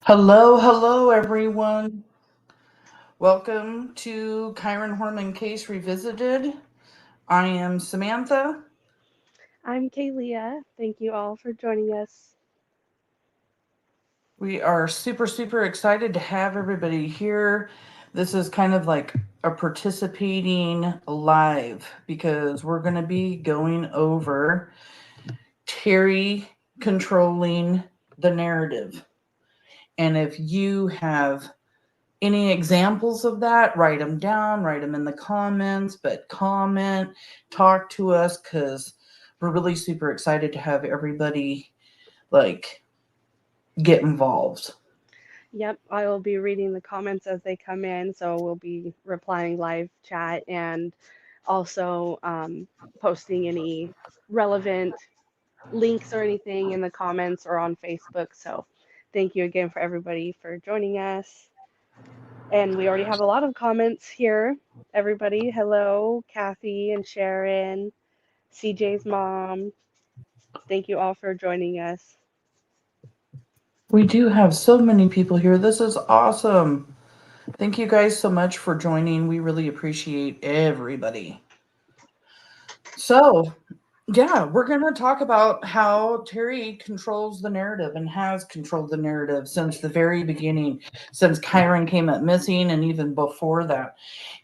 Hello, hello, everyone. Welcome to Kyron Horman Case Revisited. I am Samantha. I'm Kaylia. Thank you all for joining us. We are super, super excited to have everybody here. This is kind of like a participating live because we're going to be going over Terri controlling the narrative. And if you have any examples of that, write them down, write them in the comments, but comment, talk to us because we're really super excited to have everybody like get involved. Yep, I will be reading the comments as they come in, so we'll be replying live chat and also posting any relevant links or anything in the comments or on Facebook. So thank you again for everybody for joining us. And we already have a lot of comments here. Everybody, hello, Kathy and Sharon, CJ's mom. Thank you all for joining us. We do have so many people here. This is awesome. Thank you guys so much for joining. We really appreciate everybody. So, yeah, we're going to talk about how Terri controls the narrative and has controlled the narrative since the very beginning, since Kyron came up missing and even before that.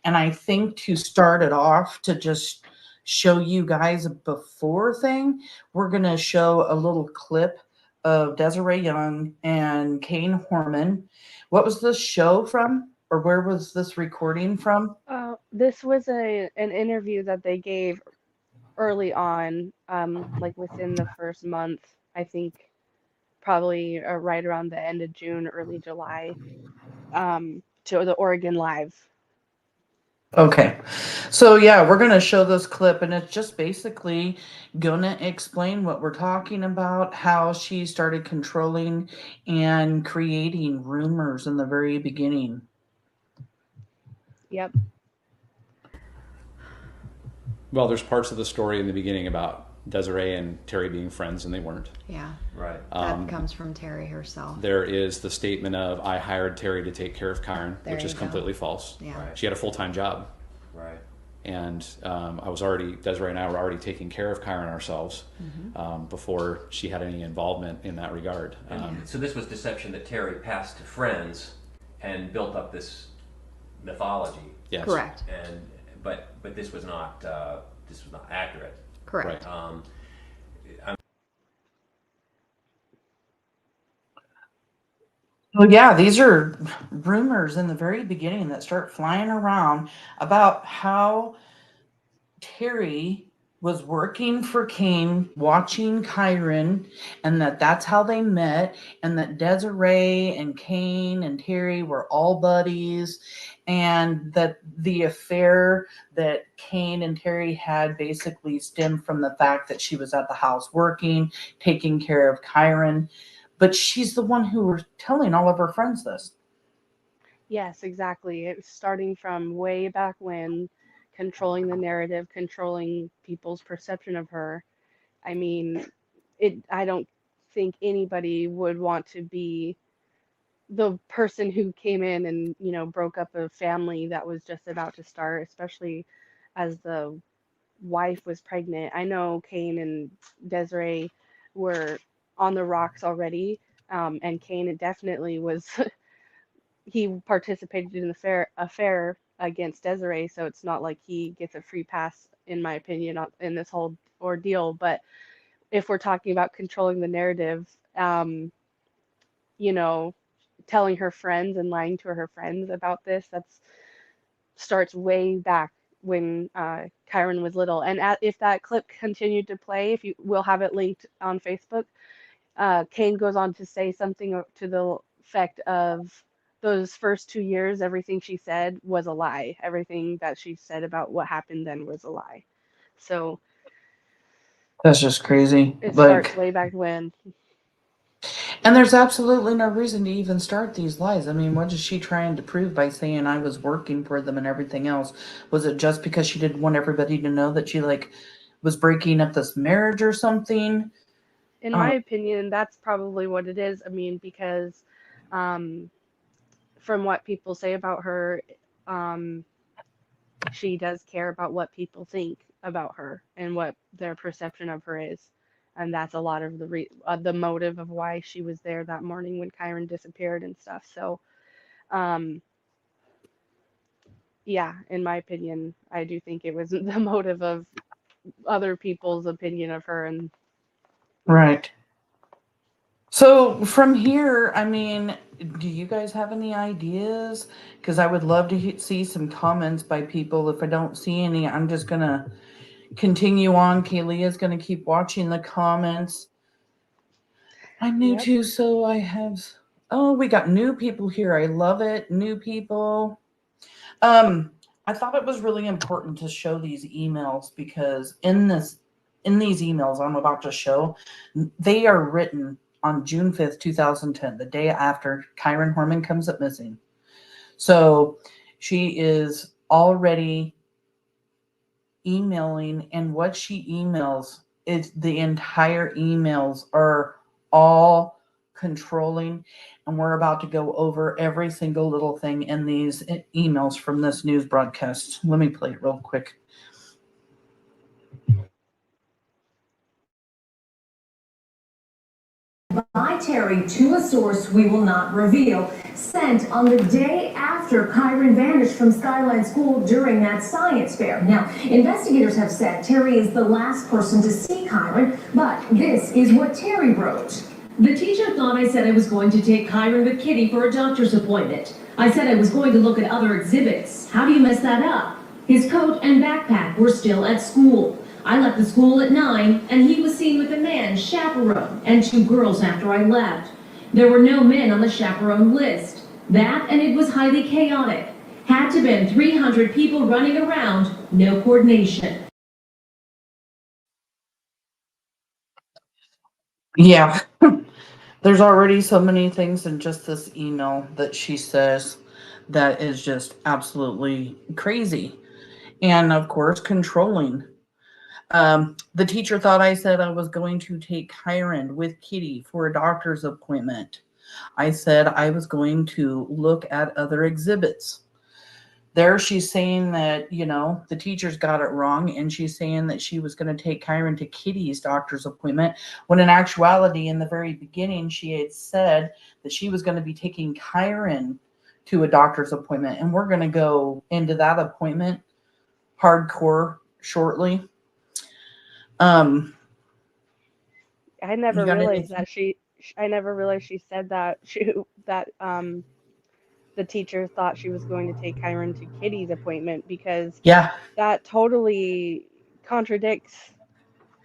And I think to start it off, to just show you guys a before thing, we're going to show a little clip of Desiree Young and Kane Horman. What was this show from? Or where was this recording from? This was an interview that they gave early on, like within the first month, I think probably right around the end of June, early July, to the Oregon Live. Okay. So yeah, we're going to show this clip and it's just basically going to explain what we're talking about, how she started controlling and creating rumors in the very beginning. Yep. Well, there's parts of the story in the beginning about Desiree and Terri being friends, and they weren't. Yeah, Right. that comes from Terri herself. There is the statement of, I hired Terri to take care of Kyron, There which you is go. completely false. Yeah. Right. She had a full-time job, Right. and Desiree and I were already taking care of Kyron ourselves before she had any involvement in that regard. So this was deception that Terri passed to friends and built up this mythology. Yes. Correct. And but this was not accurate. Correct. Um, Well, yeah, these are rumors in the very beginning that start flying around about how Terri was working for Kane, watching Kyron, and that's how they met, and that Desiree and Kane and Terri were all buddies, and that the affair that Kane and Terri had basically stemmed from the fact that she was at the house working, taking care of Kyron. But she's the one who was telling all of her friends this. Yes, exactly. It's starting from way back when, controlling the narrative, controlling people's perception of her. I mean, I don't think anybody would want to be the person who came in and, broke up a family that was just about to start, especially as the wife was pregnant. I know Kane and Desiree were on the rocks already, and Kane definitely was. He participated in the affair against Desiree, so it's not like he gets a free pass, in my opinion, in this whole ordeal. But if we're talking about controlling the narrative, you know, telling her friends and lying to her friends about this, that's starts way back when Kyron was little. And if that clip continued to play, if you we'll have it linked on Facebook, Kane goes on to say something to the effect of those first 2 years, everything she said was a lie. Everything that she said about what happened then was a lie. So That's just crazy. it starts Like, way back when. and there's absolutely no reason to even start these lies. I mean, what is she trying to prove by saying I was working for them and everything else? Was it just because she didn't want everybody to know that she like was breaking up this marriage or something? In Um, my opinion, that's probably what it is. I mean, because From what people say about her, she does care about what people think about her and what their perception of her is. And that's a lot of the motive of why she was there that morning when Kyron disappeared and stuff. So, um, yeah, in my opinion, I do think it was the motive of other people's opinion of her. And Right. So from here, I mean, do you guys have any ideas? Because I would love to see some comments by people. If I don't see any, I'm just going to continue on. Kaylee's going to keep watching the comments. I'm new yep, too, so I have. Oh, we got new people here. I love it. New people. I thought it was really important to show these emails because in these emails I'm about to show, they are written on June 5th, 2010, the day after Kyron Horman comes up missing. So she is already emailing, and what she emails is the entire emails are all controlling, and we're about to go over every single little thing in these emails from this news broadcast. Let me play it real quick. By Terri to a source we will not reveal, sent on the day after Kyron vanished from Skyline School during that science fair. Now, investigators have said Terri is the last person to see Kyron, but this is what Terri wrote. The teacher thought I said I was going to take Kyron with Kitty for a doctor's appointment. I said I was going to look at other exhibits. How do you mess that up? His coat and backpack were still at school. I left the school at 9, and he was seen with a man, chaperone, and 2 girls after I left. There were no men on the chaperone list. That, and it was highly chaotic. Had to been 300 people running around, no coordination. Yeah. There's already so many things in just this email that she says that is just absolutely crazy. And of course, controlling. The teacher thought I said I was going to take Kyron with Kitty for a doctor's appointment. I said I was going to look at other exhibits. There she's saying that, the teachers got it wrong, and she's saying that she was going to take Kyron to Kitty's doctor's appointment, when in actuality, in the very beginning, she had said that she was going to be taking Kyron to a doctor's appointment. And we're going to go into that appointment hardcore shortly. I never You got realized anything? that I never realized she said that the teacher thought she was going to take Kyron to Kitty's appointment, because Yeah, that totally contradicts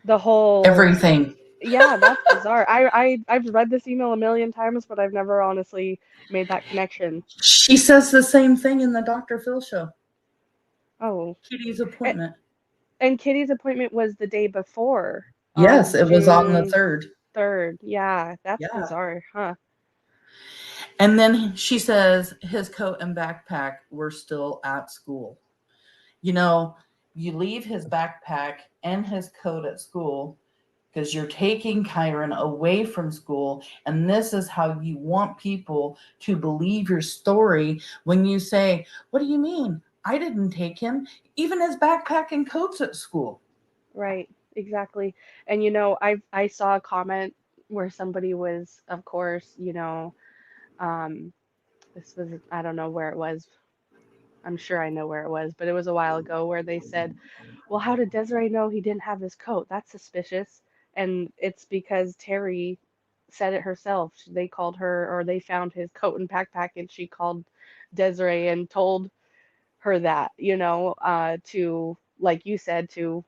the whole. everything. Yeah, that's bizarre. I've read this email a million times, but I've never honestly made that connection. She says the same thing in the Dr. Phil show. Oh, Kitty's A- appointment. and Kitty's appointment was the day before, Yes, on it was on the June 3rd. 3rd. Yeah, that's Yeah. bizarre, huh? And then she says his coat and backpack were still at school. You leave his backpack and his coat at school because you're taking Kyron away from school. And this is how you want people to believe your story when you say, what do you mean? I didn't take him. Even his backpack and coat's at school. Right, exactly. And I saw a comment where somebody was, of course, um, this was, I don't know where it was. I'm sure I know where it was, but it was a while ago, where they said, well, how did Desiree know he didn't have his coat? That's suspicious. And it's because Terri said it herself. They called her, or they found his coat and backpack, and she called Desiree and told her that, to, like you said, to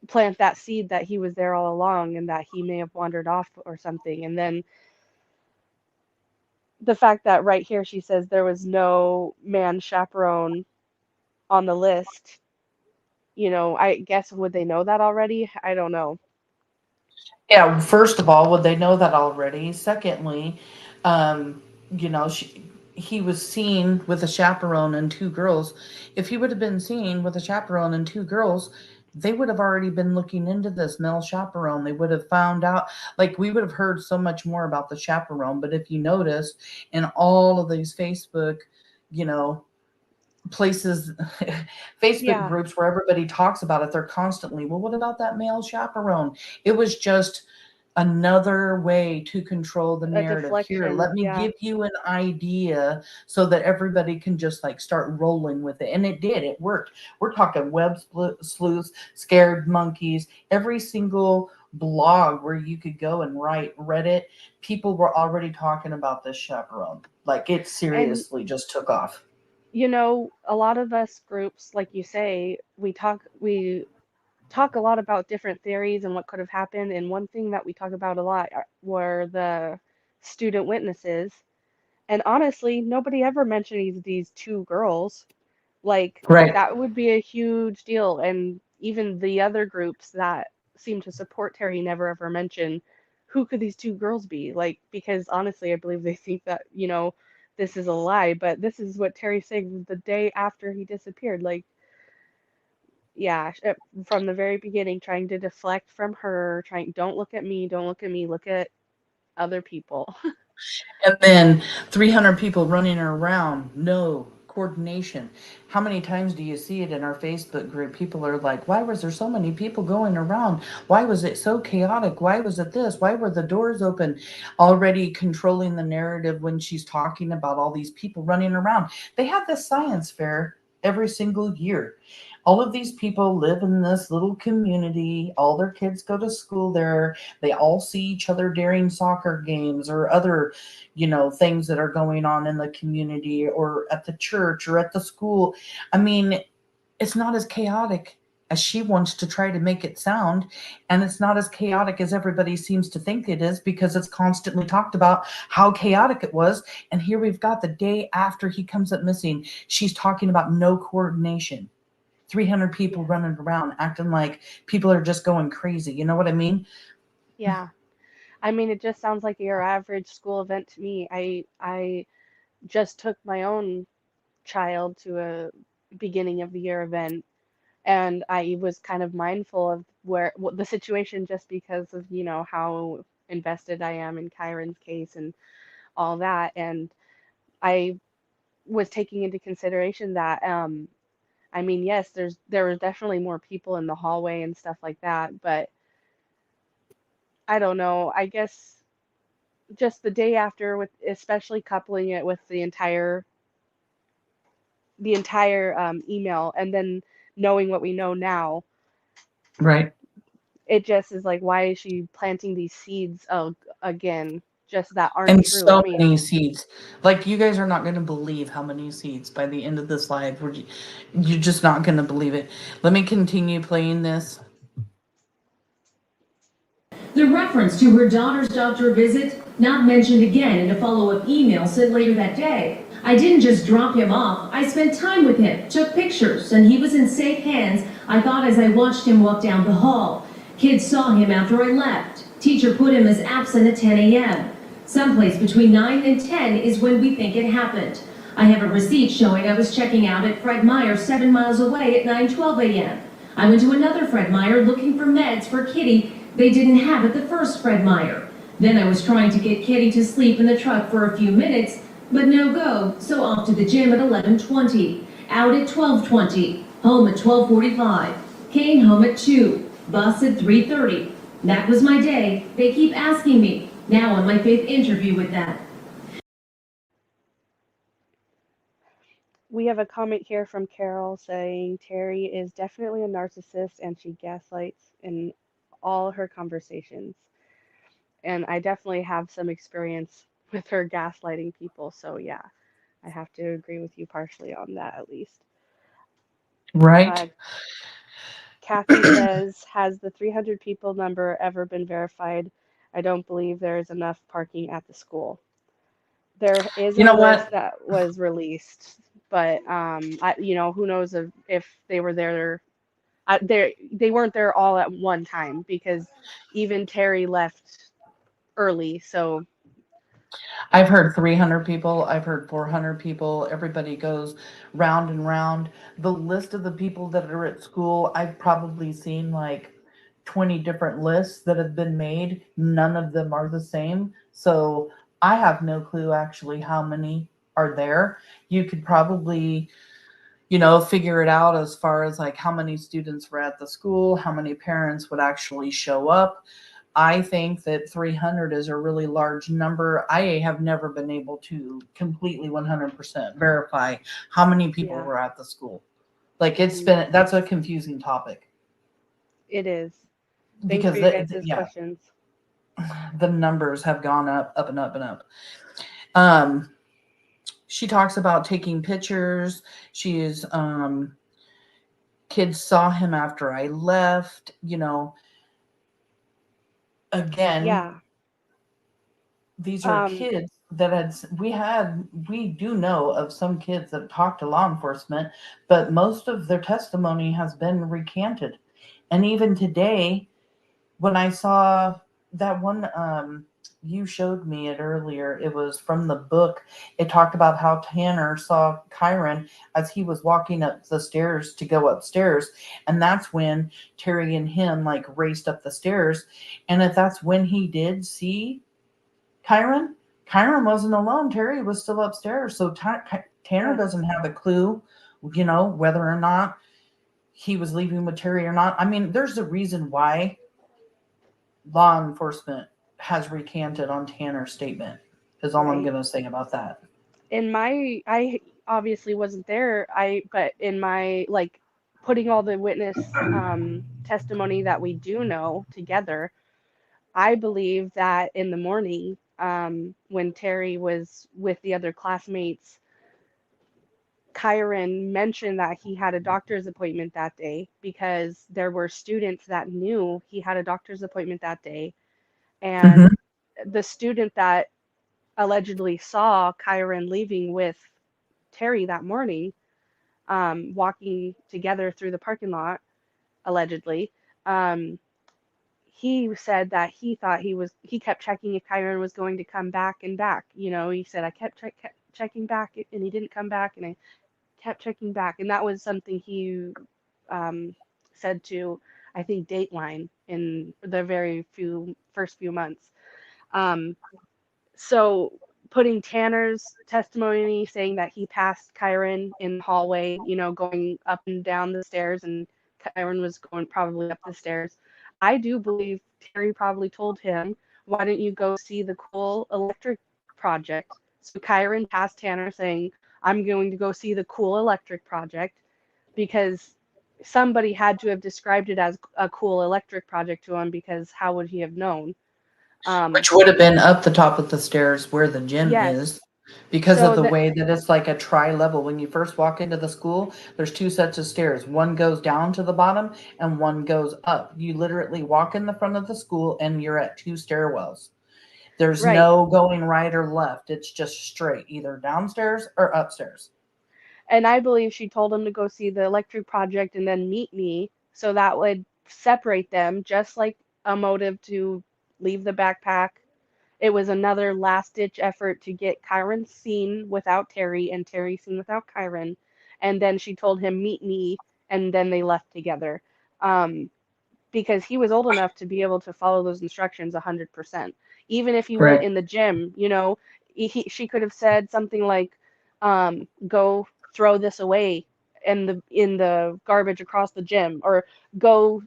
plant that seed that he was there all along and that he may have wandered off or something. And then the fact that right here she says there was no man chaperone on the list, I guess, would they know that already? I don't know. Yeah, first of all, would they know that already? Secondly, um, he was seen with a chaperone and 2 girls. If he would have been seen with a chaperone and 2 girls, they would have already been looking into this male chaperone. They would have found out, like, we would have heard so much more about the chaperone. But if you notice, in all of these Facebook, you know, places, Facebook Yeah. groups where everybody talks about it, they're constantly, well, what about that male chaperone? It was just another way to control the A narrative. Here, deflection. let me Yeah. give you an idea so that everybody can just like start rolling with it. And it did, it worked. We're talking web sleuths, scared monkeys, every single blog where you could go and write Reddit, people were already talking about this chaperone. Like, it And seriously just took off. you know, a lot of us groups, like you say, we talk a lot about different theories and what could have happened. And one thing that we talk about a lot were the student witnesses. And honestly, nobody ever mentioned these two girls. Like, Right. that would be a huge deal. And even the other groups that seem to support Terry never ever mention who could these two girls be? Like, because honestly, I believe they think that, this is a lie, but this is what Terry's saying the day after he disappeared. Like, yeah, from the very beginning, trying to deflect from her, don't look at me, don't look at me, look at other people. And then 300 people running around, no coordination. How many times do you see it in our Facebook group? People are like, why was there so many people going around? Why was it so chaotic? Why was it this? Why were the doors open? Already controlling the narrative when she's talking about all these people running around. They have this science fair every single year. All of these people live in this little community. All their kids go to school there. They all see each other during soccer games or other, things that are going on in the community or at the church or at the school. I mean, it's not as chaotic as she wants to try to make it sound. And it's not as chaotic as everybody seems to think it is, because it's constantly talked about how chaotic it was. And here we've got the day after he comes up missing, she's talking about no coordination. 300 people Yeah. running around acting like people are just going crazy. You know what I mean? Yeah. I mean, it just sounds like your average school event to me. I just took my own child to a beginning of the year event, and I was kind of mindful of what the situation, just because of, how invested I am in Kyron's case and all that. And I was taking into consideration that, I mean, yes, there were definitely more people in the hallway and stuff like that, but I don't know. I guess just the day after, with especially coupling it with the entire email, and then knowing what we know now, Right. it just is like, why is she planting these seeds of, again, just that aren't And true? I so mean, many seeds. Like, you guys are not going to believe how many seeds by the end of this live. You're just not going to believe it. Let me continue playing this. The reference to her daughter's doctor visit not mentioned again in a follow-up email sent later that day. I didn't just drop him off. I spent time with him, took pictures, and he was in safe hands, I thought, as I watched him walk down the hall. Kids saw him after I left. Teacher put him as absent at 10 a.m. Someplace between 9 and 10 is when we think it happened. I have a receipt showing I was checking out at Fred Meyer 7 miles away at 9:12 a.m. I went to another Fred Meyer looking for meds for Kitty they didn't have at the first Fred Meyer. Then I was trying to get Kitty to sleep in the truck for a few minutes, but no go, so off to the gym at 11:20, out at 12:20, home at 12:45, came home at 2, bus at 3:30. That was my day. They keep asking me, now on my 5th interview with them. we have a comment here from Carol saying Terry is definitely a narcissist and she gaslights in all her conversations. And I definitely have some experience with her gaslighting people. So yeah, I have to agree with you partially on that, at least. Right. Uh, Kathy says, has the 300 people number ever been verified? I don't believe there is enough parking at the school. There is You a know list what? that was released, but who knows if they were there. They weren't there all at one time, because even Terry left early. So I've heard 300 people. I've heard 400 people. Everybody goes round and round. The list of the people that are at school, I've probably seen like 20 different lists that have been made. None of them are the same. So I have no clue actually how many are there. You could probably, figure it out as far as like how many students were at the school, how many parents would actually show up. I think that 300 is a really large number. I have never been able to completely 100% verify how many people Yeah. were at the school. Like that's a confusing topic. It is. Thanks Because for your guys' questions. the numbers have gone up and up and up. She talks about taking pictures. She's kids saw him after I left, again. Yeah. These are kids that we do know of some kids that talked to law enforcement, but most of their testimony has been recanted. And even today, when I saw that one, you showed me it earlier, it was from the book. It talked about how Tanner saw Kyron as he was walking up the stairs to go upstairs. And that's when Terri and him like raced up the stairs. And if that's when he did see Kyron wasn't alone. Terri was still upstairs. So Tanner doesn't have a clue, whether or not he was leaving with Terri or not. I mean, there's a reason why law enforcement has recanted on Tanner's statement, is all I'm going to say about that. I obviously wasn't there. But in my, like, putting all the witness testimony that we do know together, I believe that in the morning, when Terri was with the other classmates, Kyron mentioned that he had a doctor's appointment that day because there were students that knew he had a doctor's appointment that day. And the student that allegedly saw Kyron leaving with Terri that morning, walking together through the parking lot, allegedly, he said that he thought he kept checking if Kyron was going to come back and back. He said, I kept checking back and he didn't come back, and I kept checking back. And that was something he said to, I think, Dateline in the first few months. So putting Tanner's testimony saying that he passed Kyron in the hallway, going up and down the stairs, and Kyron was going probably up the stairs. I do believe Terri probably told him, why don't you go see the cool electric project? So Kyron passed Tanner saying, I'm going to go see the cool electric project, because somebody had to have described it as a cool electric project to him, because how would he have known? Which would have been up the top of the stairs where the gym Yes. is, because So of the way that it's like a tri-level. When you first walk into the school, there's two sets of stairs. One goes down to the bottom and one goes up. You literally walk in the front of the school and you're at two stairwells. There's Right. no going right or left. It's just straight, either downstairs or upstairs. And I believe she told him to go see the electric project and then meet me, so that would separate them, just like a motive to leave the backpack. It was another last-ditch effort to get Kyron seen without Terri and Terri seen without Kyron. And then she told him, meet me, and then they left together. Because he was old enough to be able to follow those instructions 100%. Even if he went in the gym, she could have said something like, go throw this away in the garbage across the gym, or go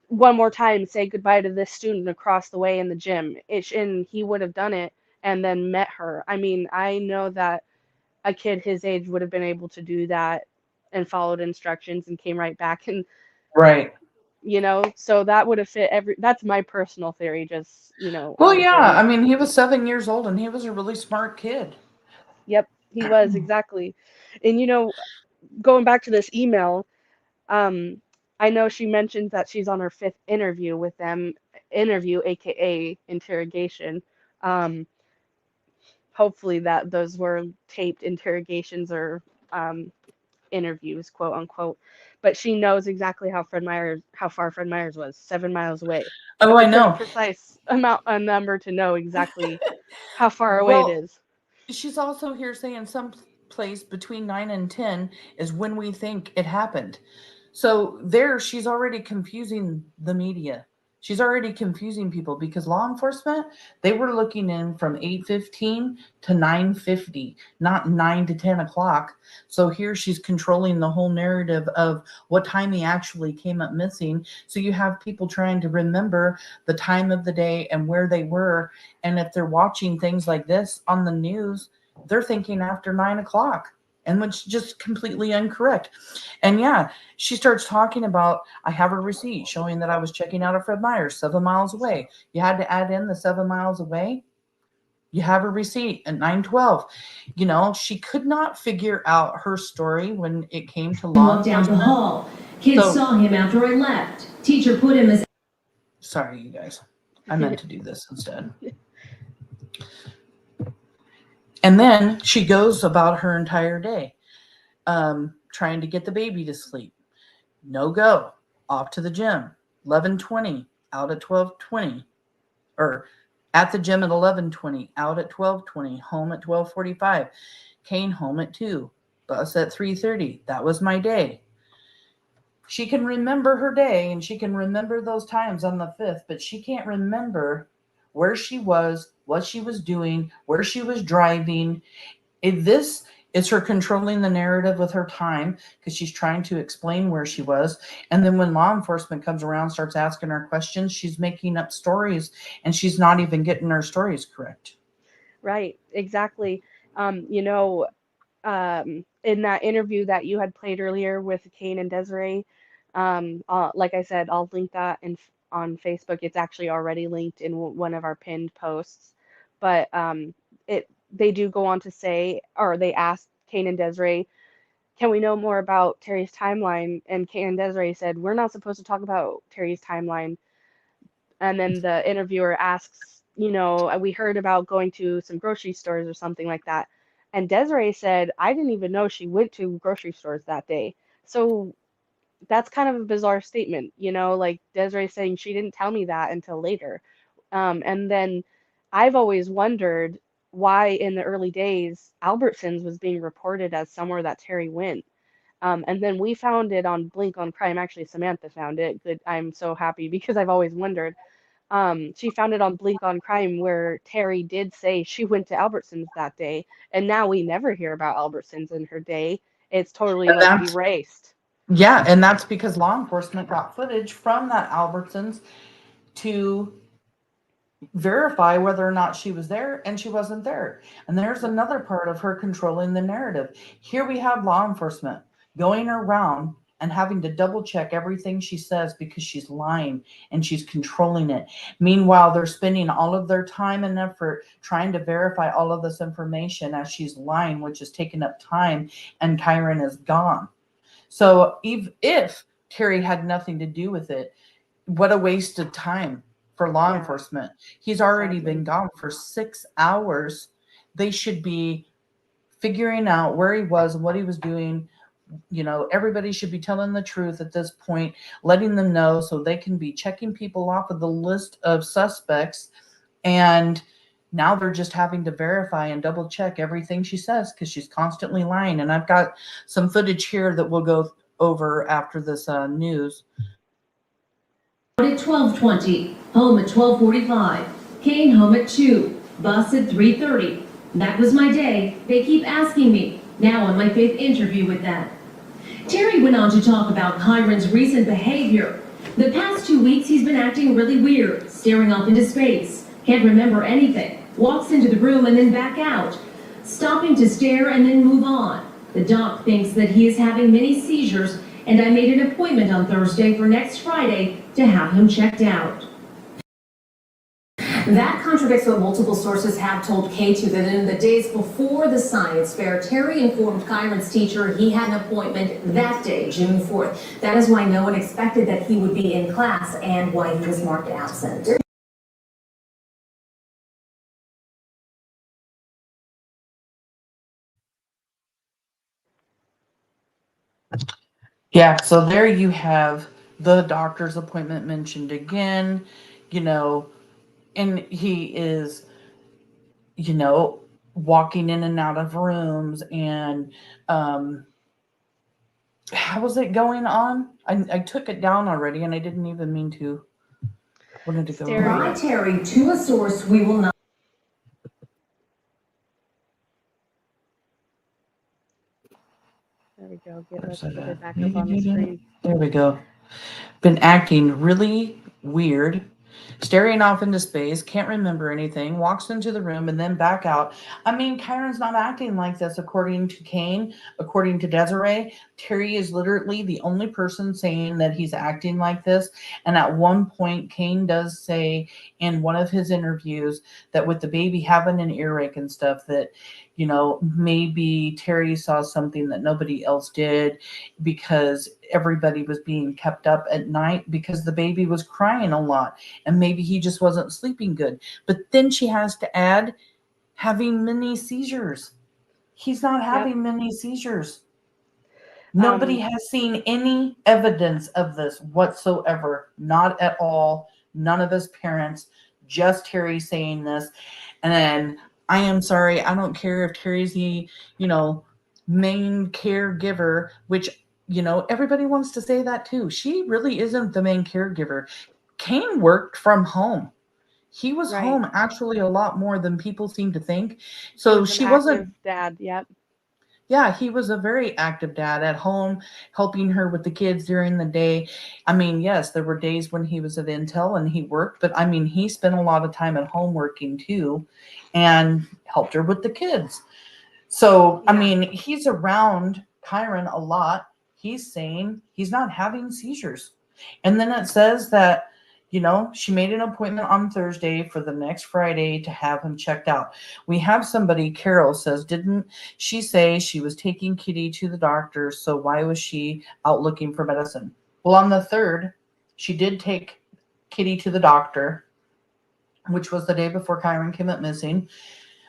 one more time, say goodbye to this student across the way in the gym. And he would have done it and then met her. I mean, I know that a kid his age would have been able to do that and followed instructions and came right back. And right. So that would have fit that's my personal theory, just, Well, yeah, I mean, he was 7 years old and he was a really smart kid. Yep, he was, exactly. And, going back to this email, I know she mentions that she's on her 5th interview with them, aka interrogation. Hopefully that those were taped interrogations or interviews, quote unquote. But she knows exactly how far Fred Meyers was, 7 miles away. Oh, That's I a pretty know. precise a number to know exactly how far away Well, it is. she's also here saying some place between 9 and 10 is when we think it happened. So there, she's already confusing the media. She's already confusing people because law enforcement, they were looking in from 8:15 to 9:50, not 9 to 10 o'clock. So here she's controlling the whole narrative of what time he actually came up missing. So you have people trying to remember the time of the day and where they were. And if they're watching things like this on the news, they're thinking after 9 o'clock, and which is just completely incorrect. And yeah, she starts talking about, I have a receipt showing that I was checking out of Fred Meyer's 7 miles away. You had to add in the 7 miles away. You have a receipt at 9:12. You know, she could not figure out her story when it came to law Walked down the enforcement. hall. Kids So- saw him after I left. Teacher put him as Sorry, you guys. I meant to do this instead. And then she goes about her entire day, trying to get the baby to sleep. No go. Off to the gym. 11:20. Out at 12:20. Or at the gym at 11:20. Out at 12:20. Home at 12:45. Kane home at 2. Bus at 3:30. That was my day. She can remember her day and she can remember those times on the 5th, but she can't remember where she was, what she was doing, where she was driving. This is her controlling the narrative with her time because she's trying to explain where she was. And then when law enforcement comes around, starts asking her questions, she's making up stories and she's not even getting her stories correct. Right, exactly. You know, in that interview that you had played earlier with Kane and Desiree, like I said, I'll link that on Facebook. It's actually already linked in one of our pinned posts. But they do go on to say, or they asked Kane and Desiree, can we know more about Terri's timeline? And Kane and Desiree said, we're not supposed to talk about Terri's timeline. And then the interviewer asks, you know, we heard about going to some grocery stores or something like that. And Desiree said, I didn't even know she went to grocery stores that day. So that's kind of a bizarre statement, you know, like Desiree saying she didn't tell me that until later. And then I've always wondered why in the early days Albertsons was being reported as somewhere that Terri went. And then we found it on Blink on Crime. Actually, Samantha found it. Good. I'm so happy because I've always wondered. She found it on Blink on Crime where Terri did say she went to Albertsons that day, and now we never hear about Albertsons in her day. It's totally And like that's- erased. Yeah, and that's because law enforcement got footage from that Albertsons to verify whether or not she was there, and she wasn't there. And there's another part of her controlling the narrative. Here we have law enforcement going around and having to double check everything she says because she's lying and she's controlling it. Meanwhile, they're spending all of their time and effort trying to verify all of this information as she's lying, which is taking up time, and Kyron is gone. So if Terri had nothing to do with it, what a waste of time for law Yeah. enforcement. He's already Exactly. been gone for 6 hours. They should be figuring out where he was and what he was doing. You know, everybody should be telling the truth at this point, letting them know so they can be checking people off of the list of suspects. And now they're just having to verify and double check everything she says because she's constantly lying. And I've got some footage here that we'll go over after this news. at 12:20, home at 12:45, Kane home at 2, bus at 3:30. That was my day. They keep asking me, now on my 5th interview with them. Terri went on to talk about Kyron's recent behavior. The past 2 weeks he's been acting really weird, staring off into space, can't remember anything, walks into the room and then back out, stopping to stare and then move on. The doc thinks that he is having many seizures, and I made an appointment on Thursday for next Friday to have him checked out. That contradicts what multiple sources have told K2 that in the days before the science fair, Terri informed Kyron's teacher he had an appointment that day, June 4th. That is why no one expected that he would be in class and why he was marked absent. Yeah, so there you have the doctor's appointment mentioned again, you know, and he is you know, walking in and out of rooms, and how was it going on? I took it down already, and I didn't even mean to. Wanted to go over Staring. it. Terri, to a source we will not. There we go. Let's Where's get that it back at? up on the screen. There we go. Been acting really weird, staring off into space, can't remember anything, walks into the room and then back out. I mean, Kyron's not acting like this according to Kane, according to Desiree. Terri is literally the only person saying that he's acting like this. And at one point, Kane does say in one of his interviews that with the baby having an earache and stuff, that, you know, maybe Terri saw something that nobody else did, because everybody was being kept up at night because the baby was crying a lot, and maybe he just wasn't sleeping good. But then she has to add having mini seizures. He's not having mini seizures. Nobody has seen any evidence of this whatsoever. Not at all. None of his parents, just Terri saying this. And then, I am sorry, I don't care if Terry's the, you know, main caregiver, which, you know, everybody wants to say that too. She really isn't the main caregiver. Kane worked from home. He was Right. home actually a lot more than people seem to think. He So was an she wasn't. active dad. Yep. Yeah, he was a very active dad at home, helping her with the kids during the day. I mean, yes, there were days when he was at Intel and he worked, but I mean, he spent a lot of time at home working too, and helped her with the kids. So, I Yeah. mean, he's around Kyron a lot. He's saying he's not having seizures. And then it says that, you know, she made an appointment on Thursday for the next Friday to have him checked out. We have somebody, Carol says, didn't she say she was taking Kitty to the doctor? So why was she out looking for medicine? Well, on the 3rd, she did take Kitty to the doctor, which was the day before Kyron came up missing.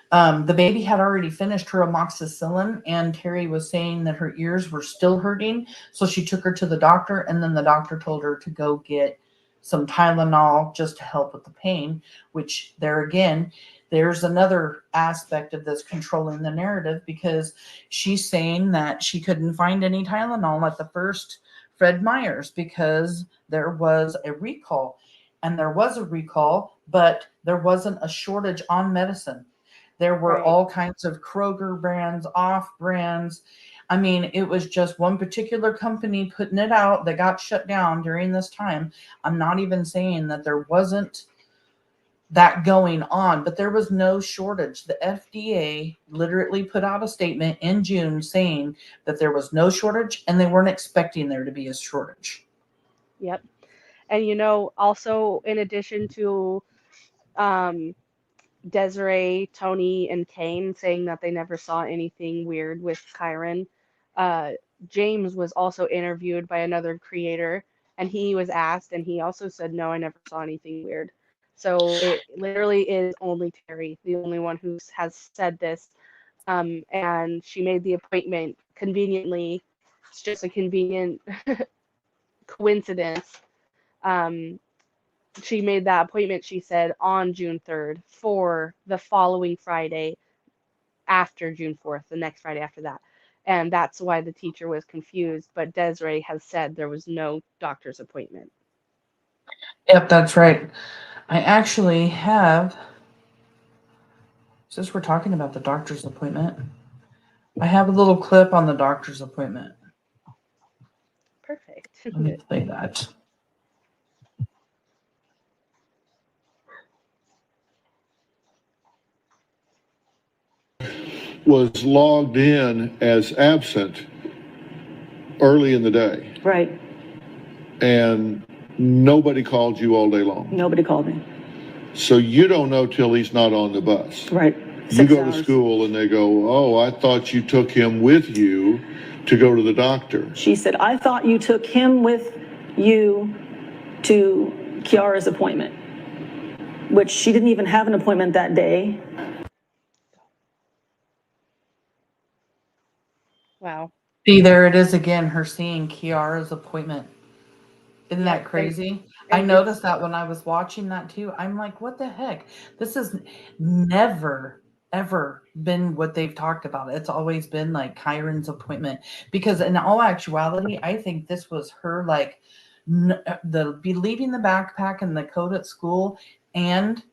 The baby had already finished her amoxicillin, and Terri was saying that her ears were still hurting. So she took her to the doctor, and then the doctor told her to go get some Tylenol just to help with the pain, which there again, there's another aspect of this controlling the narrative, because she's saying that she couldn't find any Tylenol at the first Fred Meyer's because there was a recall. And there was a recall, but there wasn't a shortage on medicine. There were Right. all kinds of Kroger brands, off brands. I mean, it was just one particular company putting it out that got shut down during this time. I'm not even saying that there wasn't that going on, but there was no shortage. The FDA literally put out a statement in June saying that there was no shortage, and they weren't expecting there to be a shortage. Yep. And you know, also in addition to Desiree, Tony, and Kane saying that they never saw anything weird with Kyron, James was also interviewed by another creator, and he was asked, and he also said, "No, I never saw anything weird." So it literally is only Terri, the only one who has said this. And she made the appointment conveniently. It's just a convenient coincidence. Um, she made that appointment, she said, on June 3rd for the following Friday after June 4th, the next Friday after that. And that's why the teacher was confused. But Desiree has said there was no doctor's appointment. Yep, that's right. I actually have, since we're talking about the doctor's appointment, I have a little clip on the doctor's appointment. Perfect. Let me play that. Was logged in as absent early in the day, Right. and nobody called you all day long. Nobody called me. So you don't know till he's not on the bus. Right. You 6 go hours. to school and they go, "Oh, I thought you took him with you to go to the doctor." She said, I thought you took him with you to Kiara's appointment, which she didn't even have an appointment that day. Wow. See, there it is again, her seeing Kiara's appointment. Isn't Yeah, that crazy? and I noticed that when I was watching that too. I'm like, what the heck? This is never, ever been what they've talked about. It's always been like Kyron's appointment, because in all actuality, I think this was her like leaving the backpack and the coat at school, and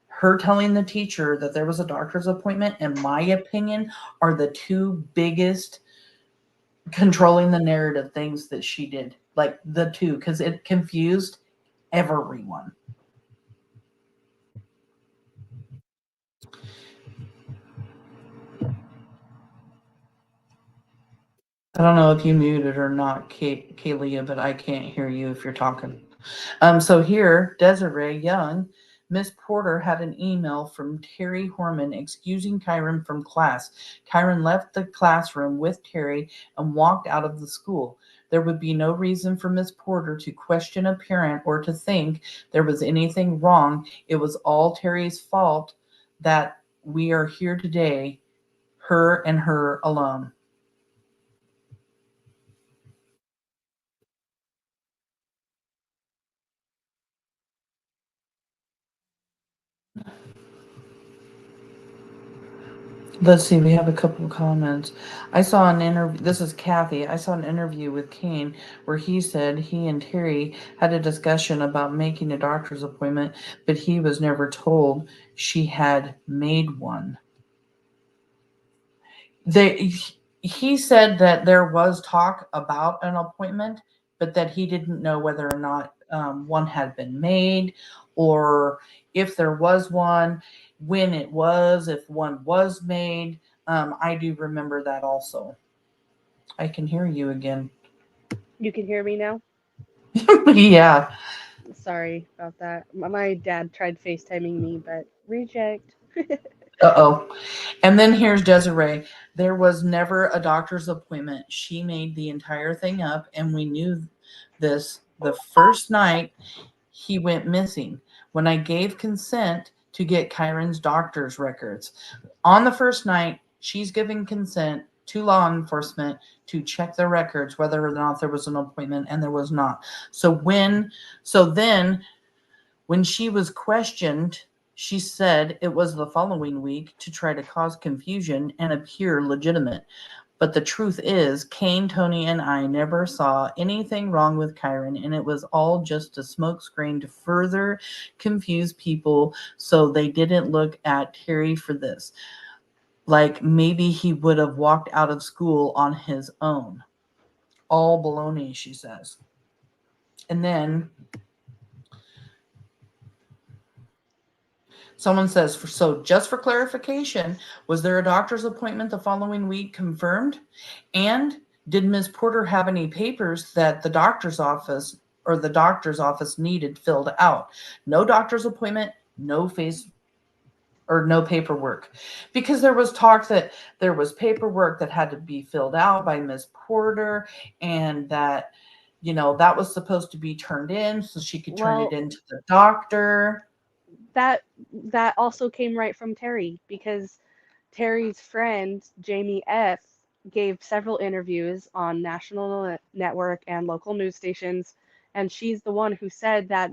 her telling the teacher that there was a doctor's appointment, in my opinion, are the two biggest controlling the narrative things that she did. Like the two, because it confused everyone. I don't know if you muted or not, Kaylia, but I can't hear you if you're talking. So here, Desiree Young, Miss Porter had an email from Terri Horman excusing Kyron from class. Kyron left the classroom with Terri and walked out of the school. There would be no reason for Miss Porter to question a parent or to think there was anything wrong. It was all Terry's fault that we are here today, her and her alone. Let's see, we have a couple of comments. I saw an interview, this is Kathy. I saw an interview with Kane where he said he and Terry had a discussion about making a doctor's appointment, but he was never told she had made one. He said that there was talk about an appointment, but that he didn't know whether or not one had been made, or if there was one, when it was, if one was made. I do remember that also. I can hear you again. You can hear me now? Yeah. Sorry about that. My dad tried FaceTiming me, but reject. Uh-oh. And then here's Desiree. There was never a doctor's appointment. She made the entire thing up, and we knew this the first night he went missing, when I gave consent to get Kyron's doctor's records. On the first night, she's giving consent to law enforcement to check the records, whether or not there was an appointment, and there was not. So then when she was questioned, she said it was the following week to try to cause confusion and appear legitimate. But the truth is, Kane, Tony, and I never saw anything wrong with Kyron, and it was all just a smokescreen to further confuse people so they didn't look at Terri for this. Like maybe he would have walked out of school on his own. All baloney, she says. And then someone says, so just for clarification, was there a doctor's appointment the following week confirmed? And did Ms. Porter have any papers that the doctor's office needed filled out? No doctor's appointment, no paperwork. Because there was talk that there was paperwork that had to be filled out by Ms. Porter, and that, that was supposed to be turned in so she could turn it into the doctor. That also came right from Terri, because Terri's friend Jamie F gave several interviews on national network and local news stations, and she's the one who said that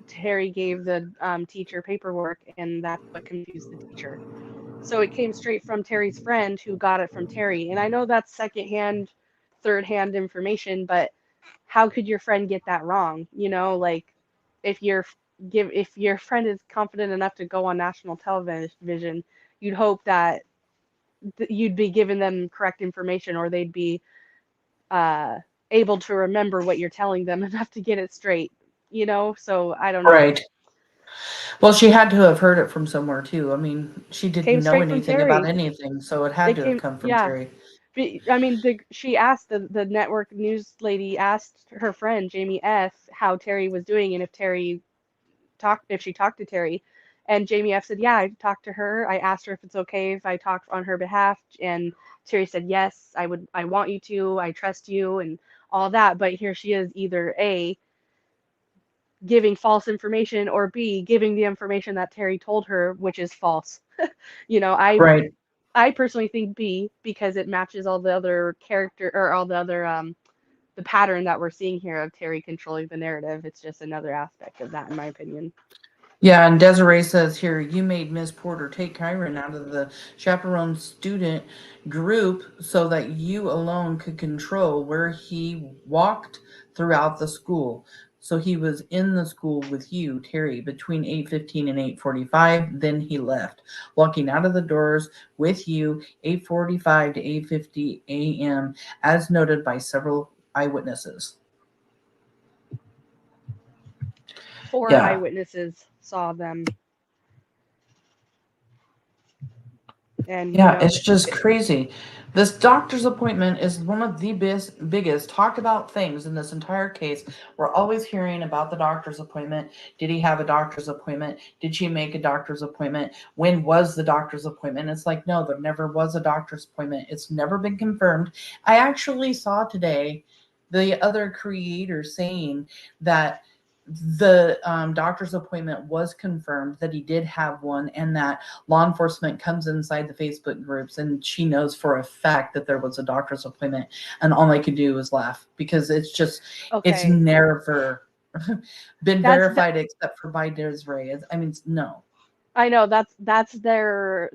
Terri gave the teacher paperwork, and that's what confused the teacher. So it came straight from Terri's friend, who got it from Terri. And I know that's secondhand, third-hand information, but how could your friend get that wrong? Like if your friend is confident enough to go on national television, you'd hope that you'd be giving them correct information, or they'd be able to remember what you're telling them enough to get it straight. So I don't know. Right. Well, she had to have heard it from somewhere too. I mean, she didn't know anything about anything, so it had to have come from Terri. I mean, she asked the network news lady asked her friend Jamie F how Terri was doing, and if she talked to Terri, and Jamie F said, yeah, I talked to her. I asked her if it's okay if I talked on her behalf, and Terri said, yes, I want you to, I trust you, and all that. But here she is, either A, giving false information, or B, giving the information that Terri told her, which is false. Right. I personally think B, because it matches all the other the pattern that we're seeing here of Terri controlling the narrative. It's just another aspect of that, in my opinion. Yeah, and Desiree says here, you made Miss Porter take Kyron out of the chaperone student group so that you alone could control where he walked throughout the school. So he was in the school with you, Terri, between 8:15 and 8:45. Then he left, walking out of the doors with you 8:45 to 8:50 a.m., as noted by several eyewitnesses. 4 Yeah. eyewitnesses saw them. And Yeah, it's just crazy. This doctor's appointment is one of the biggest talked about things in this entire case. We're always hearing about the doctor's appointment. Did he have a doctor's appointment? Did she make a doctor's appointment? When was the doctor's appointment? It's like, no, there never was a doctor's appointment. It's never been confirmed. I actually saw today the other creator saying that the doctor's appointment was confirmed, that he did have one, and that law enforcement comes inside the Facebook groups and she knows for a fact that there was a doctor's appointment, and all I could do was laugh because it's just, it's okay, never been that's verified except for by Desiree. I mean, no. I know that's their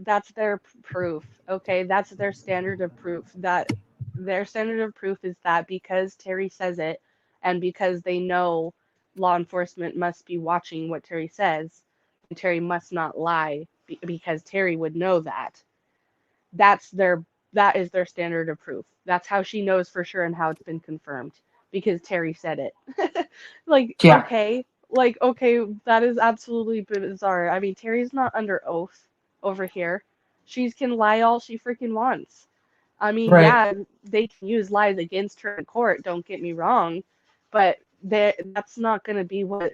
proof. Okay, that's their standard of proof. That their standard of proof is that because Terri says it, and because they know law enforcement must be watching what Terri says, and Terri must not lie because Terri would know that. That's their that is their standard of proof. That's how she knows for sure and how it's been confirmed because Terri said it. Like, Yeah. okay, that is absolutely bizarre. I mean, Terry's not under oath over here. She can lie all she freaking wants. I mean, Right. yeah, they can use lies against her in court, don't get me wrong, but that's not going to be what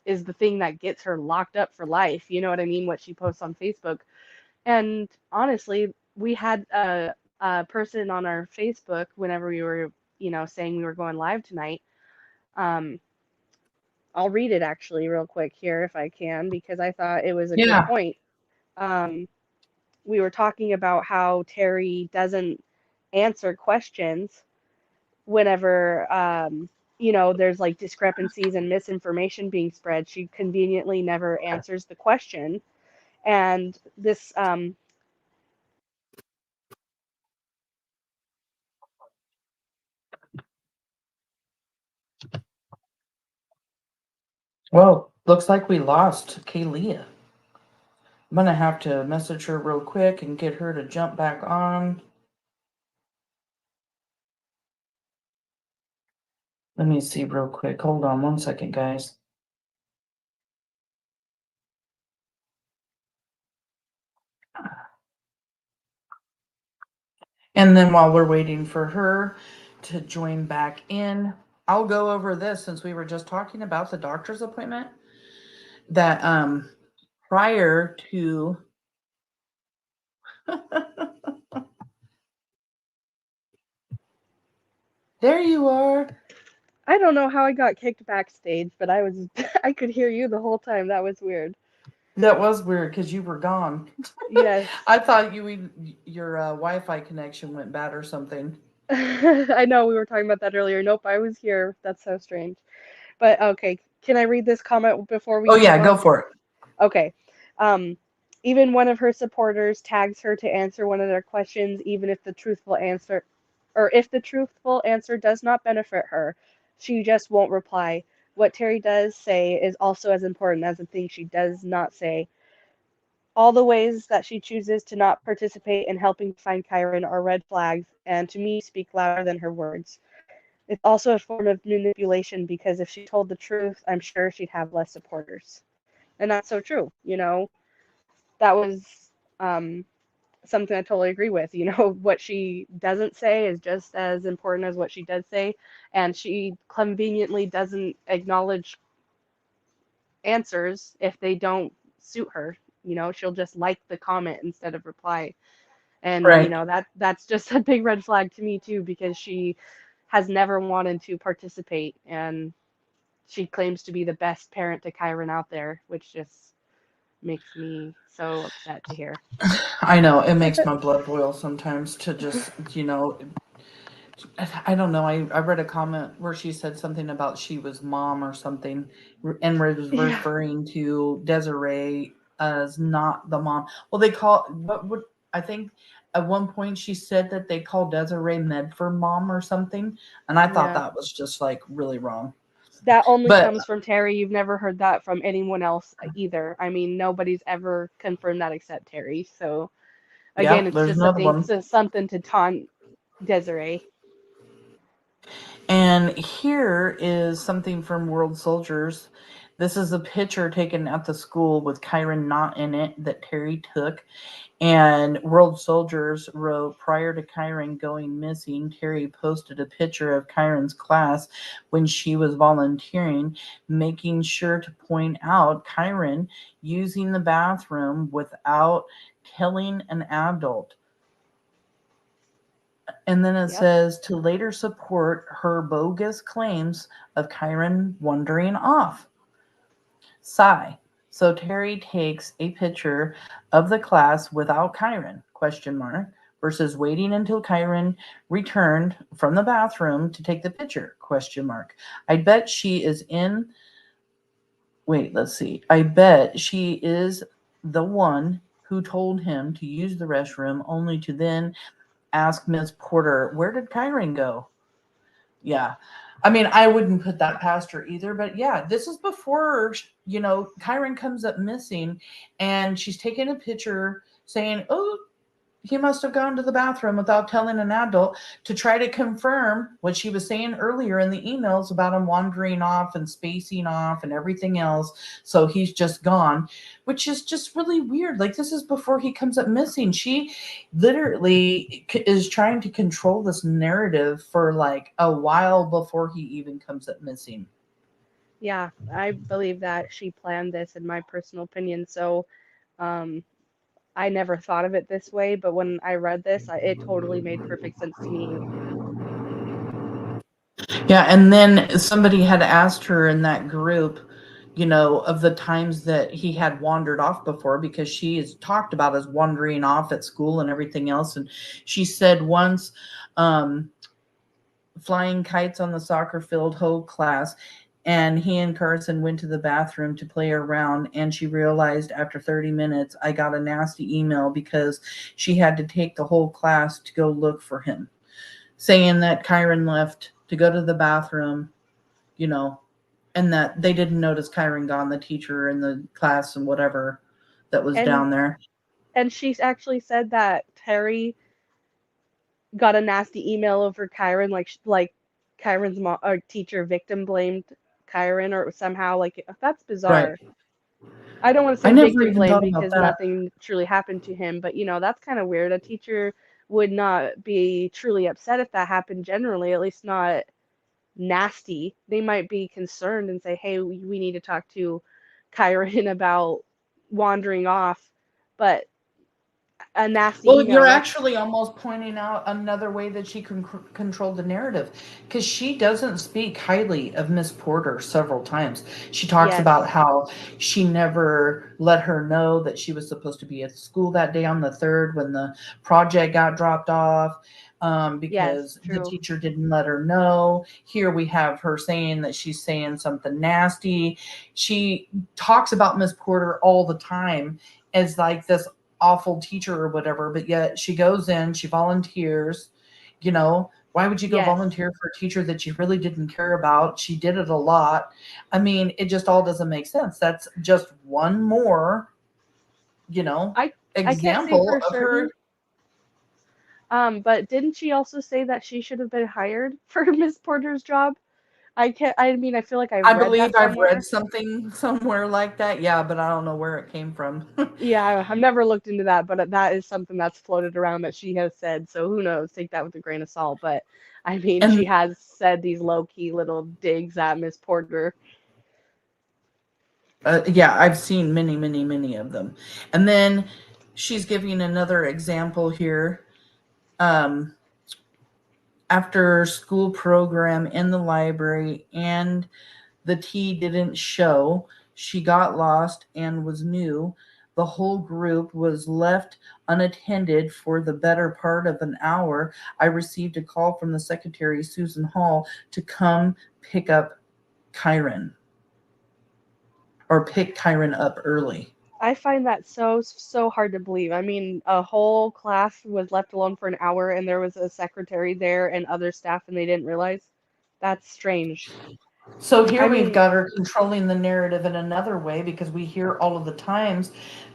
is the thing that gets her locked up for life. You know what I mean? What she posts on Facebook. And honestly, we had a person on our Facebook whenever we were, saying we were going live tonight. Um, I'll read it actually real quick here if I can, because I thought it was a good Yeah. point. Um, we were talking about how Terri doesn't answer questions whenever, there's like discrepancies and misinformation being spread. She conveniently never answers the question. And this, Well, looks like we lost Kaylia. I'm gonna have to message her real quick and get her to jump back on. Let me see real quick. Hold on one second, guys. And then while we're waiting for her to join back in, I'll go over this since we were just talking about the doctor's appointment. That prior to there you are. I don't know how I got kicked backstage, but I could hear you the whole time. That was weird. That was weird because you were gone. Yes. I thought your Wi-Fi connection went bad or something. I know we were talking about that earlier. Nope, I was here. That's so strange. But okay, can I read this comment before we Oh move yeah, on? go for it. Okay. Um, even one of her supporters tags her to answer one of their questions, even if the truthful answer, or if the truthful answer does not benefit her, she just won't reply. What Terri does say is also as important as the things she does not say. All the ways that she chooses to not participate in helping find Kyron are red flags, and to me speak louder than her words. It's also a form of manipulation because if she told the truth, I'm sure she'd have less supporters. And that's so true. That was something I totally agree with. What she doesn't say is just as important as what she does say, and she conveniently doesn't acknowledge answers if they don't suit her. She'll just like the comment instead of reply. And Right. that's just a big red flag to me too, because she has never wanted to participate, and she claims to be the best parent to Kyron out there, which just makes me so upset to hear. I know it makes my blood boil sometimes to just, I don't know. I read a comment where she said something about she was mom or something, and was Yeah. referring to Desiree as not the mom. Well, they call what would I think at one point she said that they called Desiree Medford mom or something, and I thought Yeah. that was just like really wrong. That only But comes from Terri. You've never heard that from anyone else either. I mean, nobody's ever confirmed that except Terri. So again, yeah, it's there's just another one. something to taunt Desiree. And here is something from World Soldiers. This is a picture taken at the school with Kyron not in it that Terri took. And World Soldiers wrote, prior to Kyron going missing, Terri posted a picture of Kyron's class when she was volunteering, making sure to point out Kyron using the bathroom without telling an adult. And then it Yep. says to later support her bogus claims of Kyron wandering off. Sigh. So Terri takes a picture of the class without Kyron, question mark, versus waiting until Kyron returned from the bathroom to take the picture, question mark. I bet she is in, wait, let's see. I bet she is the one who told him to use the restroom only to then ask Miss Porter, where did Kyron go? Yeah. I mean, I wouldn't put that past her either, but yeah, this is before, Kyron comes up missing and she's taking a picture saying, oh, he must have gone to the bathroom without telling an adult to try to confirm what she was saying earlier in the emails about him wandering off and spacing off and everything else. So he's just gone, which is just really weird. Like, this is before he comes up missing. She literally is trying to control this narrative for like a while before he even comes up missing. Yeah, I believe that she planned this, in my personal opinion. So, I never thought of it this way, but when I read this, it totally made perfect sense to me. Yeah, and then somebody had asked her in that group, of the times that he had wandered off before, because she is talked about as wandering off at school and everything else. And she said once, flying kites on the soccer field whole class, and he and Carson went to the bathroom to play around, and she realized after 30 minutes, I got a nasty email because she had to take the whole class to go look for him, saying that Kyron left to go to the bathroom, and that they didn't notice Kyron gone, the teacher and the class and whatever that was And down there. and she actually said that Terri got a nasty email over Kyron, like Kyron's mom or teacher victim blamed Kyron, or somehow, like, that's Right. bizarre. I don't want to I say never victim even blame thought about because that. nothing truly happened to him, but that's kind of weird. A teacher would not be truly upset if that happened generally, at least not nasty. They might be concerned and say, hey, we need to talk to Kyron about wandering off, but a nasty Well, email, you're that's, actually almost pointing out another way that she can control the narrative, because she doesn't speak highly of Miss Porter several times. She talks about yes, how she never let her know that she was supposed to be at school that day on the 3rd when the project got dropped off, yes, because the true. teacher didn't let her know. Here we have her saying that she's saying something nasty. She talks about Miss Porter all the time as like this awful teacher or whatever, but yet she goes in, she volunteers. Why would you go Yes. volunteer for a teacher that you really didn't care about? She did it a lot. I mean, it just all doesn't make sense. That's just one more, I can't say example for of her. certain, but didn't she also say that she should have been hired for Miss Porter's job? I mean, I feel like I I read believe that I've read somewhere. something somewhere like that. Yeah, but I don't know where it came from. Yeah, I've never looked into that, but that is something that's floated around that she has said. So who knows? Take that with a grain of salt. But I mean, she And has said these low-key little digs at Miss Porter. yeah, I've seen many, many, many of them. And then she's giving another example here. Um, After school program in the library, and the tea didn't show. She got lost and was new. The whole group was left unattended for the better part of an hour. I received a call from the secretary, Susan Hall, to come pick up Kyron or pick Kyron up early. I find that so hard to believe. I mean, a whole class was left alone for an hour and there was a secretary there and other staff and they didn't realize. That's strange. So here I we've mean, got her controlling the narrative in another way, because we hear all of the times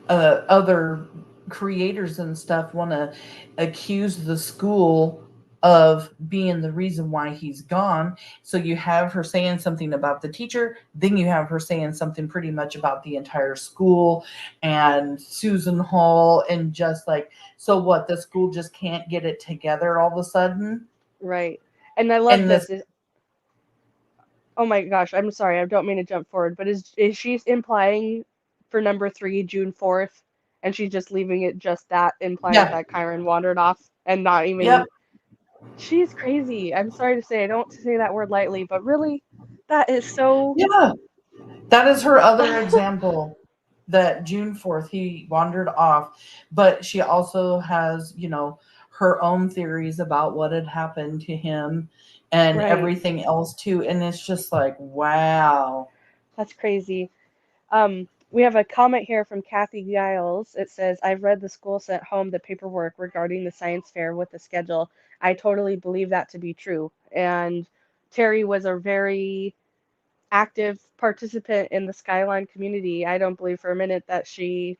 other creators and stuff want to accuse the school of being the reason why he's gone. So you have her saying something about the teacher, then you have her saying something pretty much about the entire school and Susan Hall, and just like, so what, the school just can't get it together all of a sudden? right. And I love And this. this, Oh my gosh, I'm sorry, I don't mean to jump forward, but is she implying for number 3, June 4th, and she's just leaving it just that, implying yeah, that Kyron wandered off and not yep. even. She's crazy. I'm sorry to say, I don't say that word lightly, but really, that is so. Yeah, that is her other example, that June 4th, he wandered off. But she also has, her own theories about what had happened to him and Right. everything else too. And it's just like, wow. That's crazy. We have a comment here from Kathy Giles. It says, I've read the school sent home the paperwork regarding the science fair with the schedule. I totally believe that to be true. And Terri was a very active participant in the Skyline community. I don't believe for a minute that she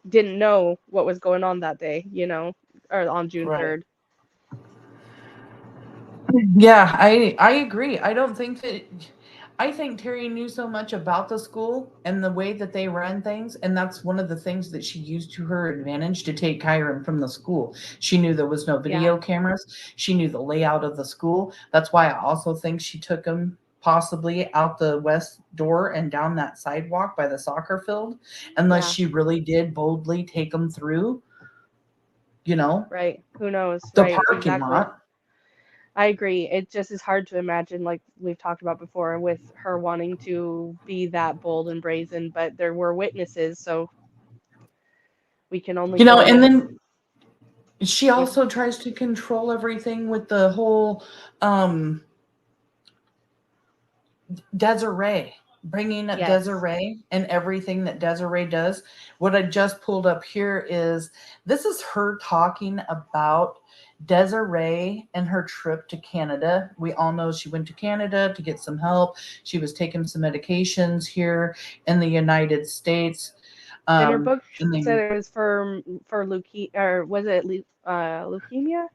didn't know what was going on that day, or on June Right. 3rd. Yeah, I agree. I think Terri knew so much about the school and the way that they ran things, and that's one of the things that she used to her advantage to take Kyron from the school. She knew there was no video cameras. She knew the layout of the school. That's why I also think she took him possibly out the west door and down that sidewalk by the soccer field, unless Yeah, she really did boldly take him through, right. Who knows? the Right, parking exactly. lot. I agree. It just is hard to imagine, like we've talked about before, with her wanting to be that bold and brazen, but there were witnesses, so we can only And go. then she Yeah. also tries to control everything with the whole Desiree, bringing up Yes. Desiree and everything that Desiree does. What I just pulled up here is, this is her talking about Desiree and her trip to Canada. We all know she went to Canada to get some help. She was taking some medications here in the United States. And her book And said then, it was for leukemia, or was it leukemia?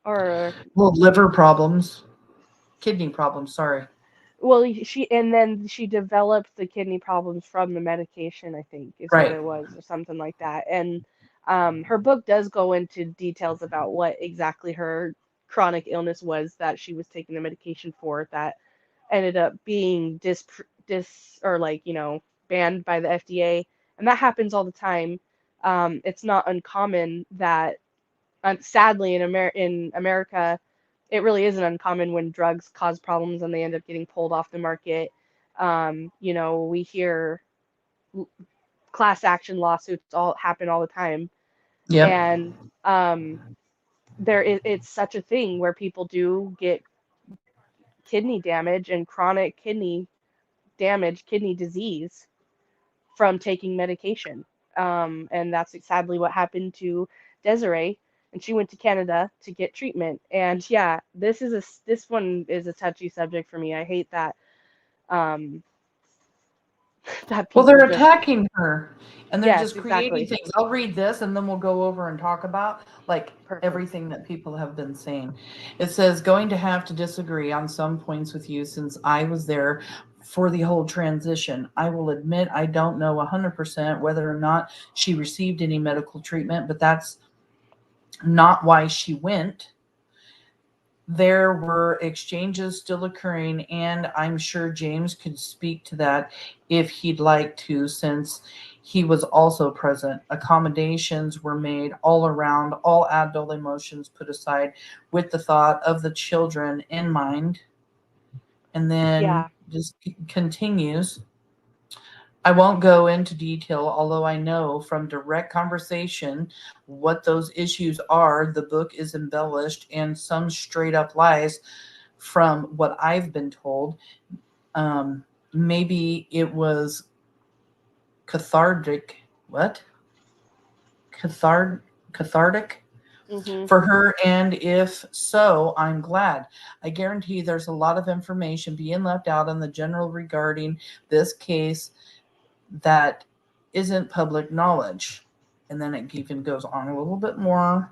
Or well, liver problems, kidney problems, sorry. well, she developed the kidney problems from the medication, I think, is what Right. it was, or something like that. And her book does go into details about what exactly her chronic illness was that she was taking the medication for, that ended up being or like, banned by the FDA. And that happens all the time. It's not uncommon that, sadly, in America, it really isn't uncommon when drugs cause problems and they end up getting pulled off the market. We hear class action lawsuits all happen all the time, Yep. and it's such a thing where people do get kidney damage and chronic kidney damage, kidney disease from taking medication. And that's sadly what happened to Desiree. And she went to Canada to get treatment. And yeah, this one is a touchy subject for me. I hate that um, that Well, people they're just. attacking her and they're Yes, just creating exactly. things. I'll read this and then we'll go over and talk about like Perfect. everything that people have been saying. It says, going to have to disagree on some points with you since I was there for the whole transition. I will admit I don't know 100% whether or not she received any medical treatment, but that's not why she went. There were exchanges still occurring, and I'm sure James could speak to that if he'd like to, since he was also present. Accommodations were made all around, all adult emotions put aside, with the thought of the children in mind. And then Yeah. just continues. I won't go into detail, although I know from direct conversation what those issues are. The book is embellished and some straight up lies from what I've been told. Maybe it was cathartic. What? Cathartic Hmm. for her, and if so, I'm glad. I guarantee there's a lot of information being left out in the general regarding this case that isn't public knowledge. And then it even goes on a little bit more.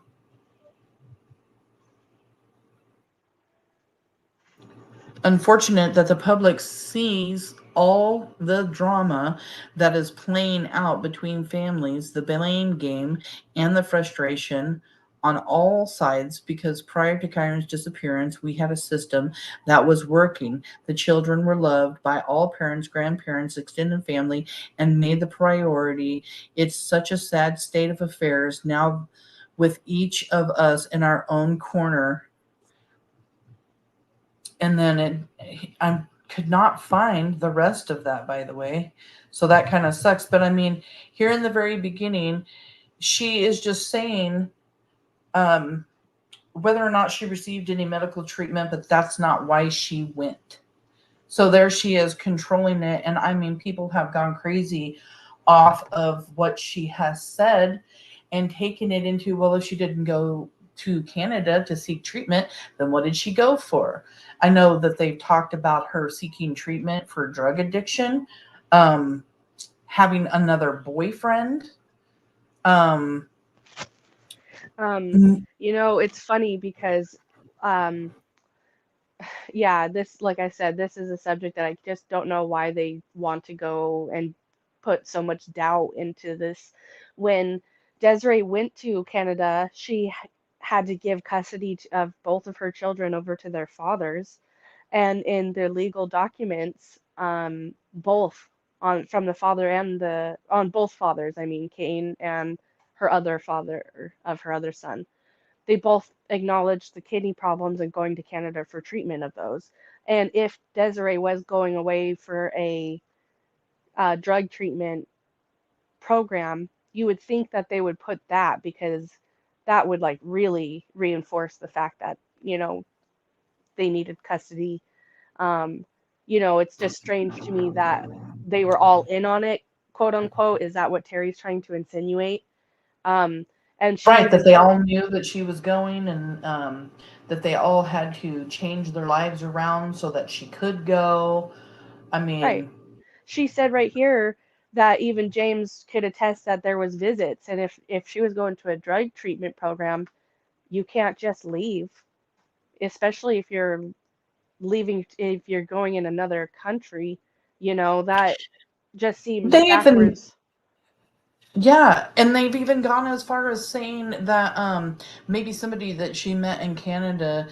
Unfortunate that the public sees all the drama that is playing out between families, the blame game, and the frustration on all sides, because prior to Kyron's disappearance, we had a system that was working. The children were loved by all parents, grandparents, extended family, and made the priority. It's such a sad state of affairs now, with each of us in our own corner. And then I could not find the rest of that, by the way. So that kind of sucks. But I mean, here in the very beginning, she is just saying whether or not she received any medical treatment, but that's not why she went. So there she is controlling it. And I mean, people have gone crazy off of what she has said and taken it into, well, if she didn't go to Canada to seek treatment, then what did she go for? I know that they've talked about her seeking treatment for drug addiction, having another boyfriend. It's funny because, yeah, this, like I said, this is a subject that I just don't know why they want to go and put so much doubt into this. When Desiree went to Canada, she had to give custody of both of her children over to their fathers, and in their legal documents, both on from the father and the on both fathers, I mean Cain and her other father of her other son, they both acknowledged the kidney problems and going to Canada for treatment of those. And if Desiree was going away for a drug treatment program, you would think that they would put that, because that would like really reinforce the fact that, they needed custody. Um, it's just strange to me that they were all in on it, quote unquote. Is that what Terri's trying to insinuate? Um, and she Right, even that they told, all knew that she was going, and that they all had to change their lives around so that she could go. I right. mean, She said right here that even James could attest that there was visits, and if she was going to a drug treatment program, you can't just leave, especially if you're going in another country, that just seems they even, backwards. yeah, and they've even gone as far as saying that maybe somebody that she met in Canada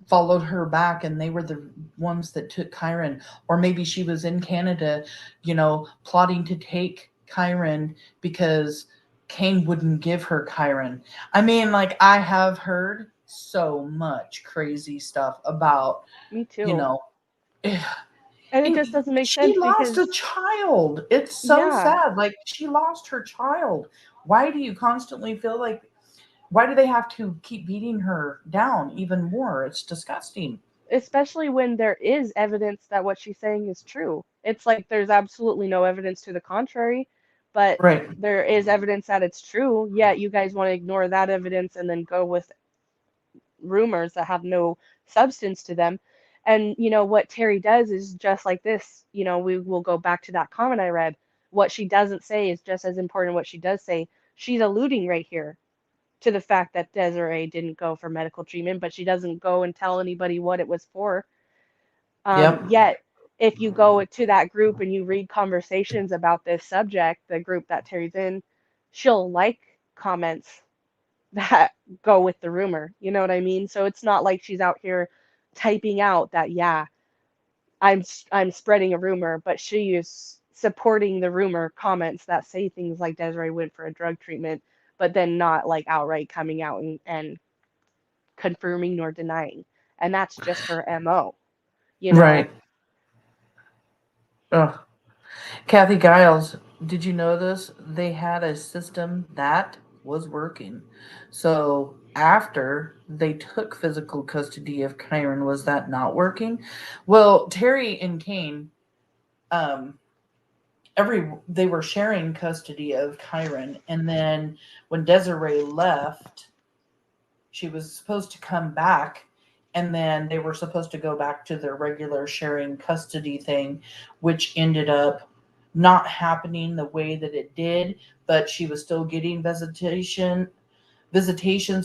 followed her back and they were the ones that took Kyron, or maybe she was in Canada, plotting to take Kyron because Kane wouldn't give her Kyron. I mean, like, I have heard so much crazy stuff about, Me you too. know, And it and just doesn't make she sense lost a because, child. It's so yeah, sad. Like, she lost her child. Why do you constantly feel like, why do they have to keep beating her down even more? It's disgusting. especially when there is evidence that what she's saying is true. It's like there's absolutely no evidence to the contrary, but Right. there is evidence that it's true, yet you guys want to ignore that evidence and then go with rumors that have no substance to them. And what Terri does is just like this. We will go back to that comment I read. What she doesn't say is just as important. What she does say, she's alluding right here to the fact that Desiree didn't go for medical treatment, but she doesn't go and tell anybody what it was for. Yep. Yet, if you go to that group and you read conversations about this subject, the group that Terri's in, she'll like comments that go with the rumor. You know what I mean? So it's not like she's out here typing out that, yeah, I'm spreading a rumor, but she is supporting the rumor comments that say things like Desiree went for a drug treatment, but then not like outright coming out and confirming nor denying. And that's just her MO, you know? Right. Ugh. Kathy Giles, did you know this? They had a system that was working. So after they took physical custody of Kyron, was that not working? Well, Terri and Kane, um, they were sharing custody of Kyron, and then when Desiree left, she was supposed to come back, and then they were supposed to go back to their regular sharing custody thing, which ended up not happening the way that it did, but she was still getting visitations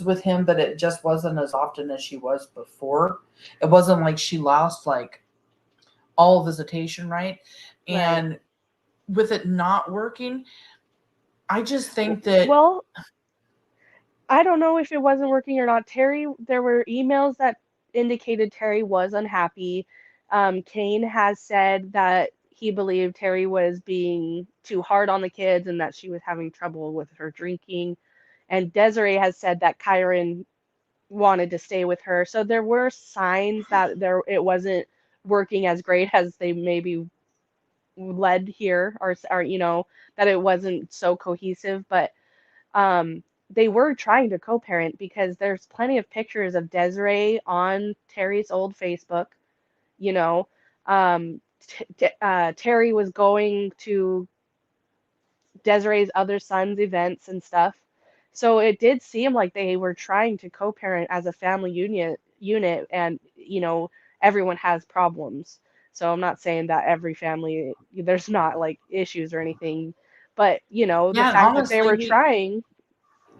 with him, but it just wasn't as often as she was before. It wasn't like she lost like all visitation, right? Right. And with it not working, I just think that Well, I don't know if it wasn't working or not. There were emails that indicated Terri was unhappy. Kane has said that he believed Terri was being too hard on the kids and that she was having trouble with her drinking. And Desiree has said that Kyron wanted to stay with her. So there were signs that it wasn't working as great as they maybe led here, or that it wasn't so cohesive. But they were trying to co-parent because there's plenty of pictures of Desiree on Terri's old Facebook. You know, Terri was going to Desiree's other son's events and stuff. So it did seem like they were trying to co-parent as a family unit, and everyone has problems. So I'm not saying that every family there's not like issues or anything, but the yeah, and fact that they honestly, were trying,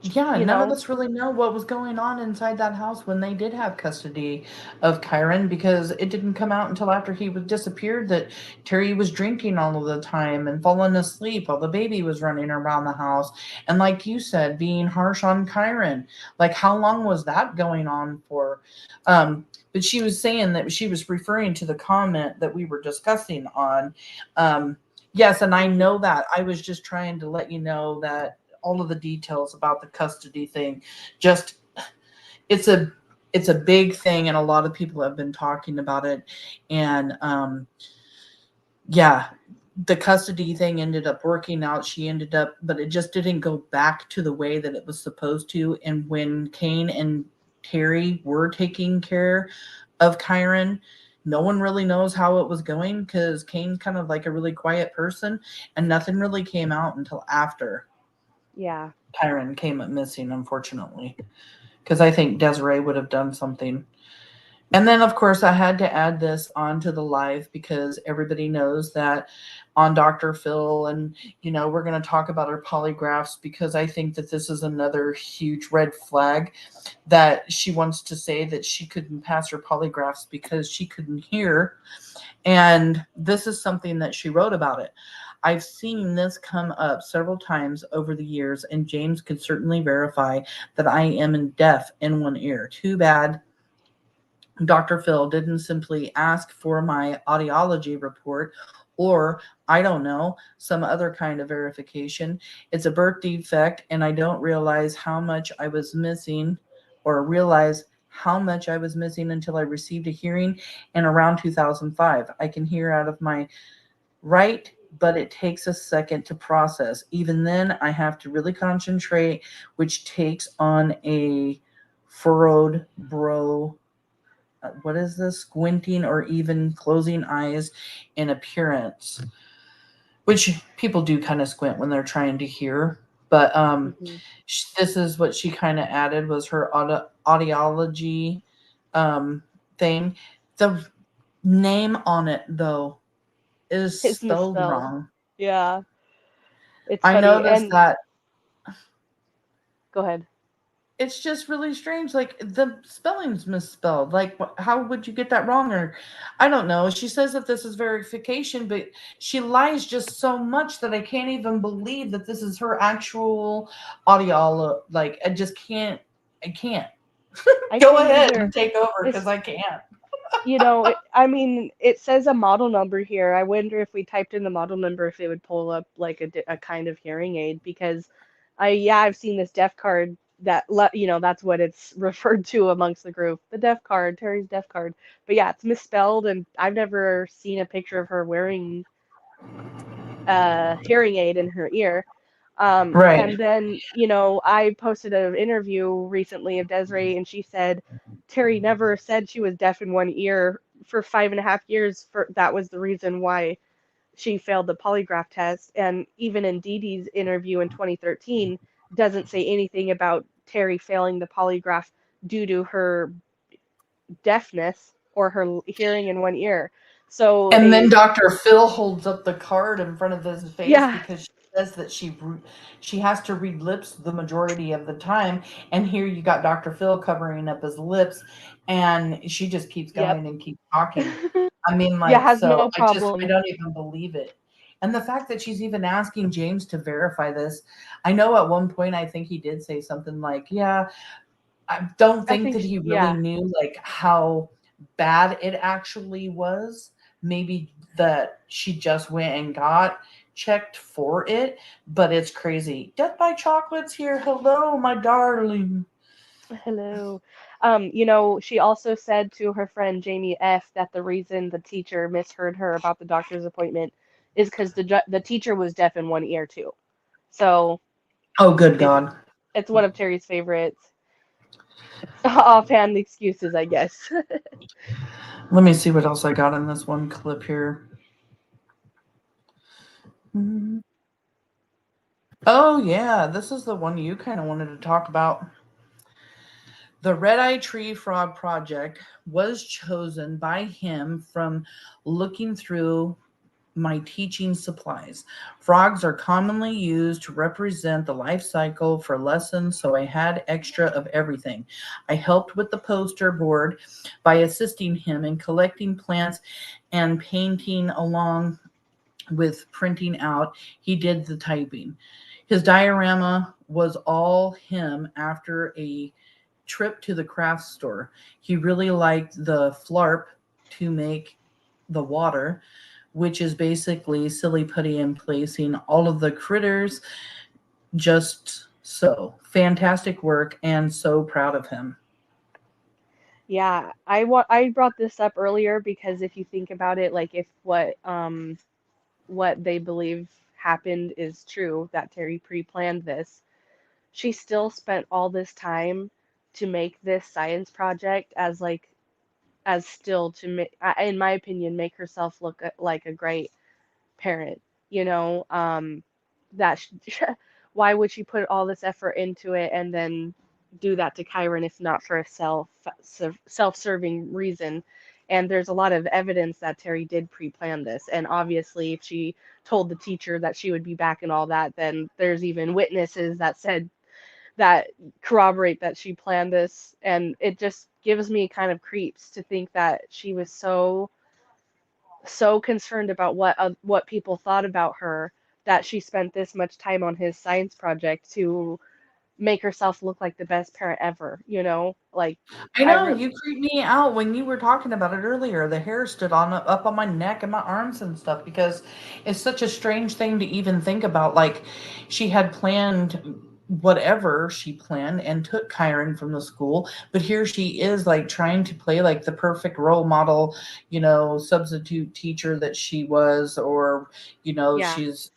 yeah, you none of know, us really know what was going on inside that house when they did have custody of Kyron, because it didn't come out until after he was disappeared that Terri was drinking all of the time and falling asleep while the baby was running around the house. And like you said, being harsh on Kyron. Like, how long was that going on for? But she was saying that she was referring to the comment that we were discussing on. Yes, and I know that. I was just trying to let you know that all of the details about the custody thing, just it's a big thing, and a lot of people have been talking about it. And yeah, the custody thing ended up working out. She ended up, but it just didn't go back to the way that it was supposed to. And when Kane and Terri were taking care of Kyron, no one really knows how it was going, because Kane's kind of like a really quiet person, and nothing really came out until after yeah. Kyron came up missing, unfortunately, because I think Desiree would have done something. And then, of course, I had to add this onto the live because everybody knows that on Dr. Phil, and we're going to talk about her polygraphs, because I think that this is another huge red flag, that she wants to say that she couldn't pass her polygraphs because she couldn't hear. And this is something that she wrote about it. I've seen this come up several times over the years, and James could certainly verify that I am deaf in one ear. Too bad Dr. Phil didn't simply ask for my audiology report, or, I don't know, some other kind of verification. It's a birth defect, and I don't realize how much I was missing, or realize how much I was missing, until I received a hearing in around 2005. I can hear out of my right, but it takes a second to process. Even then, I have to really concentrate, which takes on a furrowed brow. What is this? Squinting or even closing eyes in appearance, which people do kind of squint when they're trying to hear. But Hmm. this is what she kind of added, was her audiology thing. The name on it, though, is It's spelled misspelled. wrong. Yeah, it's I funny. noticed And that. go ahead. It's just really strange. Like, the spelling's misspelled. Like, how would you get that wrong? Or, I don't know. She says that this is verification, but she lies just so much that I can't even believe that this is her actual audio. Like, I just can't. I can't. I Go can't ahead either. and take over, It's because I can't. I mean, it says a model number here. I wonder if we typed in the model number if it would pull up like a kind of hearing aid, because I've seen this deaf card that's what it's referred to amongst the group. The deaf card, Terri's deaf card. But yeah, it's misspelled, and I've never seen a picture of her wearing hearing aid in her ear. Right. And then, I posted an interview recently of Desiree, and she said Terri never said she was deaf in one ear for 5.5 years. That was the reason why she failed the polygraph test. And even in Dede's interview in 2013, doesn't say anything about Terri failing the polygraph due to her deafness or her hearing in one ear. So And then Dr. Phil holds up the card in front of his face yeah, because she says that she has to read lips the majority of the time. And here you got Dr. Phil covering up his lips, and she just keeps yep. going and keeps talking. I mean, Yeah, like, has so no I problem. don't even believe it. And the fact that she's even asking James to verify this, I know at one point I think he did say something like, yeah, I don't I think think, that he really yeah. knew like how bad it actually was. Maybe that she just went and got checked for it, but it's crazy. Death by Chocolate's here. Hello, my darling. Hello. She also said to her friend Jamie F that the reason the teacher misheard her about the doctor's appointment is because the teacher was deaf in one ear too. So Oh, good it's God. it's one of Terri's favorites. Offhand excuses, I guess. Let me see what else I got in this one clip here. Oh, yeah. This is the one you kind of wanted to talk about. The Red-Eye Tree Frog Project was chosen by him from looking through my teaching supplies. Frogs are commonly used to represent the life cycle for lessons, so I had extra of everything. I helped with the poster board by assisting him in collecting plants and painting along with printing out. He did the typing. His diorama was all him after a trip to the craft store. He really liked the flarp to make the water, which is basically silly putty and placing all of the critters just so. Fantastic work and so proud of him. Yeah, I brought this up earlier because if you think about it, like if what they believe happened is true, that Terri pre-planned this, she still spent all this time to make this science project as still to make, in my opinion, make herself look like a great parent. You know, that why would she put all this effort into it and then do that to Kyron if not for a self-serving reason? And there's a lot of evidence that Terri did pre-plan this. And obviously, if she told the teacher that she would be back and all that, then there's even witnesses that said that corroborate that she planned this. And it just gives me kind of creeps to think that she was so concerned about what people thought about her that she spent this much time on his science project to make herself look like the best parent ever, like I I know re you creeped me out when you were talking about it earlier. The hair stood on up on my neck and my arms and stuff because it's such a strange thing to even think about. Like she had planned whatever she planned and took Kyron from the school, but here she is like trying to play like the perfect role model, substitute teacher that she was, or yeah. she's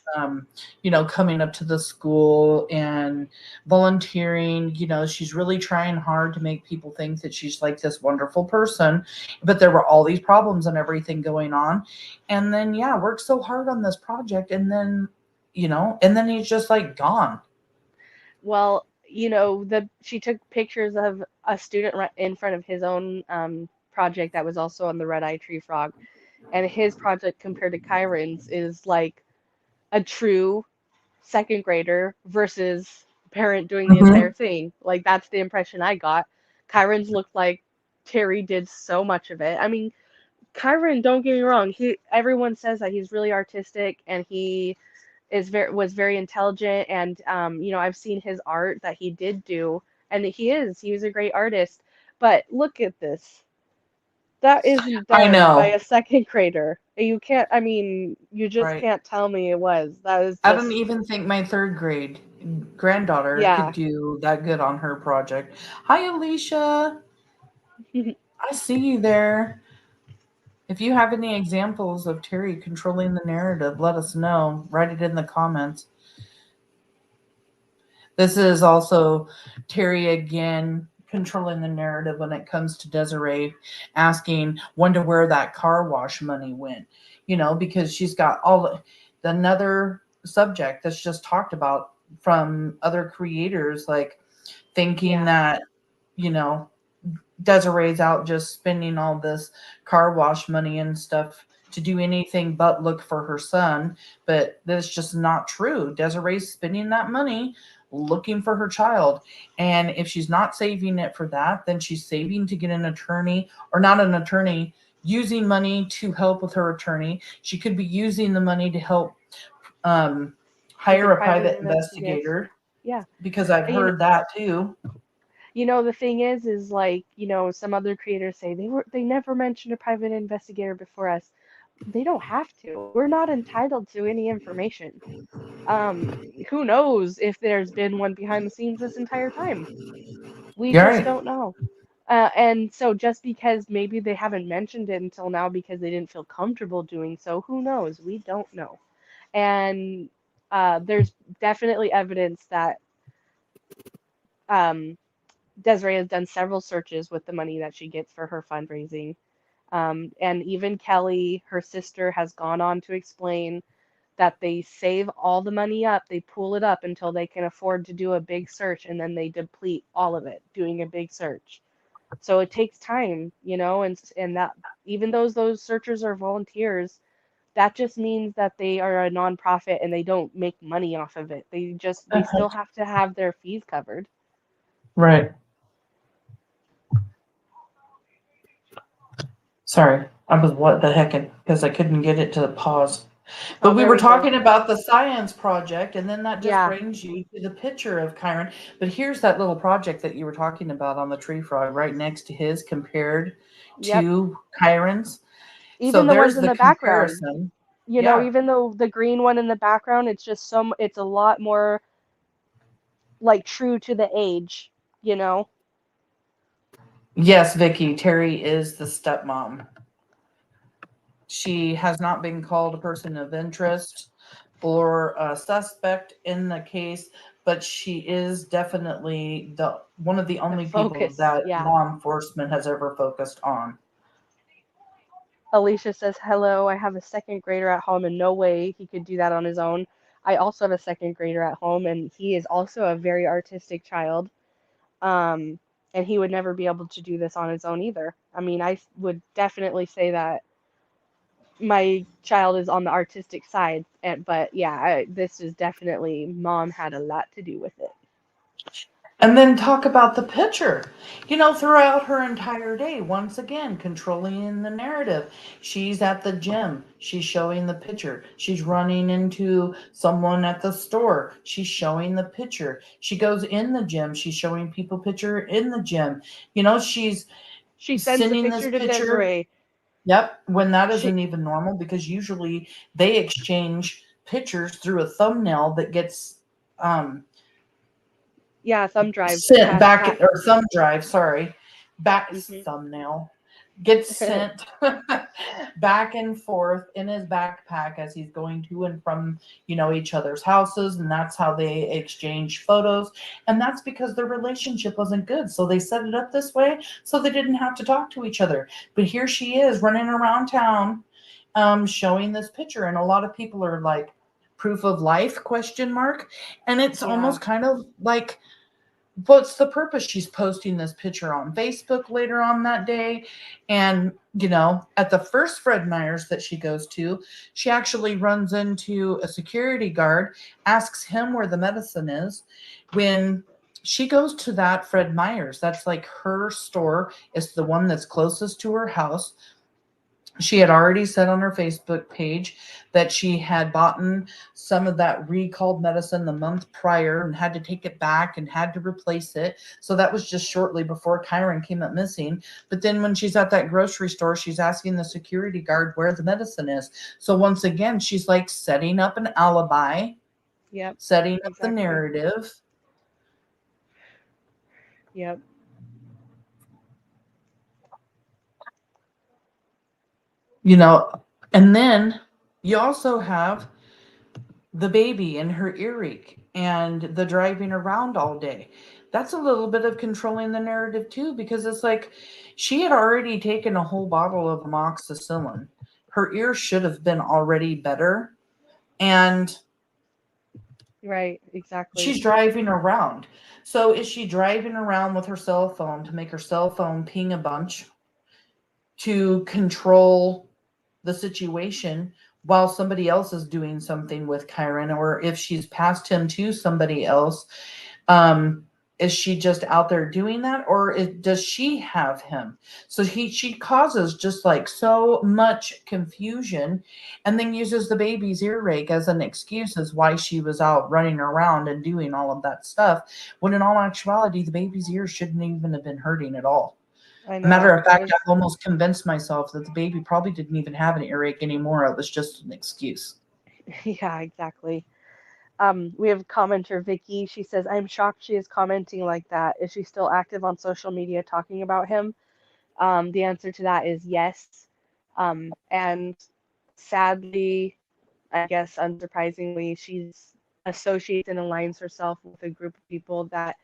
coming up to the school and volunteering. She's really trying hard to make people think that she's like this wonderful person, but there were all these problems and everything going on. And then, yeah, worked so hard on this project. And then, he's just like gone. Well, she took pictures of a student right in front of his own project that was also on the red-eye tree frog, and his project compared to Kyron's is like a true second grader versus parent doing the entire thing. Like that's the impression I got. Kyron's looked like Terri did so much of it. I mean, Kyron, don't get me wrong, everyone says that he's really artistic and he was very intelligent, and I've seen his art that he did do, and he was a great artist. But look at this. That isn't I done by know. a second grader. You can't, I mean, you just Right. can't tell me it was. That was I don't just, even think my third grade granddaughter could yeah. do that good on her project. Hi, Alicia. I see you there. If you have any examples of Terri controlling the narrative, let us know. Write it in the comments. This is also Terri again controlling the narrative when it comes to Desiree asking, wonder where that car wash money went, because she's got another subject that's just talked about from other creators, like thinking that, Desiree's out just spending all this car wash money and stuff to do anything but look for her son. But that's just not true. Desiree's spending that money looking for her child. And if she's not saving it for that, then she's saving to get an attorney, or not an attorney, using money to help with her attorney. She could be using the money to help hire a private investigator. Yeah. Because I've heard that too. The thing is like, some other creators say they never mentioned a private investigator before us. They don't have to. We're not entitled to any information. Who knows if there's been one behind the scenes this entire time? We just don't know. And so just because maybe they haven't mentioned it until now because they didn't feel comfortable doing so, who knows? We don't know. And there's definitely evidence that Desiree has done several searches with the money that she gets for her fundraising. And even Kelly, her sister, has gone on to explain that they save all the money up, they pool it up until they can afford to do a big search, and then they deplete all of it doing a big search. So it takes time, and that even though those searchers are volunteers, that just means that they are a nonprofit and they don't make money off of it. They still have to have their fees covered. Right. Sorry, I was what the heck, because I couldn't get it to pause. But we were talking about the science project, and then that just brings you to the picture of Kyron. But here's that little project that you were talking about on the tree frog right next to his compared to Kyron's. Even the ones in the background. Comparison. Even though the green one in the background, it's just it's a lot more like true to the age, Yes, Vicky, Terri is the stepmom. She has not been called a person of interest or a suspect in the case, but she is definitely one of the only people that law enforcement has ever focused on. Alicia says, hello, I have a second grader at home and no way he could do that on his own. I also have a second grader at home and he is also a very artistic child. And he would never be able to do this on his own either. I mean, I would definitely say that my child is on the artistic side, but yeah, this is definitely, mom had a lot to do with it. And then talk about the picture, throughout her entire day, once again, controlling the narrative. She's at the gym. She's showing the picture. She's running into someone at the store. She's showing the picture. She goes in the gym. She's showing people picture in the gym. She sends the picture to Desiree. Yep. When that isn't even normal, because usually they exchange pictures through a thumbnail that gets, thumb drive. Sent back, or thumb drive, sorry. Thumbnail. Gets sent back and forth in his backpack as he's going to and from, each other's houses. And that's how they exchange photos. And that's because their relationship wasn't good. So they set it up this way so they didn't have to talk to each other. But here she is running around town, showing this picture. And a lot of people are like, proof of life, ? And it's almost kind of like, what's the purpose? She's posting this picture on Facebook later on that day. And, at the first Fred Meyer's that she goes to, she actually runs into a security guard, asks him where the medicine is. When she goes to that Fred Meyer's, that's like her store. It's the one that's closest to her house. She had already said on her Facebook page that she had bought some of that recalled medicine the month prior and had to take it back and had to replace it. So that was just shortly before Kyron came up missing. But then when she's at that grocery store, she's asking the security guard where the medicine is. So once again, she's like setting up an alibi, setting up the narrative. you know, and then you also have the baby and her earache and the driving around all day. That's a little bit of controlling the narrative too, because it's like she had already taken a whole bottle of amoxicillin. Her ear should have been already better. And Right, exactly. she's driving around. So is she driving around with her cell phone to make her cell phone ping a bunch to control the situation while somebody else is doing something with Kyron, or if she's passed him to somebody else, is she just out there doing that, or does she have him? So she causes just like so much confusion, and then uses the baby's earache as an excuse as why she was out running around and doing all of that stuff, when in all actuality the baby's ears shouldn't even have been hurting at all. I know. Matter of fact, It I've almost convinced myself that the baby probably didn't even have an earache anymore. It was just an excuse. yeah, exactly. We have commenter Vicky. She says, "I'm shocked she is commenting like that. Is she still active on social media talking about him?" The answer to that is yes. And sadly, I guess unsurprisingly, she's associates and aligns herself with a group of people that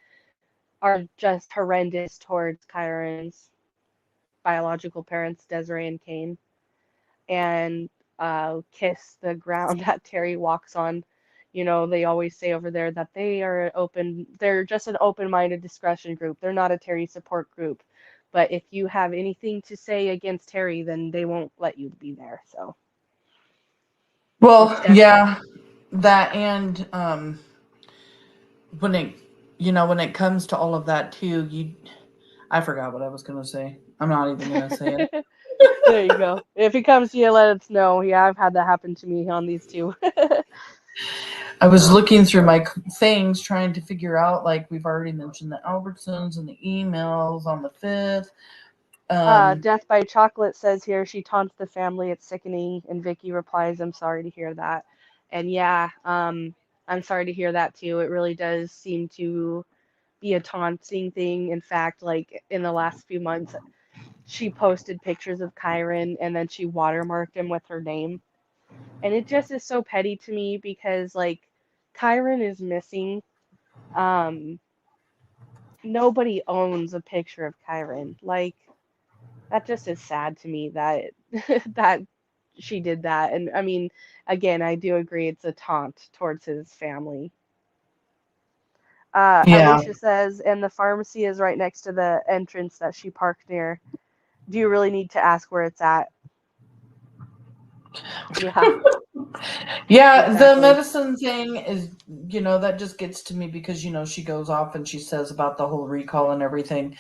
are just horrendous towards Kyron's biological parents, Desiree and Kane, and kiss the ground that Terri walks on. You know, they always say over there that they're just an open-minded discussion group. They're not a Terri support group. But if you have anything to say against Terri, then they won't let you be there. So Well, it's yeah, that and when it comes to all of that too, I forgot what I was gonna say. I'm not even gonna say it. definitely. There you go. If he comes to you, let us know. Yeah, I've had that happen to me on these two. I was looking through my things trying to figure out, like, we've already mentioned the Albertsons and the emails on the 5th. Death by Chocolate says here she taunts the family. It's sickening. And Vicky replies, "I'm sorry to hear that." And yeah, I'm sorry to hear that too. It really does seem to be a taunting thing. In fact, like in the last few months, she posted pictures of Kyron and then she watermarked him with her name. And it just is so petty to me because like Kyron is missing. Um, Nobody owns a picture of Kyron. Like that just is sad to me that that she did that. And I mean, again, I do agree it's a taunt towards his family. Yeah. Alicia says, and the pharmacy is right next to the entrance that she parked near. Do you really need to ask where it's at? Yeah, Yeah, the exactly. medicine thing is, that just gets to me because, she goes off and she says about the whole recall and everything.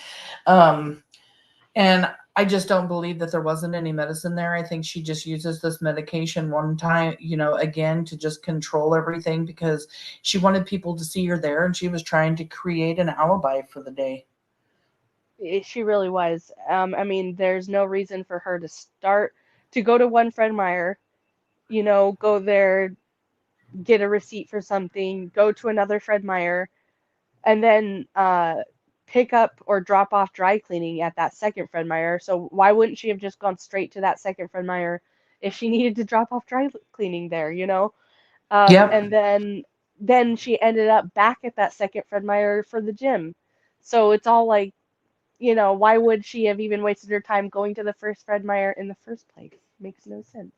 And I just don't believe that there wasn't any medicine there. I think she just uses this medication one time, again, to just control everything because she wanted people to see her there and she was trying to create an alibi for the day. She really was. I mean, there's no reason for her to go to one Fred Meyer, go there, get a receipt for something, go to another Fred Meyer, and then pick up or drop off dry cleaning at that second Fred Meyer. So why wouldn't she have just gone straight to that second Fred Meyer if she needed to drop off dry cleaning there, Yep. And then she ended up back at that second Fred Meyer for the gym. So it's all like, why would she have even wasted her time going to the first Fred Meyer in the first place? Makes no sense.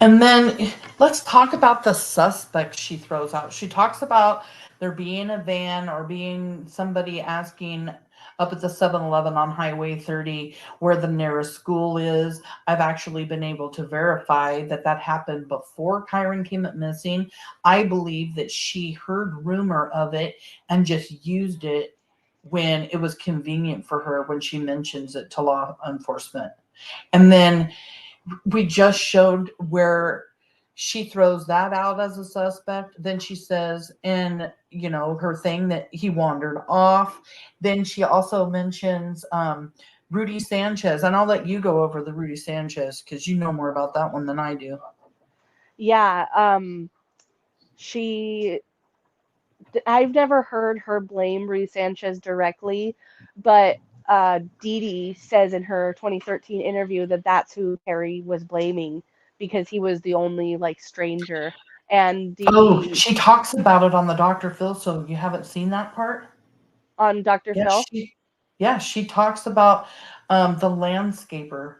And then let's talk about the suspect she throws out. She talks about there being a van or being somebody asking up at the 7-Eleven on Highway 30 where the nearest school is. I've actually been able to verify that happened before Kyron came up missing. I believe that she heard rumor of it and just used it when it was convenient for her when she mentions it to law enforcement. And then we just showed where she throws that out as a suspect. Then she says in, her thing that he wandered off. Then she also mentions Rudy Sanchez. And I'll let you go over the Rudy Sanchez because you know more about that one than I do. Yeah, I've never heard her blame Rudy Sanchez directly, but Dede says in her 2013 interview that that's who Terri was blaming because he was the only like stranger. And Oh, Dede she talks about it on the Dr. Phil, so you haven't seen that part? on Dr. Yeah, Phil. she talks about the landscaper.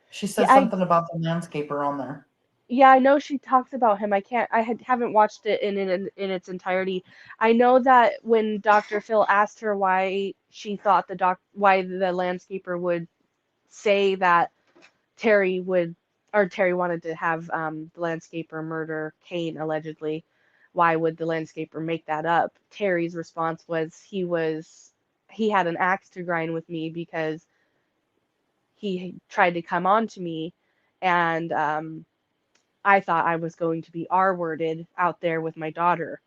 She Yeah, says something about the landscaper on there. yeah, I know she talks about him. Haven't watched it in its entirety. I know that when Dr. Phil asked her why she thought why the landscaper would say that Terri would, or Terri wanted to have the landscaper murder Kane allegedly. Why would the landscaper make that up? Terry's response was he had an axe to grind with me because he tried to come on to me, and I thought I was going to be R-worded out there with my daughter.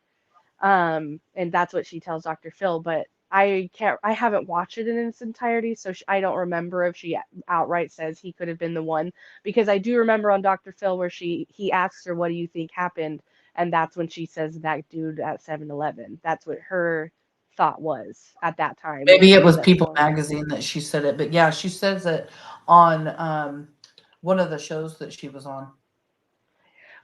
And that's what she tells Dr. Phil, but I haven't watched it in its entirety, so I don't remember if she outright says he could have been the one, because I do remember on Dr. Phil where he asks her, what do you think happened? And that's when she says that dude at 7-Eleven. That's what her thought was at that time. Maybe it was That People phone. Magazine that she said it, but yeah, she says it on one of the shows that she was on.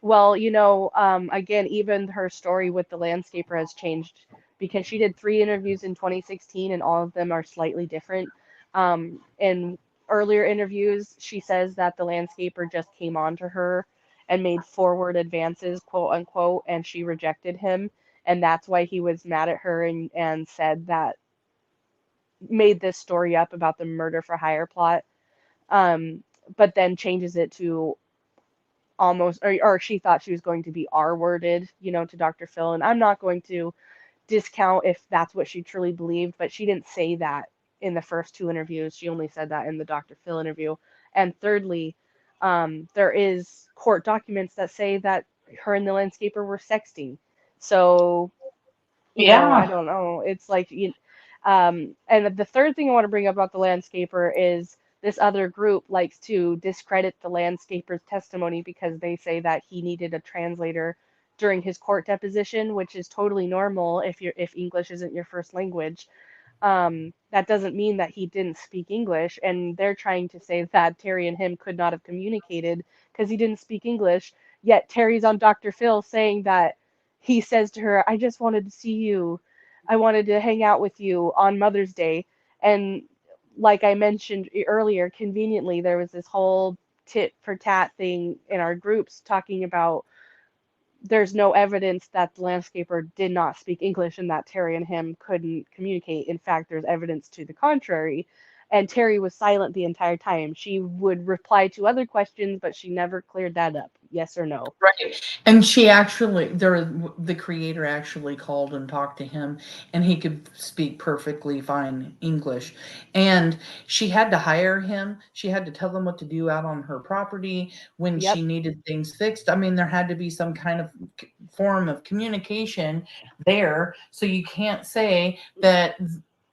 Well, again, even her story with the landscaper has changed because she did 3 interviews in 2016 and all of them are slightly different. In earlier interviews, she says that the landscaper just came on to her and made forward advances, quote unquote, and she rejected him. And that's why he was mad at her and said that, made this story up about the murder for hire plot. But then changes it to almost, or she thought she was going to be R-worded, to Dr. Phil. And I'm not going to discount if that's what she truly believed, but she didn't say that in the first 2 interviews. She only said that in the Dr. Phil interview. And thirdly, there is court documents that say that her and the landscaper were sexting. So, I don't know. It's like, and the third thing I want to bring up about the landscaper is this other group likes to discredit the landscaper's testimony because they say that he needed a translator during his court deposition, which is totally normal if English isn't your first language. That doesn't mean that he didn't speak English, and they're trying to say that Terri and him could not have communicated because he didn't speak English. Yet Terry's on Dr. Phil saying that he says to her, "I just wanted to see you. I wanted to hang out with you on Mother's Day." And like I mentioned earlier, conveniently, there was this whole tit for tat thing in our groups talking about there's no evidence that the landscaper did not speak English and that Terri and him couldn't communicate. In fact, there's evidence to the contrary. And Terri was silent the entire time. She would reply to other questions, but she never cleared that up. Yes or no? Right. And she actually, the creator actually called and talked to him, and he could speak perfectly fine English. And she had to hire him. She had to tell them what to do out on her property when Yep. she needed things fixed. I mean, there had to be some kind of form of communication there. So you can't say that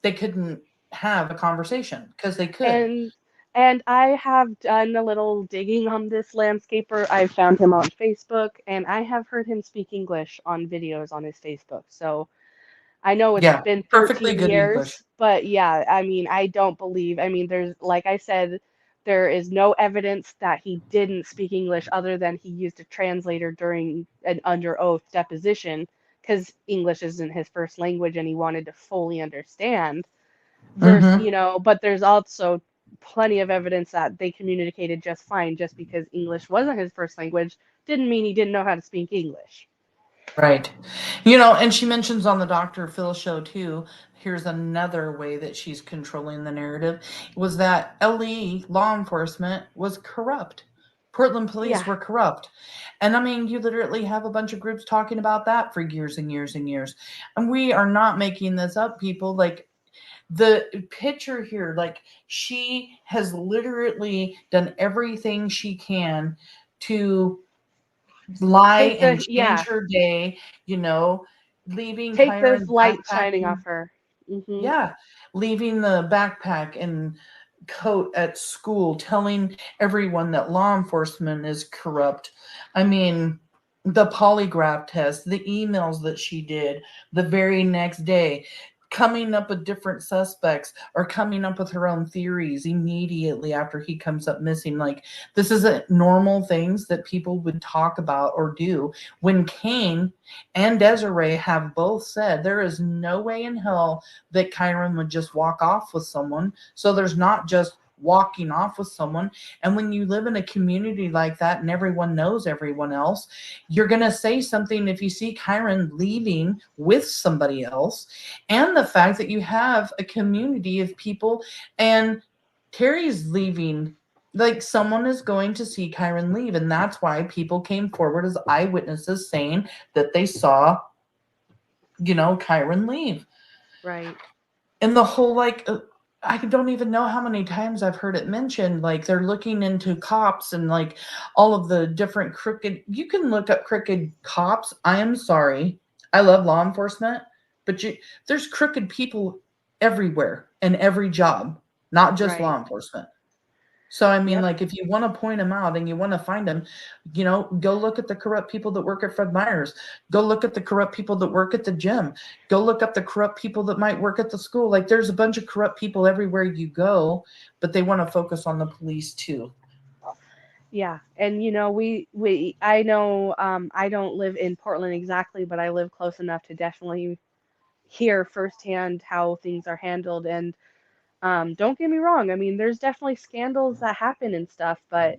they couldn't have a conversation, because they could. And I have done a little digging on this landscaper. I found him on Facebook, and I have heard him speak English on videos on his Facebook. So I know it's Yeah, been perfectly 13 good years, English. but yeah, I mean, I don't believe, I mean, there's, like I said, there is no evidence that he didn't speak English other than he used a translator during an under oath deposition because English isn't his first language and he wanted to fully understand. Versus, but there's also plenty of evidence that they communicated just fine. Just because English wasn't his first language didn't mean he didn't know how to speak English. Right. And she mentions on the Dr. Phil show too, here's another way that she's controlling the narrative, was that LE law enforcement was corrupt. Portland police Yeah. were corrupt. And I mean, you literally have a bunch of groups talking about that for years and years and years. And we are not making this up, people. Like, the picture here, like, she has literally done everything she can to lie Take and the, change yeah, her day, leaving take the Kyron light shining backpacking. off her. Yeah, leaving the backpack and coat at school, telling everyone that law enforcement is corrupt. I mean, the polygraph test, the emails that she did the very next day. coming up with different suspects or coming up with her own theories immediately after he comes up missing. Like, this isn't normal things that people would talk about or do. When Kane and Desiree have both said there is no way in hell that Kyron would just walk off with someone. So there's not just walking off with someone. And when you live in a community like that and everyone knows everyone else, you're going to say something if you see Kyron leaving with somebody else. And the fact that you have a community of people and Terry's leaving, like someone is going to see Kyron leave. And that's why people came forward as eyewitnesses saying that they saw, Kyron leave. Right. And the whole, like, I don't even know how many times I've heard it mentioned, like they're looking into cops and like all of the different crooked, you can look up crooked cops. I am sorry. I love law enforcement, but there's crooked people everywhere in every job, not just law enforcement. So, I mean, like, if you want to point them out and you want to find them, go look at the corrupt people that work at Fred Meyer's. Go look at the corrupt people that work at the gym. Go look up the corrupt people that might work at the school. Like, there's a bunch of corrupt people everywhere you go, but they want to focus on the police too. Yeah. And, I know I don't live in Portland exactly, but I live close enough to definitely hear firsthand how things are handled. And don't get me wrong. I mean, there's definitely scandals that happen and stuff, but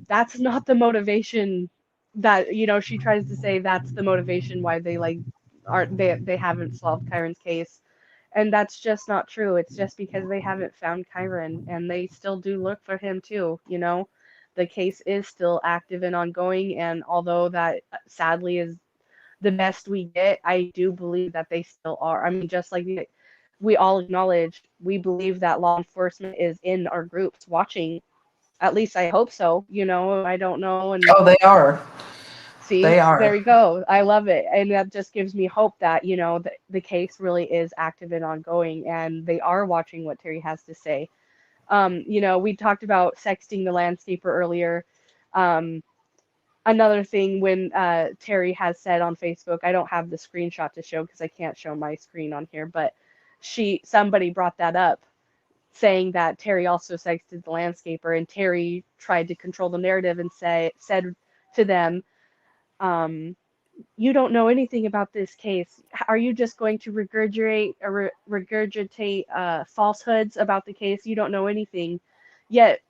that's not the motivation that, she tries to say that's the motivation why they haven't solved Kyron's case. And that's just not true. It's just because they haven't found Kyron, and they still do look for him too. The case is still active and ongoing. And although that sadly is the best we get, I do believe that they still are. I mean, just like we all acknowledge, we believe that law enforcement is in our groups watching. At least I hope so. I don't know. And oh, they are. see, they are. There we go. I love it. And that just gives me hope that, the case really is active and ongoing, and they are watching what Terri has to say. We talked about sexting the landscaper earlier. Another thing, when Terri has said on Facebook, I don't have the screenshot to show because I can't show my screen on here, but somebody brought that up, saying that Terri also sexted the landscaper, and Terri tried to control the narrative and said to them, you don't know anything about this case. Are you just going to regurgitate falsehoods about the case? You don't know anything. Yet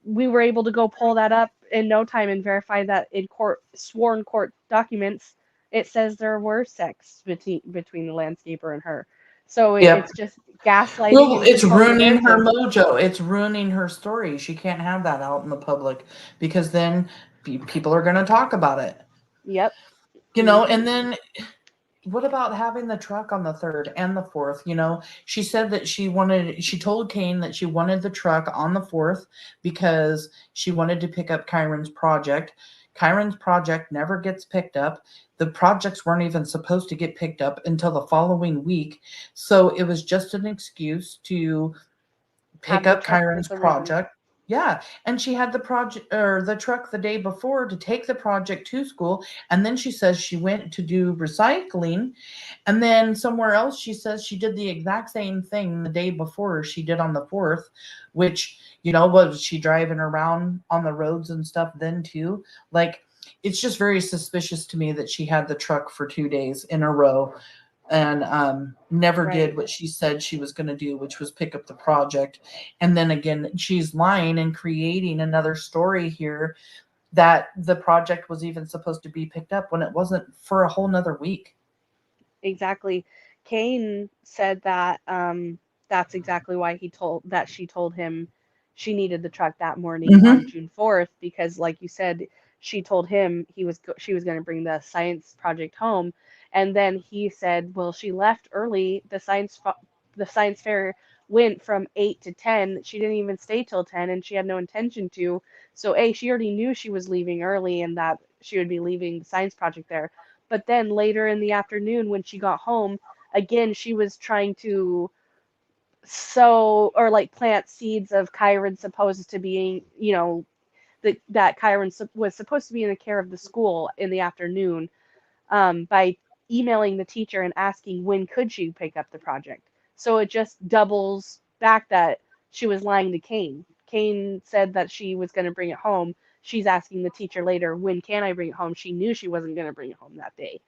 we were able to go pull that up in no time and verify that in sworn court documents, it says there were sex between the landscaper and her. So it's just gaslighting. Well, and it's controlling the ruining her narrative. mojo. It's ruining her story. She can't have that out in the public because then people are going to talk about it. Yep. And then what about having the truck on the 3rd and the 4th? She said that she told Kane that she wanted the truck on the 4th because she wanted to pick up Kyron's project. Kyron's project never gets picked up. The projects weren't even supposed to get picked up until the following week. So it was just an excuse to pick up Kyron's project. Yeah. And she had the project or the truck the day before to take the project to school. And then she says she went to do recycling. And then somewhere else, she says she did the exact same thing the day before she did on the 4th, which, was she driving around on the roads and stuff then too? Like, it's just very suspicious to me that she had the truck for 2 days in a row and never did what she said she was going to do, which was pick up the project. And then again, she's lying and creating another story here that the project was even supposed to be picked up when it wasn't for a whole nother week. Exactly. Kane said that that's exactly why she told him she needed the truck that morning on June 4th, because like you said, she told him she was going to bring the science project home. And then he said, well, she left early. The science fair went from 8 to 10. She didn't even stay till 10, and she had no intention to. So she already knew she was leaving early and that she would be leaving the science project there. But then later in the afternoon, when she got home, again, she was trying to sow or plant seeds of Kyron supposed to be, that Kyron was supposed to be in the care of the school in the afternoon, by emailing the teacher and asking when could she pick up the project. So it just doubles back that she was lying to Kane. Kane said that she was going to bring it home. She's asking the teacher later, when can I bring it home? She knew she wasn't going to bring it home that day.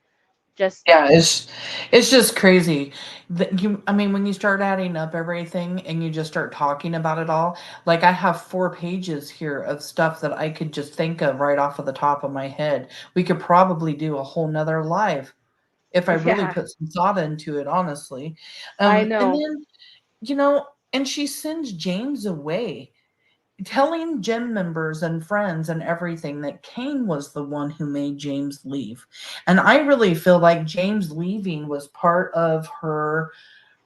Just Yeah, it's just crazy that I mean, when you start adding up everything and you just start talking about it all, like I have 4 pages here of stuff that I could just think of right off of the top of my head. We could probably do a whole nother live if I really yeah, put some thought into it, honestly. I And know. then, and she sends James away, telling gym members and friends and everything that Kane was the one who made James leave. And I really feel like James leaving was part of her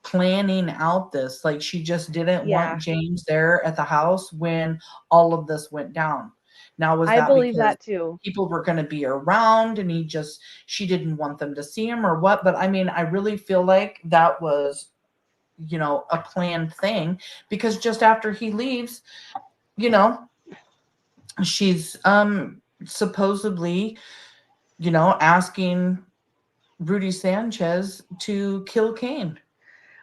planning out this. Like she just didn't want Yeah, James there at the house when all of this went down. Now, was I that believe because that too. people were going to be around and she didn't want them to see him or what? But I mean, I really feel like that was, a planned thing, because just after he leaves, you know, she's supposedly, asking Rudy Sanchez to kill Kane.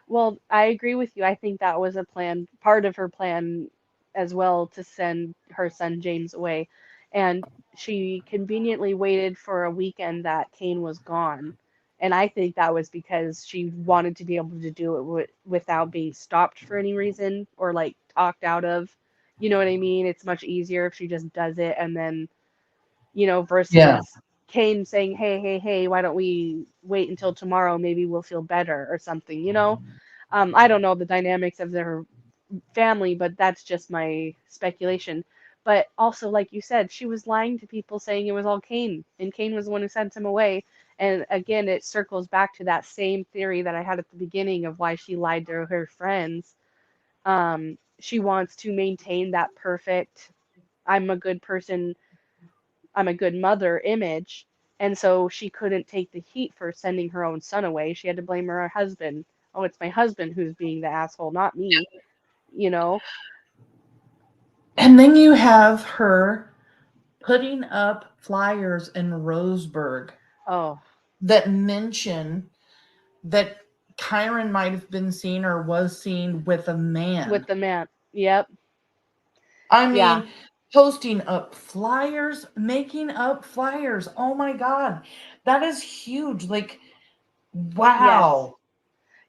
Well, I agree with you. I think that was a plan, part of her plan as well, to send her son James away. And she conveniently waited for a weekend that Kane was gone. And I think that was because she wanted to be able to do it without being stopped for any reason or like talked out of. You know what I mean? It's much easier if she just does it and then, Yeah. versus Kane saying, hey, hey, hey, why don't we wait until tomorrow? Maybe we'll feel better or something. I don't know the dynamics of their family, but that's just my speculation. But also, like you said, she was lying to people saying it was all Kane, and Kane was the one who sent him away. And again, it circles back to that same theory that I had at the beginning of why she lied to her friends. She wants to maintain that perfect, I'm a good person, I'm a good mother image. And so she couldn't take the heat for sending her own son away. She had to blame her husband. Oh, it's my husband who's being the asshole, not me, you know? And then you have her putting up flyers in Roseburg Oh, that mention that Kyron might have been seen or was seen with a with man. the man. Yep. I Yeah. mean, posting up flyers, making up flyers. Oh my God. That is huge. Like, Yes. wow.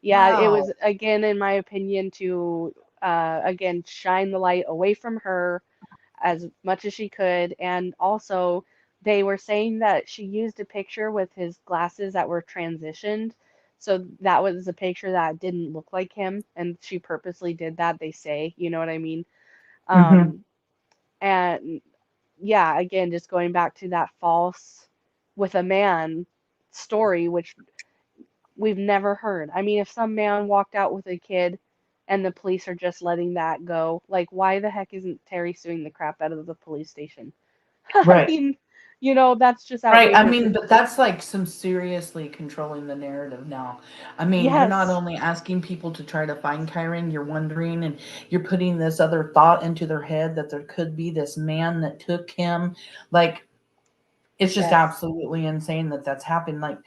Yeah, it Wow. was, again, in my opinion, to again shine the light away from her as much as she could. And also, they were saying that she used a picture with his glasses that were transitioned. So that was a picture that didn't look like him, and she purposely did that, they say, you know what I mean? Hmm. Um, and yeah, again, just going back to that false with a man story, which we've never heard. I mean, if some man walked out with a kid and the police are just letting that go, like, why the heck isn't Terri suing the crap out of the police station? I Right. mean, that's just Right. I outrageous. mean, but that's like some seriously controlling the narrative now. I mean, you're not Yes, only asking people to try to find Kyron, you're wondering and you're putting this other thought into their head that there could be this man that took him. Like, it's just yes, absolutely insane that that's happened. Like,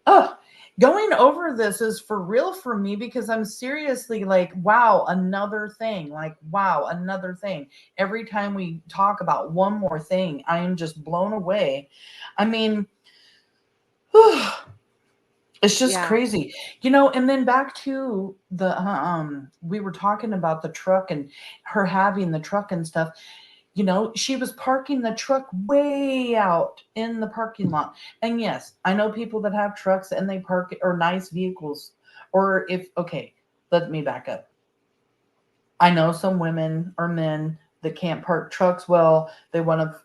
oh, going over this is for real for me, because I'm seriously like, wow, another thing. Like, wow, another thing. Every time we talk about one more thing, I am just blown away. I mean, it's just yeah, crazy, and then back to the we were talking about the truck and her having the truck and stuff. She was parking the truck way out in the parking lot. And yes, I know people that have trucks and they park or nice vehicles. Or okay, let me back up. I know some women or men that can't park trucks well. They want to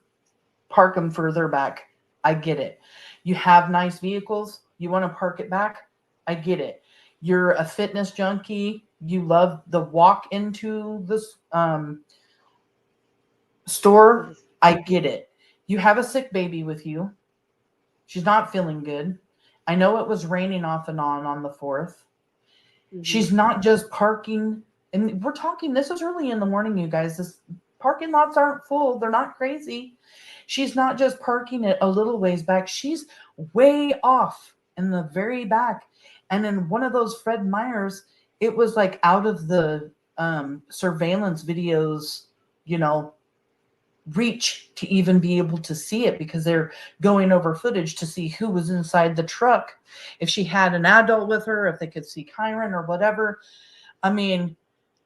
park them further back. I get it. You have nice vehicles. You want to park it back. I get it. You're a fitness junkie. You love the walk into this store. I get it. You have a sick baby with you. She's not feeling good. I know it was raining off and on the 4th. hmm, She's not just parking. And we're talking, this is early in the morning, you guys. This parking lots aren't full. They're not crazy. She's not just parking it a little ways back. She's way off in the very back. And in one of those Fred Meyers, it was like out of the surveillance videos, you know, reach to even be able to see it, because they're going over footage to see who was inside the truck, if she had an adult with her, if they could see Kyron or whatever. I mean,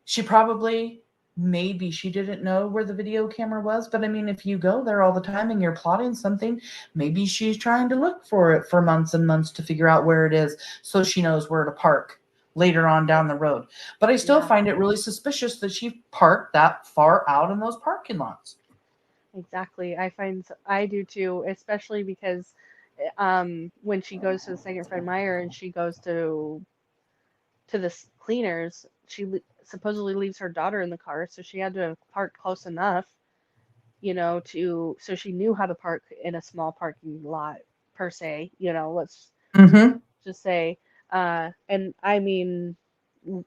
she probably, maybe she didn't know where the video camera was, but I mean, if you go there all the time and you're plotting something, maybe she's trying to look for it for months and months to figure out where it is, so she knows where to park later on down the road. But I still find it really suspicious that she parked that far out in those parking lots. Exactly. I do too, especially because when she goes to the second Fred Meyer and she goes to the cleaners, she supposedly leaves her daughter in the car, so she had to have parked close enough, you know, so she knew how to park in a small parking lot per se, you know, let's just say. And I mean,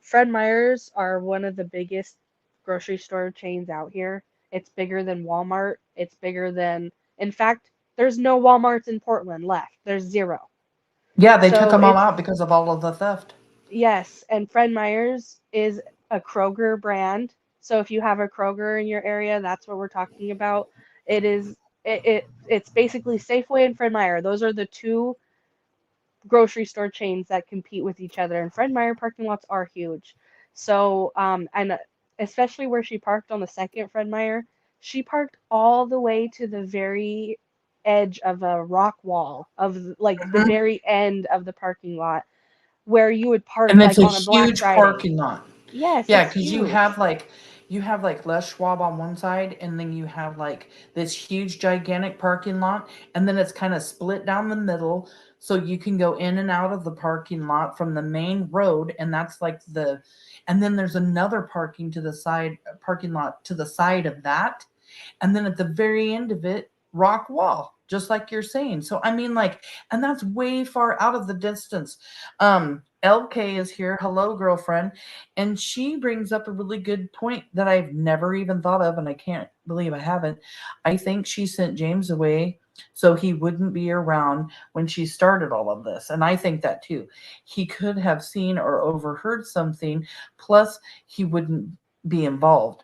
Fred Meyer's are one of the biggest grocery store chains out here. It's bigger than Walmart. It's bigger than, in fact, there's no Walmarts in Portland left. There's zero. Yeah, they took So them all out because of all of the theft. yes, and Fred Meyer's is a Kroger brand. So if you have a Kroger in your area, that's what we're talking about. It's basically Safeway and Fred Meyer. Those are the two grocery store chains that compete with each other, and Fred Meyer parking lots are huge. So and especially where she parked on the second Fred Meyer, she parked all the way to the very edge of a rock wall of like the very end of the parking lot, where you would park And it's like a on a Black huge Friday. parking lot. Yes, Yeah, it's because huge. you have like Les Schwab on one side, and then you have like this huge gigantic parking lot, and then it's kind of split down the middle, so you can go in and out of the parking lot from the main road, and that's like and then there's another parking lot to the side of that, and then at the very end of it, rock wall, just like you're saying. So I mean, like, and that's way far out of the distance. LK is here. Hello, girlfriend. And she brings up a really good point that I've never even thought of, and I can't believe I haven't. I think she sent James away so he wouldn't be around when she started all of this. And I think that too. He could have seen or overheard something, plus he wouldn't be involved.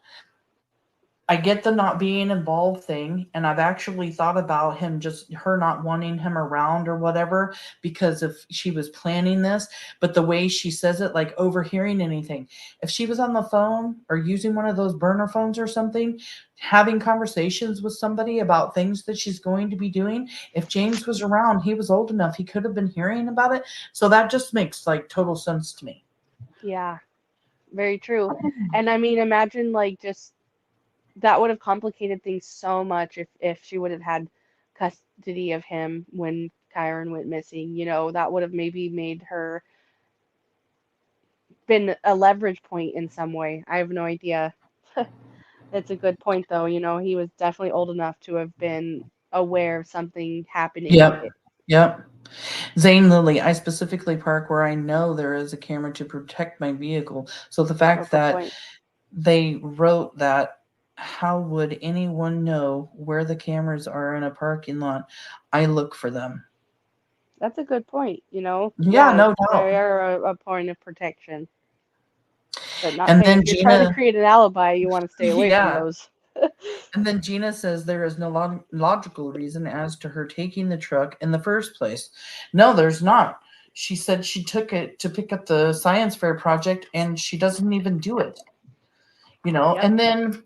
I get the not being involved thing, and I've actually thought about her not wanting him around or whatever, because if she was planning this, but the way she says it, like overhearing anything. If she was on the phone or using one of those burner phones or something, having conversations with somebody about things that she's going to be doing, if James was around, he was old enough, he could have been hearing about it. So that just makes like total sense to me. Yeah, very true. And I mean, imagine like just that would have complicated things so much if she would have had custody of him when Kyron went missing. You know, that would have maybe made her been a leverage point in some way. I have no idea. It's a good point though. You know, he was definitely old enough to have been aware of something happening. Yep. Zane Lilly, I specifically park where I know there is a camera to protect my vehicle. So the fact that they wrote that, how would anyone know where the cameras are in a parking lot? I look for them. That's a good point, you know? Yeah, no doubt. They are a point of protection. But not And saying then if you're trying to create an alibi, you want to stay away from those. And then Gina says there is no logical reason as to her taking the truck in the first place. No, there's not. She said she took it to pick up the science fair project, and she doesn't even do it. You know, and then,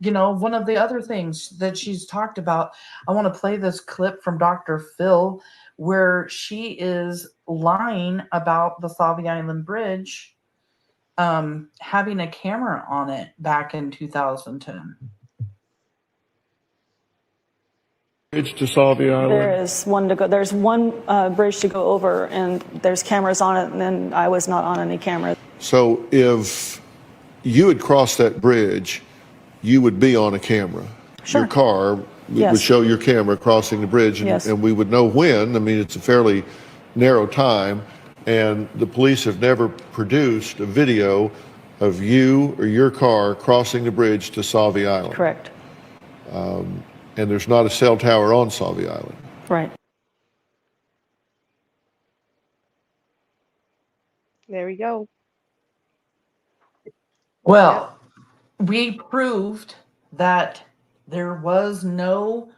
you know, one of the other things that she's talked about, I want to play this clip from Dr. Phil where she is lying about the Sauvie Island Bridge having a camera on it back in 2010. Bridge to Sauvie Island. There is one to go. There's one bridge to go over, and there's cameras on it, and then I was not on any camera. So if you had crossed that bridge, you would be on a camera. Sure. Your car would show your camera crossing the bridge, and we would know when. I mean, it's a fairly narrow time, and the police have never produced a video of you or your car crossing the bridge to Sauvie Island. Correct. And there's not a cell tower on Sauvie Island. Right. There we go. Well, we proved that there was no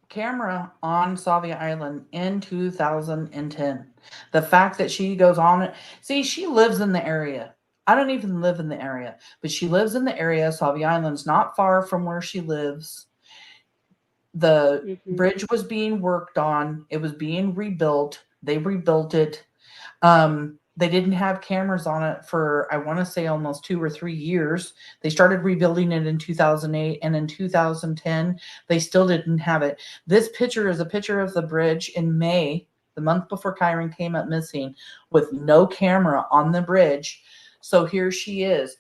camera on Savia Island in 2010. The fact that she goes on it, see, she lives in the area. I don't even live in the area, but she lives in the area. Savia Island's not far from where she lives. The bridge was being worked on. It was being rebuilt. They rebuilt it. They didn't have cameras on it for, I want to say, almost 2 or 3 years. They started rebuilding it in 2008, and in 2010, they still didn't have it. This picture is a picture of the bridge in May, the month before Kyron came up missing, with no camera on the bridge. So here she is.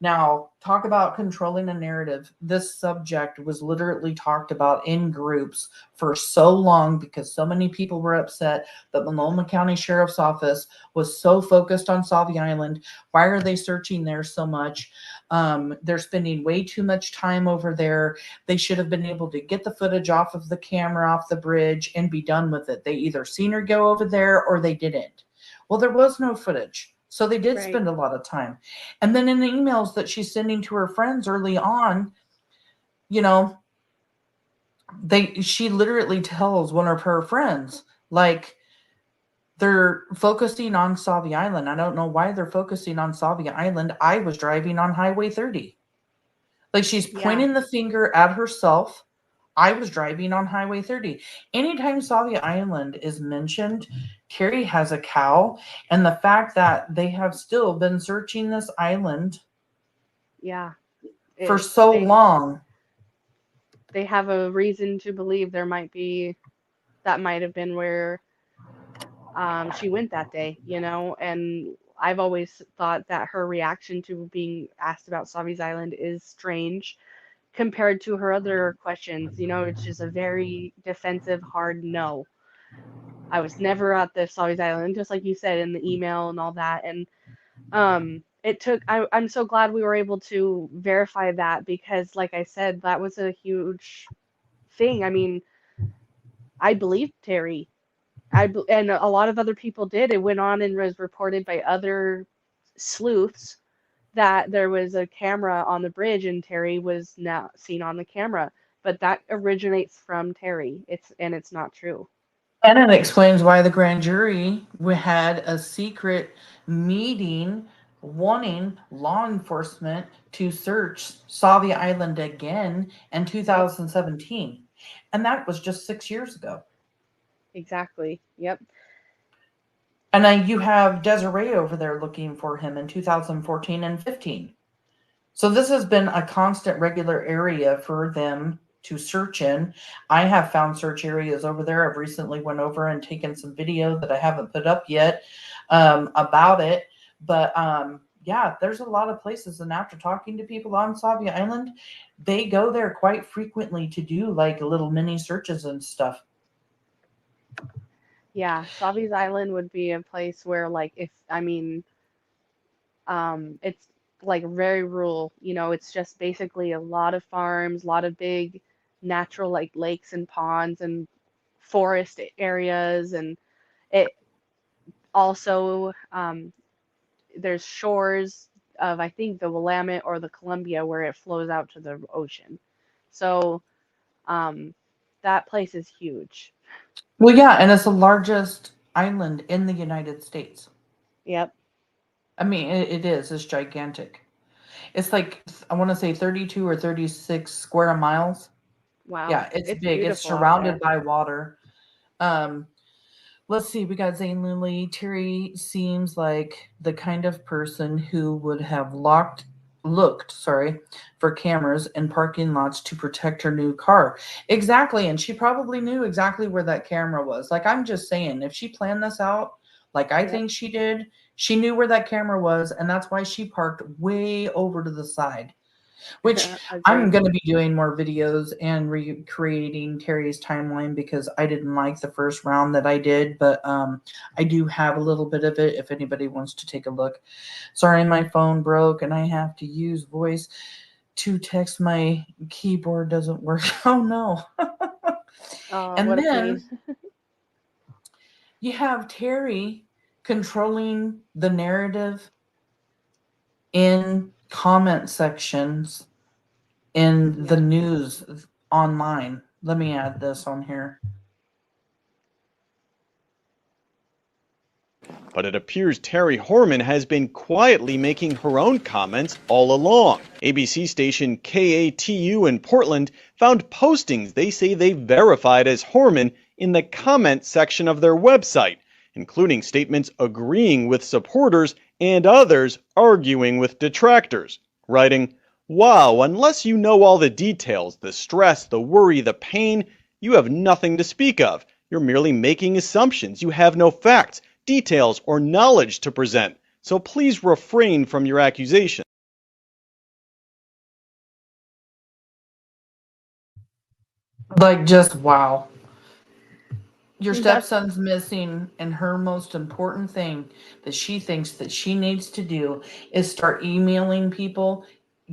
Now, talk about controlling a narrative. This subject was literally talked about in groups for so long because so many people were upset that the Multnomah County Sheriff's Office was so focused on Savia Island. Why are they searching there so much? They're spending way too much time over there. They should have been able to get the footage off of the camera, off the bridge, and be done with it. They either seen her go over there or they didn't. Well, there was no footage. So they did spend a lot of time. And then in the emails that she's sending to her friends early on, you know, she literally tells one of her friends, like, they're focusing on Savia Island. I don't know why they're focusing on Savia Island. I was driving on Highway 30. Like, she's pointing the finger at herself. I was driving on Highway 30. Anytime Savia Island is mentioned, Terri has a cow, and the fact that they have still been searching this island for so long. They have a reason to believe that might have been where she went that day, you know, and I've always thought that her reaction to being asked about Savi's Island is strange compared to her other questions. You know, it's just a very defensive, hard no. I was never at the Savi's Island, just like you said in the email and all that. And I'm so glad we were able to verify that because, like I said, that was a huge thing. I mean, I believed Terri. And a lot of other people did. It went on and was reported by other sleuths that there was a camera on the bridge and Terri was not seen on the camera. But that originates from Terri. It's not true. And it explains why the grand jury had a secret meeting wanting law enforcement to search Savia Island again in 2017. And that was just 6 years ago. Exactly. Yep. And then you have Desiree over there looking for him in 2014 and 15. So this has been a constant, regular area for them to search in. I have found search areas over there. I've recently went over and taken some video that I haven't put up yet about it. But yeah, there's a lot of places. And after talking to people on Savia Island, they go there quite frequently to do like little mini searches and stuff. Yeah, Savi's Island would be a place where, like, it's like very rural, you know, it's just basically a lot of farms, a lot of big natural like lakes and ponds and forest areas, and it also there's shores of, I think, the Willamette or the Columbia where it flows out to the ocean. So that place is huge. Well, yeah, and it's the largest island in the United States. Yep. I mean, it is. It's gigantic. It's like, I want to say 32 or 36 square miles. Wow. Yeah, it's big. It's surrounded by water. Let's see. We got Zane Lilly. Terri seems like the kind of person who would have looked for cameras in parking lots to protect her new car. Exactly. And she probably knew exactly where that camera was. Like, I'm just saying, if she planned this out, like I think she did, she knew where that camera was, and that's why she parked way over to the side. Which I'm going to be doing more videos and recreating Terri's timeline because I didn't like the first round that I did, but I do have a little bit of it if anybody wants to take a look. Sorry, my phone broke and I have to use voice to text. My keyboard doesn't work. Oh no. And then you have Terri controlling the narrative in comment sections in the news online. Let me add this on here. But it appears Terri Horman has been quietly making her own comments all along. ABC station KATU in Portland found postings they say they verified as Horman in the comment section of their website, including statements agreeing with supporters and others arguing with detractors, writing, "Wow, unless you know all the details, the stress, the worry, the pain, you have nothing to speak of. You're merely making assumptions. You have no facts, details, or knowledge to present. So please refrain from your accusations." Like, just wow. Your stepson's missing, and her most important thing that she thinks that she needs to do is start emailing people,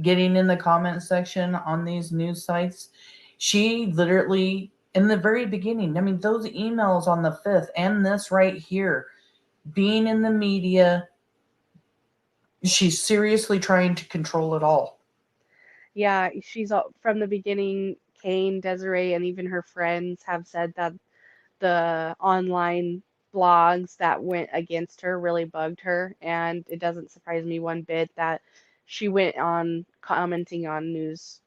getting in the comment section on these news sites. She literally, in the very beginning, I mean, those emails on the 5th and this right here, being in the media, she's seriously trying to control it all. Yeah, she's from the beginning. Kane, Desiree, and even her friends have said that the online blogs that went against her really bugged her, and it doesn't surprise me one bit that she went on commenting on news,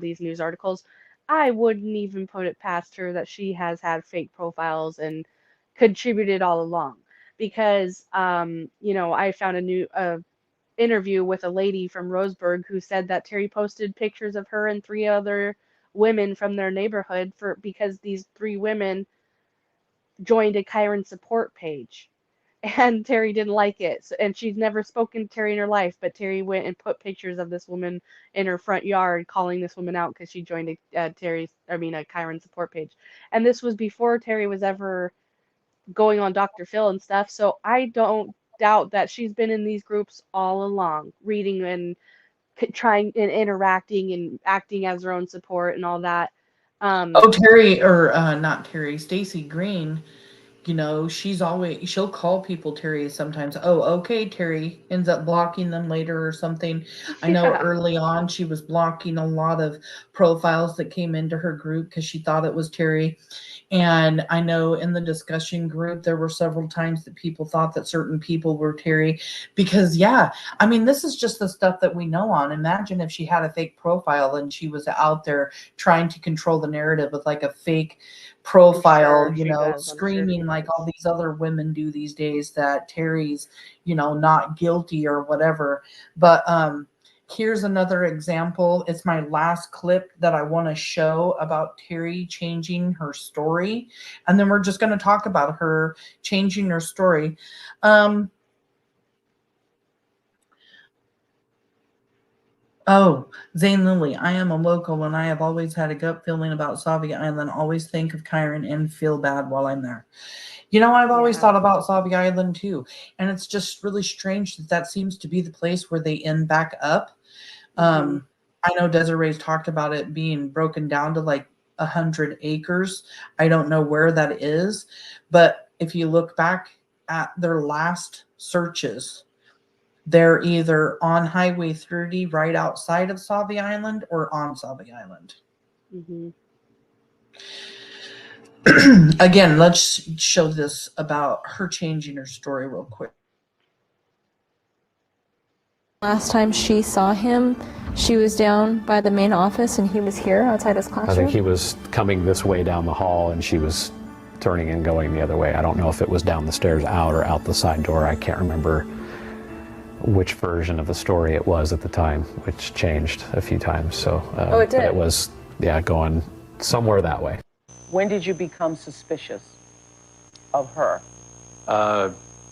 these news articles. I wouldn't even put it past her that she has had fake profiles and contributed all along, because I found a new interview with a lady from Roseburg who said that Terri posted pictures of her and 3 other women from their neighborhood because these 3 women joined a Kyron support page, and Terri didn't like it. And she's never spoken to Terri in her life, but Terri went and put pictures of this woman in her front yard, calling this woman out because she joined a Kyron support page. And this was before Terri was ever going on Dr. Phil and stuff. So I don't doubt that she's been in these groups all along, reading and trying and interacting and acting as her own support and all that. Terri, or not Terri, Stacey Green, she'll call people Terri sometimes. Oh, okay, Terri, ends up blocking them later or something. I know early on she was blocking a lot of profiles that came into her group because she thought it was Terri. And I know in the discussion group, there were several times that people thought that certain people were Terri because, this is just the stuff that we know on. Imagine if she had a fake profile and she was out there trying to control the narrative with like a fake profile, screaming like all these other women do these days that Terri's, not guilty or whatever. But here's another example. It's my last clip that I want to show about Terri changing her story. And then we're just going to talk about her changing her story. Zane Lilly, I am a local and I have always had a gut feeling about Sauvie Island. Always think of Kyron and feel bad while I'm there. I've always thought about Sauvie Island too. And it's just really strange that seems to be the place where they end back up. I know Desiree's talked about it being broken down to like 100 acres. I don't know where that is, but if you look back at their last searches, they're either on Highway 30 right outside of Sauvie Island or on Sauvie Island. Again, let's show this about her changing her story real quick. Last time she saw him, she was down by the main office and he was here outside his classroom. I think he was coming this way down the hall and she was turning and going the other way. I don't know if it was down the stairs out or out the side door. I can't remember which version of the story it was at the time, which changed a few times. So it did? But it was, going somewhere that way. When did you become suspicious of her?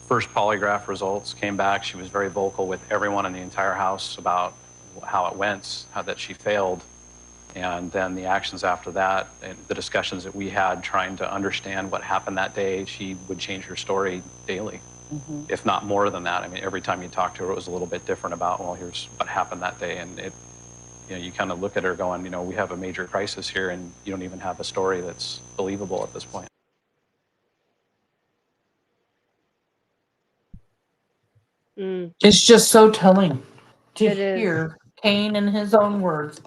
First polygraph results came back. She was very vocal with everyone in the entire house about how it went, how that she failed. And then the actions after that, and the discussions that we had trying to understand what happened that day, she would change her story daily, if not more than that. I mean, every time you talk to her, it was a little bit different about, well, here's what happened that day. And you kind of look at her going, we have a major crisis here and you don't even have a story that's believable at this point. It's just so telling to It is. hear Kane in his own words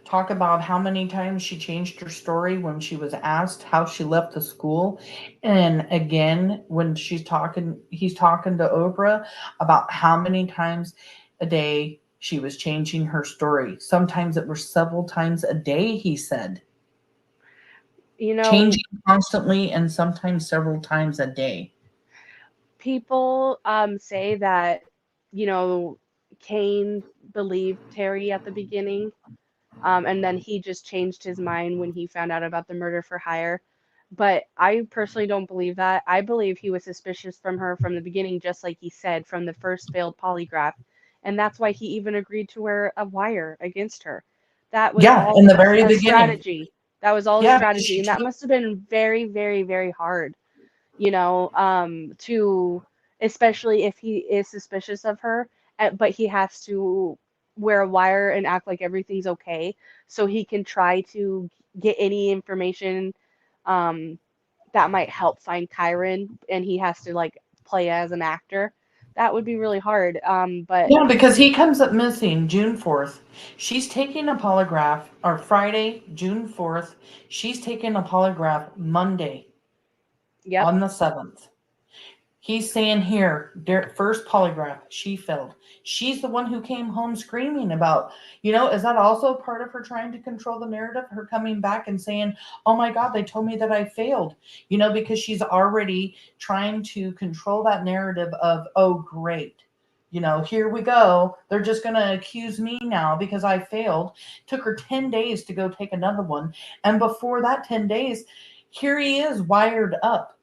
talk about how many times she changed her story when she was asked how she left the school. And again, when he's talking to Oprah about how many times a day she was changing her story. Sometimes it was several times a day, he said. Changing constantly and sometimes several times a day. People say that, Kane believed Terri at the beginning, and then he just changed his mind when he found out about the murder for hire. But I personally don't believe that. I believe he was suspicious from her from the beginning, just like he said, from the first failed polygraph. And that's why he even agreed to wear a wire against her. That was all in the very a beginning. strategy. That was all a strategy. And that took- must have been very, very, very hard, to, especially if he is suspicious of her, but he has to wear a wire and act like everything's okay so he can try to get any information that might help find Kyron, and he has to like play as an actor. That would be really hard. But Yeah, because he comes up missing June 4th. She's taking a polygraph, or Friday, June 4th. She's taking a polygraph Monday yep, on the 7th. He's saying here, first polygraph, she failed. She's the one who came home screaming about, is that also part of her trying to control the narrative? Her coming back and saying, oh my God, they told me that I failed, because she's already trying to control that narrative of, oh, great. Here we go. They're just going to accuse me now because I failed. Took her 10 days to go take another one. And before that 10 days, here he is wired up.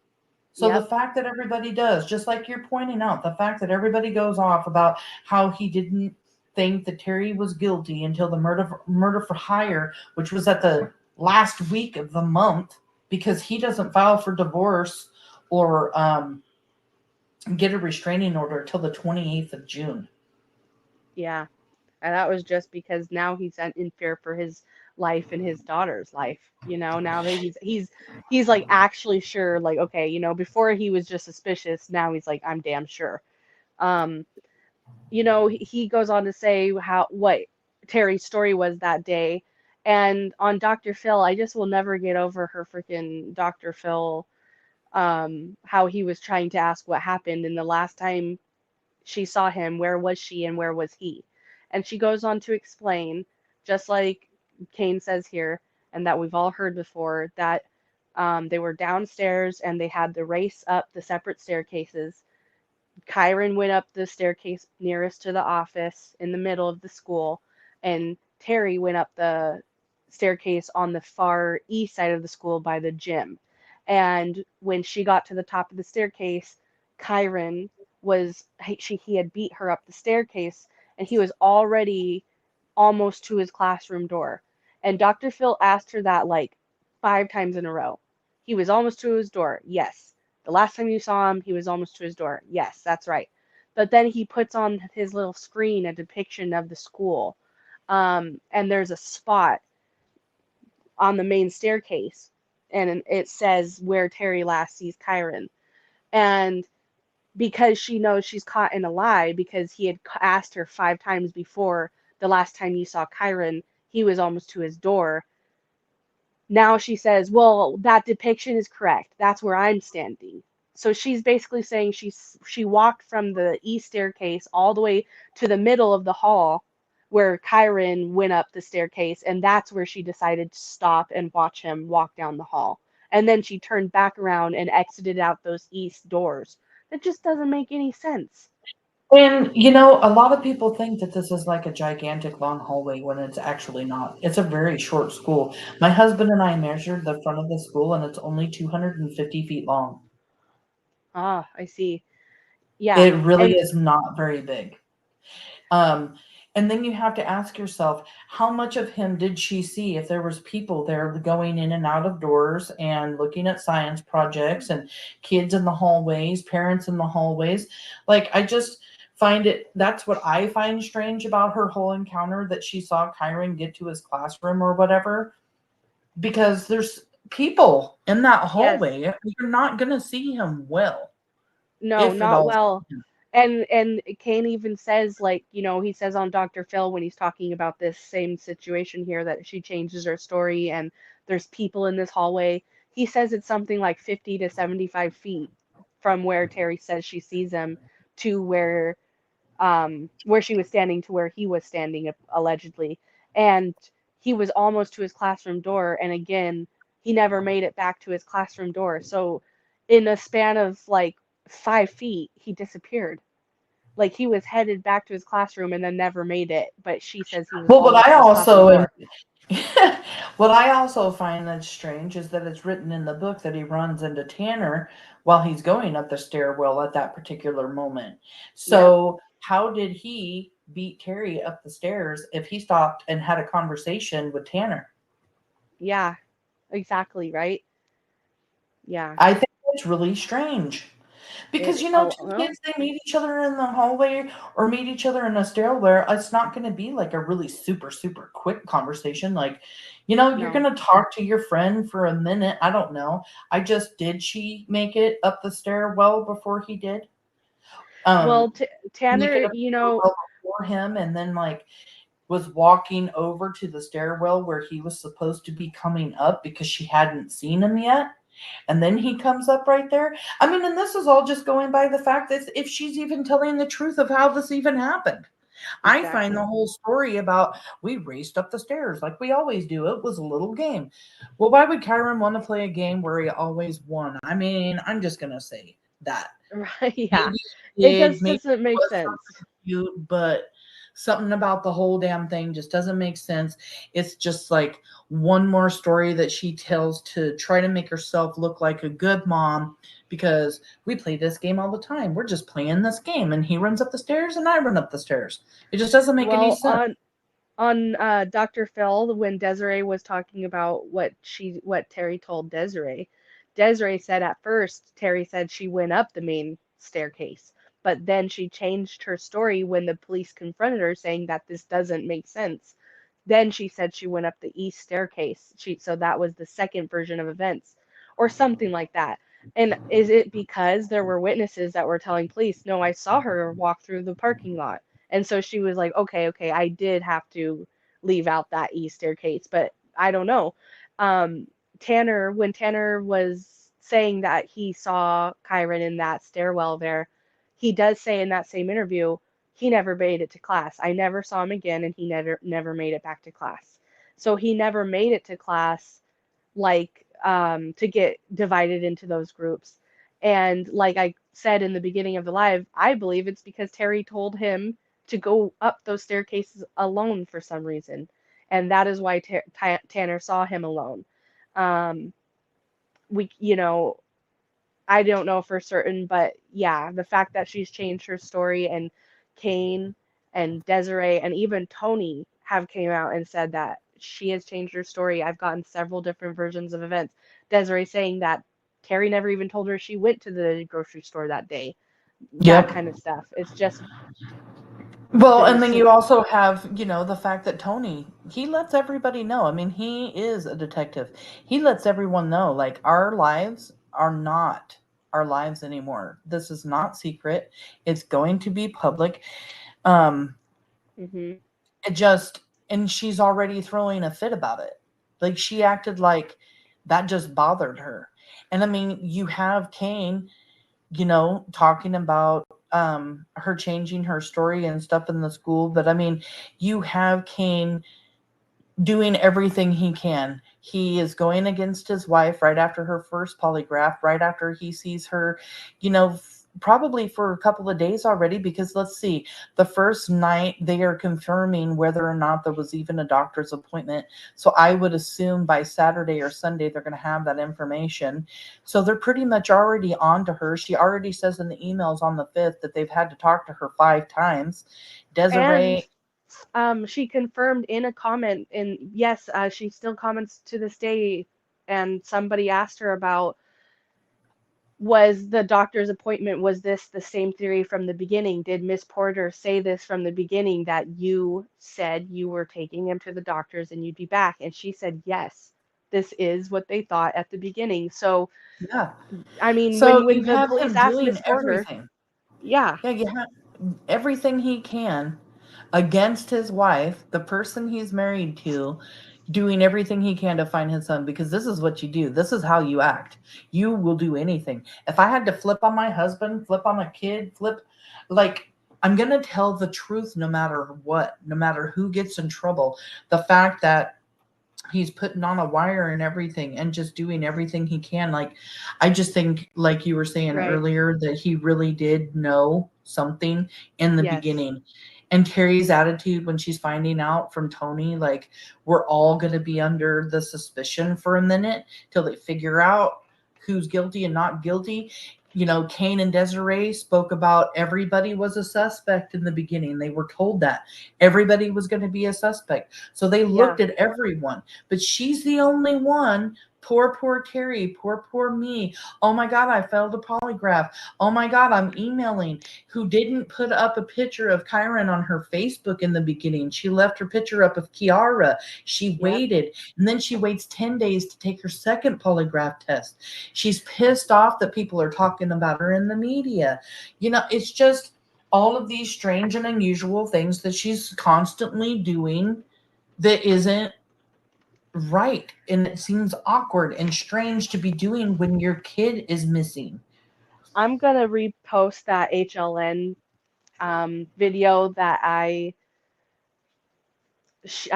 So Yep. the fact that everybody does, just like you're pointing out, the fact that everybody goes off about how he didn't think that Terri was guilty until the murder for hire, which was at the last week of the month, because he doesn't file for divorce or get a restraining order till the 28th of June. Yeah. And that was just because now he's in fear for his life and his daughter's life. Now that he's like actually sure, like, okay, before he was just suspicious, now he's like, I'm damn sure. He goes on to say what Terri's story was that day. And on Dr. Phil, I just will never get over her freaking Dr. Phil, how he was trying to ask what happened. And the last time she saw him, where was she and where was he? And she goes on to explain, just like Kane says here, and that we've all heard before, that they were downstairs and they had the race up the separate staircases. Kyron went up the staircase nearest to the office in the middle of the school, and Terri went up the staircase on the far east side of the school by the gym. And when she got to the top of the staircase, Kyron he had beat her up the staircase, and he was already almost to his classroom door. And Dr. Phil asked her that like 5 times in a row. He was almost to his door. Yes. The last time you saw him, he was almost to his door. Yes, that's right. But then he puts on his little screen a depiction of the school. And there's a spot on the main staircase, and it says where Terri last sees Kyron. And because she knows she's caught in a lie, because he had asked her 5 times before, the last time you saw Kyron, he was almost to his door. Now she says, well, that depiction is correct. That's where I'm standing. So she's basically saying she walked from the east staircase all the way to the middle of the hall where Kyron went up the staircase, and that's where she decided to stop and watch him walk down the hall. And then she turned back around and exited out those east doors. That just doesn't make any sense. And, a lot of people think that this is like a gigantic long hallway when it's actually not. It's a very short school. My husband and I measured the front of the school, and it's only 250 feet long. Ah, I see. Yeah. It really is not very big. And then you have to ask yourself, how much of him did she see if there was people there going in and out of doors and looking at science projects and kids in the hallways, parents in the hallways? Like, I just that's what I find strange about her whole encounter, that she saw Kyron get to his classroom or whatever, because there's people in that hallway. Yes. You're not going to see him well. No, not well. And Kane even says, like, you know, he says on Dr. Phil when he's talking about this same situation here that she changes her story and there's people in this hallway. He says it's something like 50 to 75 feet from where Terri says she sees him to where she was standing to where he was standing allegedly. And he was almost to his classroom door, and again, he never made it back to his classroom door. So in a span of like 5 feet, he disappeared. Like he was headed back to his classroom and then never made it, but she says he was Well, what almost I to his classroom also door. what I also find that's strange is that it's written in the book that he runs into Tanner while he's going up the stairwell at that particular moment. So how did he beat Terri up the stairs if he stopped and had a conversation with Tanner? Yeah, exactly, right? Yeah. I think it's really strange. Because, you know, two kids, they meet each other in the hallway or meet each other in a stairwell. It's not going to be like a really super, super quick conversation. Like, you know, you're going to talk to your friend for a minute. I don't know. Did she make it up the stairwell before he did? Well, Tanner, you know, before him, and then like was walking over to the stairwell where he was supposed to be coming up because she hadn't seen him yet. And then he comes up right there. I mean, and this is all just going by the fact that if she's even telling the truth of how this even happened. Exactly. I find the whole story about we raced up the stairs like we always do. It was a little game. Well, why would Kyron want to play a game where he always won? I mean, I'm just going to say that. Right, yeah. It just doesn't make sense. Cute, but something about the whole damn thing just doesn't make sense. It's just like one more story that she tells to try to make herself look like a good mom, because we play this game all the time. We're just playing this game, and he runs up the stairs and I run up the stairs. It just doesn't make any sense. On Dr. Phil, when Desiree was talking about what Terri told Desiree said at first, Terri said she went up the main staircase. But then she changed her story when the police confronted her, saying that this doesn't make sense. Then she said she went up the east staircase. So that was the second version of events, or something like that. And is it because there were witnesses that were telling police, no, I saw her walk through the parking lot? And so she was like, okay, I did have to leave out that east staircase, but I don't know. When Tanner was saying that he saw Kyron in that stairwell there, he does say in that same interview, he never made it to class. I never saw him again, and he never made it back to class. So he never made it to class, like, to get divided into those groups. And like I said in the beginning of the live, I believe it's because Terri told him to go up those staircases alone for some reason. And that is why Tanner saw him alone. I don't know for certain, but yeah, the fact that she's changed her story, and Kane and Desiree and even Tony have came out and said that she has changed her story. I've gotten several different versions of events. Desiree saying that Terri never even told her she went to the grocery store that day. That kind of stuff. It's just... Well, and then you also have, you know, the fact that Tony, he lets everybody know. I mean, he is a detective. He lets everyone know, like, our lives are not our lives anymore. This is not secret. It's going to be public. It just, and she's already throwing a fit about it. Like, she acted like that just bothered her. And I mean, you have Kane, you know, talking about her changing her story and stuff in the school. But I mean, you have Kane doing everything he can. He is going against his wife right after her first polygraph, right after he sees her, you know, probably for a couple of days already, because let's see, the first night they are confirming whether or not there was even a doctor's appointment. So I would assume by Saturday or Sunday they're going to have that information. So they're pretty much already on to her. She already says in the emails on the 5th that they've had to talk to her 5 times. Desiree... she confirmed in a comment, and yes, she still comments to this day, and somebody asked her about, was the doctor's appointment, was this the same theory from the beginning? Did Miss Porter say this from the beginning, that you said you were taking him to the doctor's and you'd be back? And she said, yes, this is what they thought at the beginning. So, yeah, I mean, so when the police asked Miss Porter... everything. Yeah. Yeah, you have everything he can against his wife, the person he's married to, doing everything he can to find his son, because this is what you do. This is how you act. You will do anything. If I had to flip on my husband, flip on a kid, I'm going to tell the truth no matter what, no matter who gets in trouble. The fact that he's putting on a wire and everything and just doing everything he can. I just think, like you were saying Right. earlier, that he really did know something in the Yes. beginning. And Terry's attitude when she's finding out from Tony, we're all going to be under the suspicion for a minute till they figure out who's guilty and not guilty. Kane and Desiree spoke about everybody was a suspect in the beginning. They were told that everybody was going to be a suspect. So they looked at everyone, but she's the only one. Poor Terri. Poor me. Oh my God, I failed a polygraph. Oh my God, I'm emailing. Who didn't put up a picture of Kyron on her Facebook in the beginning. She left her picture up of Kiara. She waited, and then she waits 10 days to take her second polygraph test. She's pissed off that people are talking about her in the media. It's just all of these strange and unusual things that she's constantly doing that isn't right, and it seems awkward and strange to be doing when your kid is missing. I'm gonna repost that HLN video that I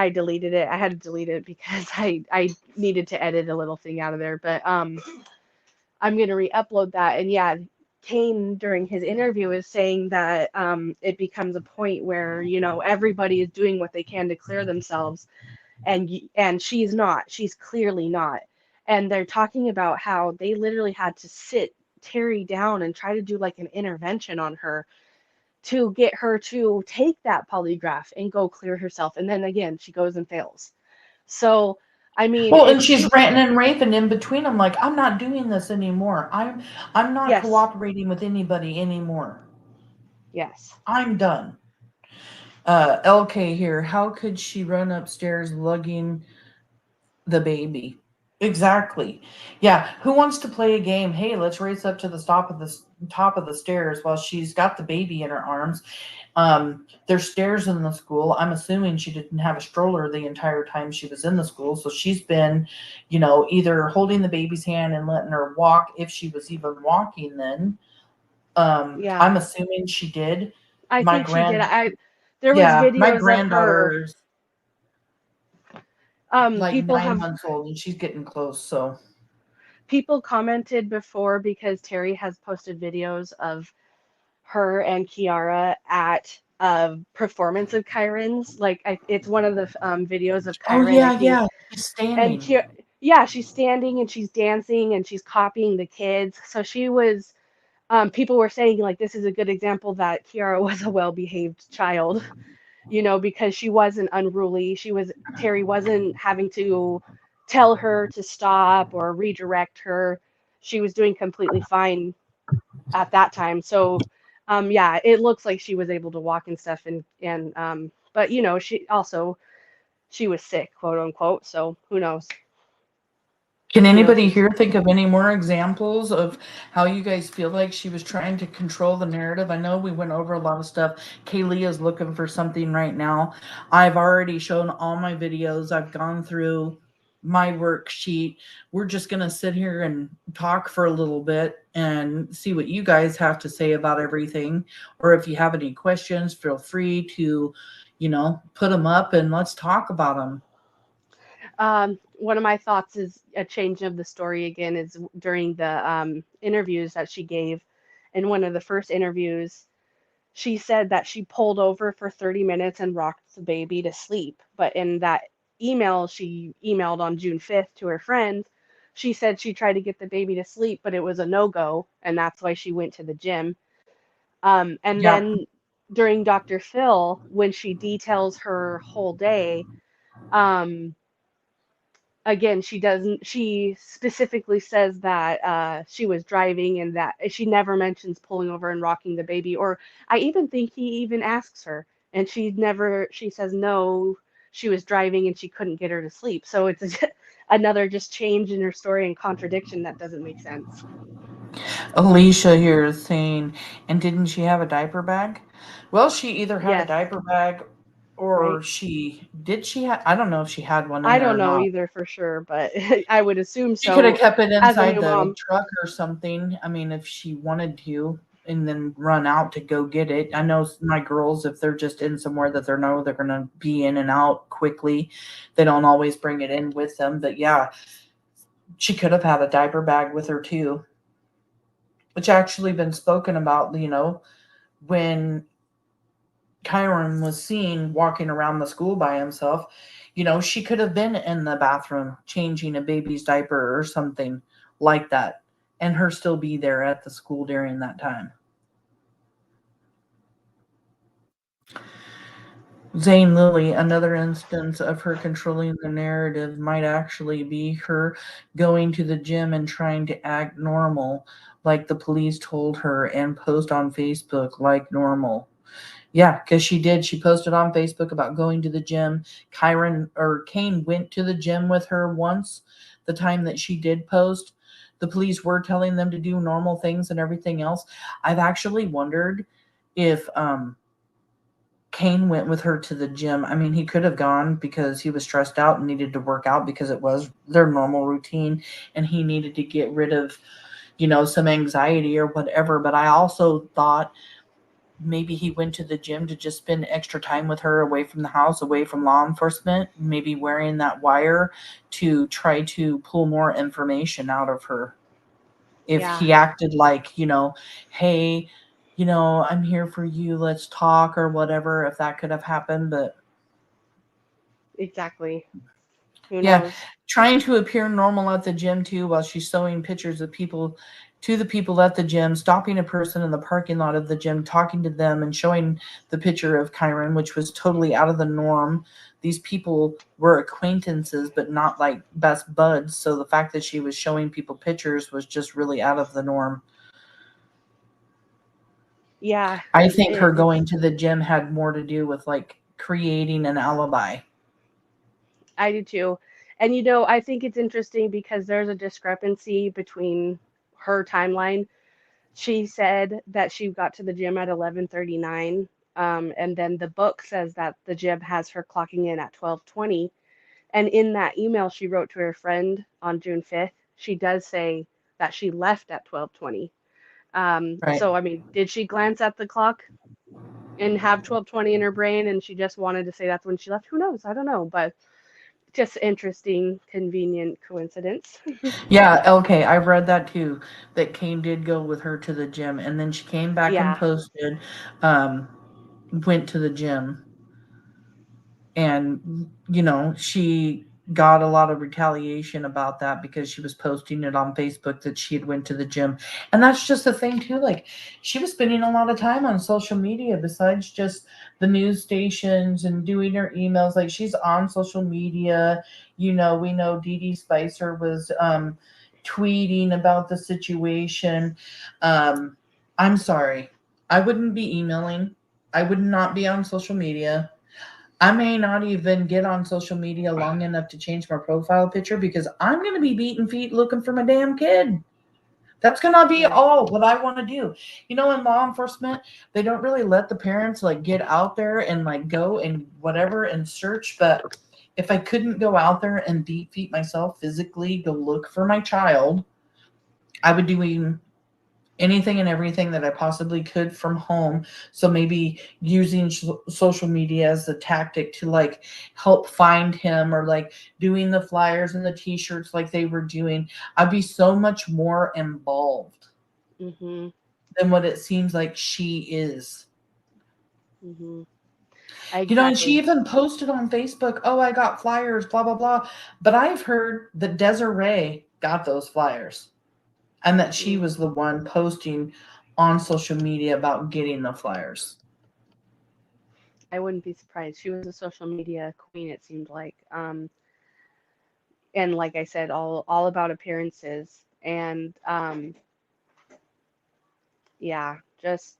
deleted it. I had to delete it because I needed to edit a little thing out of there, but I'm gonna re-upload that. And yeah, Kane during his interview is saying that it becomes a point where everybody is doing what they can to clear themselves, and she's not. She's clearly not. And they're talking about how they literally had to sit Terri down and try to do like an intervention on her to get her to take that polygraph and go clear herself. And then again, she goes and fails. So, I mean, and she's ranting and raving in between. I'm like, I'm not doing this anymore. I'm not cooperating with anybody anymore. Yes. I'm done. LK here. How could she run upstairs lugging the baby? Exactly. Yeah. Who wants to play a game? Hey, let's race up to the top of the stairs while she's got the baby in her arms. There's stairs in the school. I'm assuming she didn't have a stroller the entire time she was in the school. So she's been, either holding the baby's hand and letting her walk, if she was even walking then. I'm assuming she did. I think she did. There was videos my of her. granddaughter's People 9 months old and she's getting close. So people commented before, because Terri has posted videos of her and Kiara at a performance of Kyron's. It's one of the videos of Kyron. She's standing. And she's standing and she's dancing and she's copying the kids. So she was. People were saying this is a good example that Kiara was a well-behaved child, because she wasn't unruly. Terri wasn't having to tell her to stop or redirect her. She was doing completely fine at that time. So, it looks like she was able to walk and stuff, but she was sick, quote unquote. So who knows? Can anybody here think of any more examples of how you guys feel like she was trying to control the narrative? I know we went over a lot of stuff. Kaylee is looking for something right now. I've already shown all my videos. I've gone through my worksheet. We're just going to sit here and talk for a little bit and see what you guys have to say about everything. Or if you have any questions, feel free to, put them up and let's talk about them. One of my thoughts is a change of the story again is during the interviews that she gave. In one of the first interviews, she said that she pulled over for 30 minutes and rocked the baby to sleep. But in that email she emailed on June 5th to her friend, she said she tried to get the baby to sleep, but it was a no-go, and that's why she went to the gym. Then during Dr. Phil, when she details her whole day, again, she specifically says that she was driving and that she never mentions pulling over and rocking the baby. Or I even think he even asks her and she says no, she was driving and she couldn't get her to sleep. So it's another just change in her story and contradiction that doesn't make sense. Alicia here is saying, and didn't she have a diaper bag? Well, she either had a Yes, diaper bag right. or I don't know if she had one in I there don't or know not. either for sure, but I would assume She could have so kept it as a inside new the mom. truck or something. I mean, if she wanted to, and then run out to go get it. I know my girls, if they're just in somewhere that they're going to be in and out quickly, they don't always bring it in with them. But yeah, she could have had a diaper bag with her too, which actually been spoken about, when Kyron was seen walking around the school by himself, she could have been in the bathroom changing a baby's diaper or something like that, and her still be there at the school during that time. Zane Lilly, another instance of her controlling the narrative might actually be her going to the gym and trying to act normal, like the police told her, and post on Facebook like normal. Yeah, because she did. She posted on Facebook about going to the gym. Kane went to the gym with her once, the time that she did post. The police were telling them to do normal things and everything else. I've actually wondered if Kane went with her to the gym. I mean, he could have gone because he was stressed out and needed to work out because it was their normal routine and he needed to get rid of, some anxiety or whatever. But I also thought maybe he went to the gym to just spend extra time with her away from the house, away from law enforcement, maybe wearing that wire to try to pull more information out of her. If Yeah, he acted like, hey, I'm here for you, let's talk or whatever, if that could have happened. But exactly. Who yeah, knows? trying to appear normal at the gym too while she's showing pictures of people to the people at the gym, stopping a person in the parking lot of the gym, talking to them and showing the picture of Kyron, which was totally out of the norm. These people were acquaintances, but not like best buds. So the fact that she was showing people pictures was just really out of the norm. Yeah, I think her it's going to the gym had more to do with like creating an alibi. I do too. And I think it's interesting because there's a discrepancy between her timeline. She said that she got to the gym at 11:39, and then the book says that the gym has her clocking in at 12:20. And in that email she wrote to her friend on June 5th, she does say that she left at 12:20. Right. So I mean, did she glance at the clock and have 12:20 in her brain and she just wanted to say that's when she left? Who knows? I don't know, but just interesting, convenient coincidence. Yeah, okay, I've read that too, that Kane did go with her to the gym, and then she came back and Yeah, posted, um, went to the gym, and, she got a lot of retaliation about that because she was posting it on Facebook that she had went to the gym, and that's just the thing too, like, she was spending a lot of time on social media besides just the news stations and doing her emails, like, she's on social media, we know Dede Spicher was, tweeting about the situation. um, I'm sorry, I wouldn't be emailing, I would not be on social media. I may not even get on social media long enough to change my profile picture because I'm going to be beating feet looking for my damn kid. That's going to be right. all what I want to do. In law enforcement, they don't really let the parents like get out there and like go and whatever and search. But if I couldn't go out there and beat feet myself physically, go look for my child, I would do anything and everything that I possibly could from home. So maybe using social media as a tactic to like help find him or like doing the flyers and the t-shirts like they were doing. I'd be so much more involved Mhm. than what it seems like she is. Mhm. And she Exactly. even posted on Facebook, oh, I got flyers, blah, blah, blah. But I've heard that Desiree got those flyers and that she Mm. was the one posting on social media about getting the flyers. I wouldn't be surprised. She was a social media queen, it seemed like. And like I said, all about appearances. And yeah, just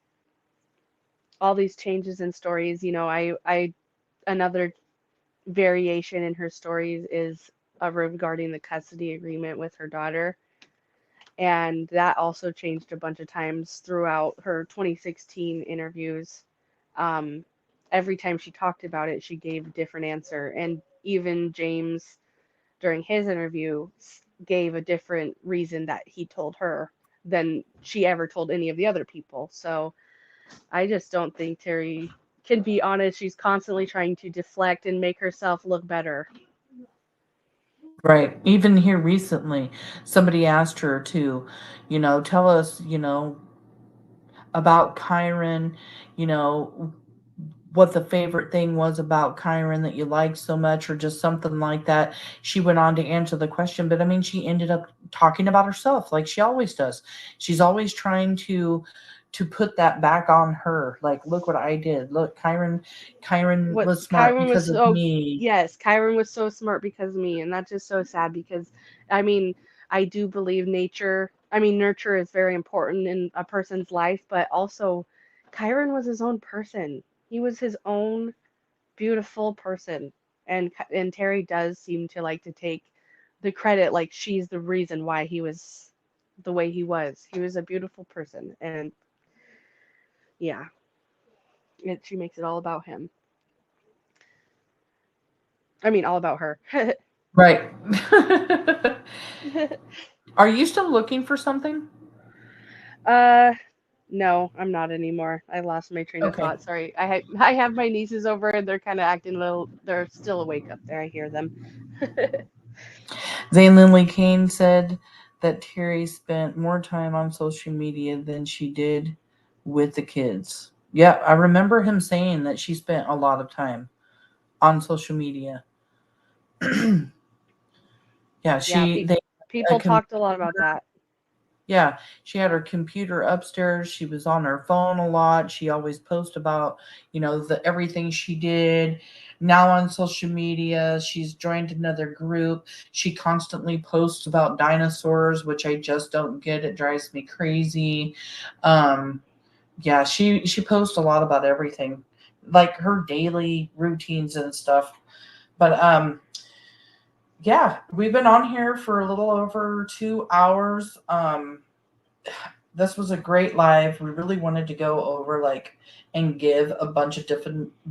all these changes in stories. I another variation in her stories is regarding the custody agreement with her daughter. And that also changed a bunch of times throughout her 2016 interviews. Every time she talked about it, she gave a different answer. And even James, during his interview, gave a different reason that he told her than she ever told any of the other people. So I just don't think Terri can be honest. She's constantly trying to deflect and make herself look better. Right. Even here recently, somebody asked her to, tell us, about Kyron, what the favorite thing was about Kyron that you liked so much, or just something like that. She went on to answer the question, but I mean, she ended up talking about herself like she always does. She's always trying to put that back on her. Like, look what I did. Look, Kyron was smart Kyron was because of me. Yes, Kyron was so smart because of me, and that's just so sad because, I mean, I do believe nurture is very important in a person's life, but also Kyron was his own person. He was his own beautiful person, and Terri does seem to like to take the credit, like she's the reason why he was the way he was. He was a beautiful person, and yeah, she makes it all about him. I mean, all about her. Right. Are you still looking for something? No, I'm not anymore. I lost my train of Okay. thought. Sorry. I have my nieces over and they're kind of acting a little, they're still awake up there. I hear them. Zane Lindley Kane said that Terri spent more time on social media than she did with the kids. Yeah, I remember him saying that she spent a lot of time on social media. Yeah, people talked a lot about that. Yeah, she had her computer upstairs. She was on her phone a lot. She always posted about, everything she did. Now on social media, she's joined another group. She constantly posts about dinosaurs, which I just don't get. It drives me crazy. Yeah, she posts a lot about everything, like her daily routines and stuff. But yeah, we've been on here for a little over 2 hours. This was a great live. We really wanted to go over and give a bunch of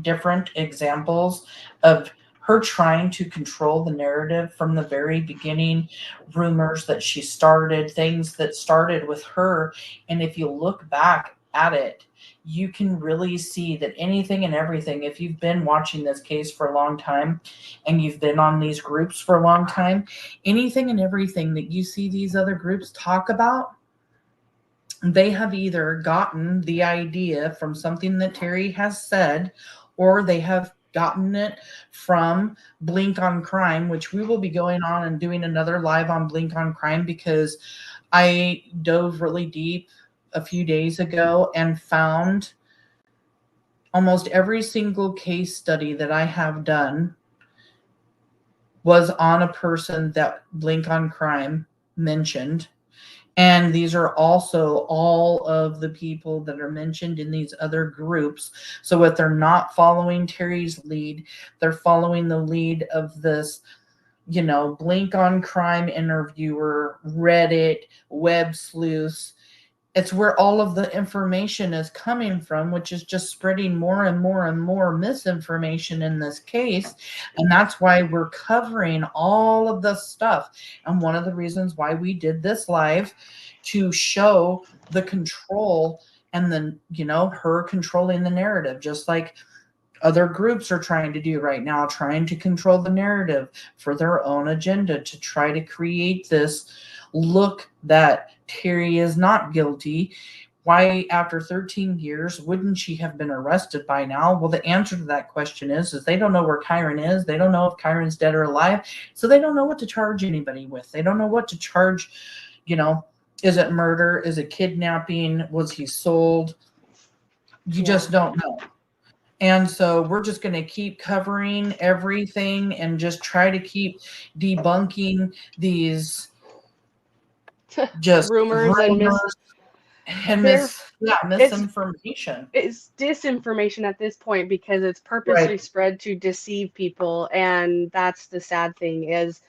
different examples of her trying to control the narrative from the very beginning, rumors that she started, things that started with her. And if you look back at it, you can really see that anything and everything, if you've been watching this case for a long time and you've been on these groups for a long time, anything and everything that you see these other groups talk about, they have either gotten the idea from something that Terri has said, or they have gotten it from Blink on Crime, which we will be going on and doing another live on Blink on Crime, because I dove really deep a few days ago and found almost every single case study that I have done was on a person that Blink on Crime mentioned. And these are also all of the people that are mentioned in these other groups. So if they're not following Terri's lead, they're following the lead of this, Blink on Crime interviewer, Reddit, web sleuths. It's where all of the information is coming from, which is just spreading more and more and more misinformation in this case. And that's why we're covering all of this stuff. And one of the reasons why we did this live, to show the control and then, her controlling the narrative, just like other groups are trying to do right now, trying to control the narrative for their own agenda, to try to create this look that Terri is not guilty. Why, after 13 years, wouldn't she have been arrested by now? Well, the answer to that question is they don't know where Kyron is. They don't know if Kyron's dead or alive. So they don't know what to charge anybody with. They don't know what to charge, is it murder? Is it kidnapping? Was he sold? You just don't know. And so we're just going to keep covering everything and just try to keep debunking these just rumors and misinformation. It's disinformation at this point because it's purposely spread to deceive people, and that's the sad thing is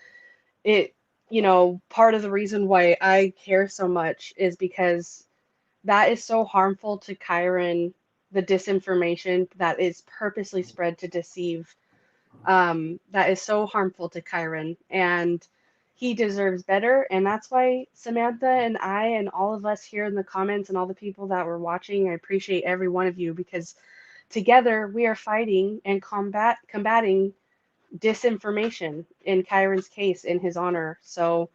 you know, part of the reason why I care so much is because that is so harmful to Kyron, the disinformation that is purposely spread to deceive. That is so harmful to Kyron, and he deserves better. And that's why Samantha and I and all of us here in the comments and all the people that were watching, I appreciate every one of you, because together we are fighting and combating disinformation in Kyron's case in his honor. So,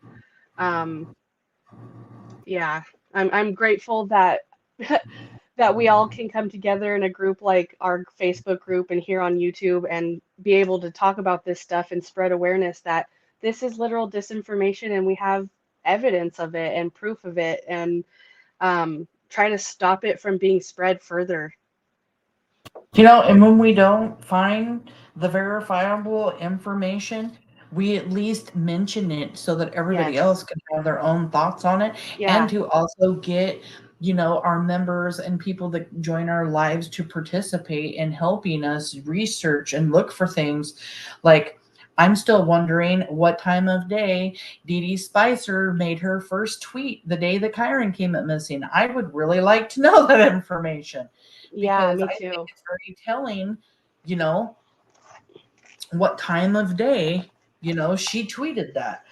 yeah, I'm grateful that that we all can come together in a group like our Facebook group and here on YouTube and be able to talk about this stuff and spread awareness that this is literal disinformation and we have evidence of it and proof of it, and try to stop it from being spread further. You know, and when we don't find the verifiable information, we at least mention it so that everybody Yes. else can have their own thoughts on it, Yeah. and to also get, you know, our members and people that join our lives to participate in helping us research and look for things. Like, I'm still wondering what time of day Dede Spicher made her first tweet the day that Kyron came up missing. I would really like to know that information. Yeah, Because me I too. think it's very telling, you know, what time of day, you know, she tweeted that.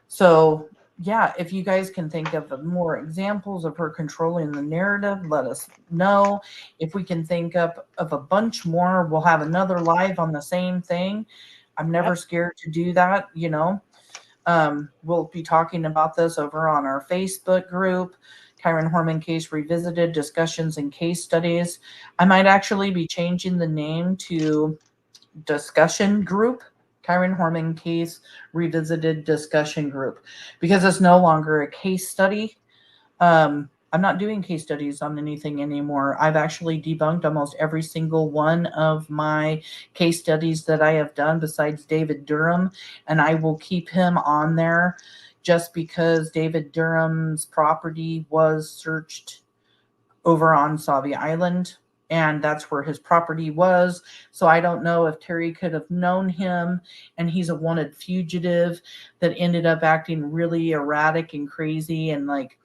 So, yeah, if you guys can think of more examples of her controlling the narrative, let us know. If we can think of a bunch more, we'll have another live on the same thing. I'm never scared to do that, you know. We'll be talking about this over on our Facebook group, Kyron Horman Case Revisited, Discussions and Case Studies. I might actually be changing the name to Discussion Group, Kyron Horman Case Revisited Discussion Group, because it's no longer a case study. I'm not doing case studies on anything anymore. I've actually debunked almost every single one of my case studies that I have done besides David Durham, and I will keep him on there just because David Durham's property was searched over on Sauvie Island, and that's where his property was. So I don't know if Terri could have known him, and he's a wanted fugitive that ended up acting really erratic and crazy, and like,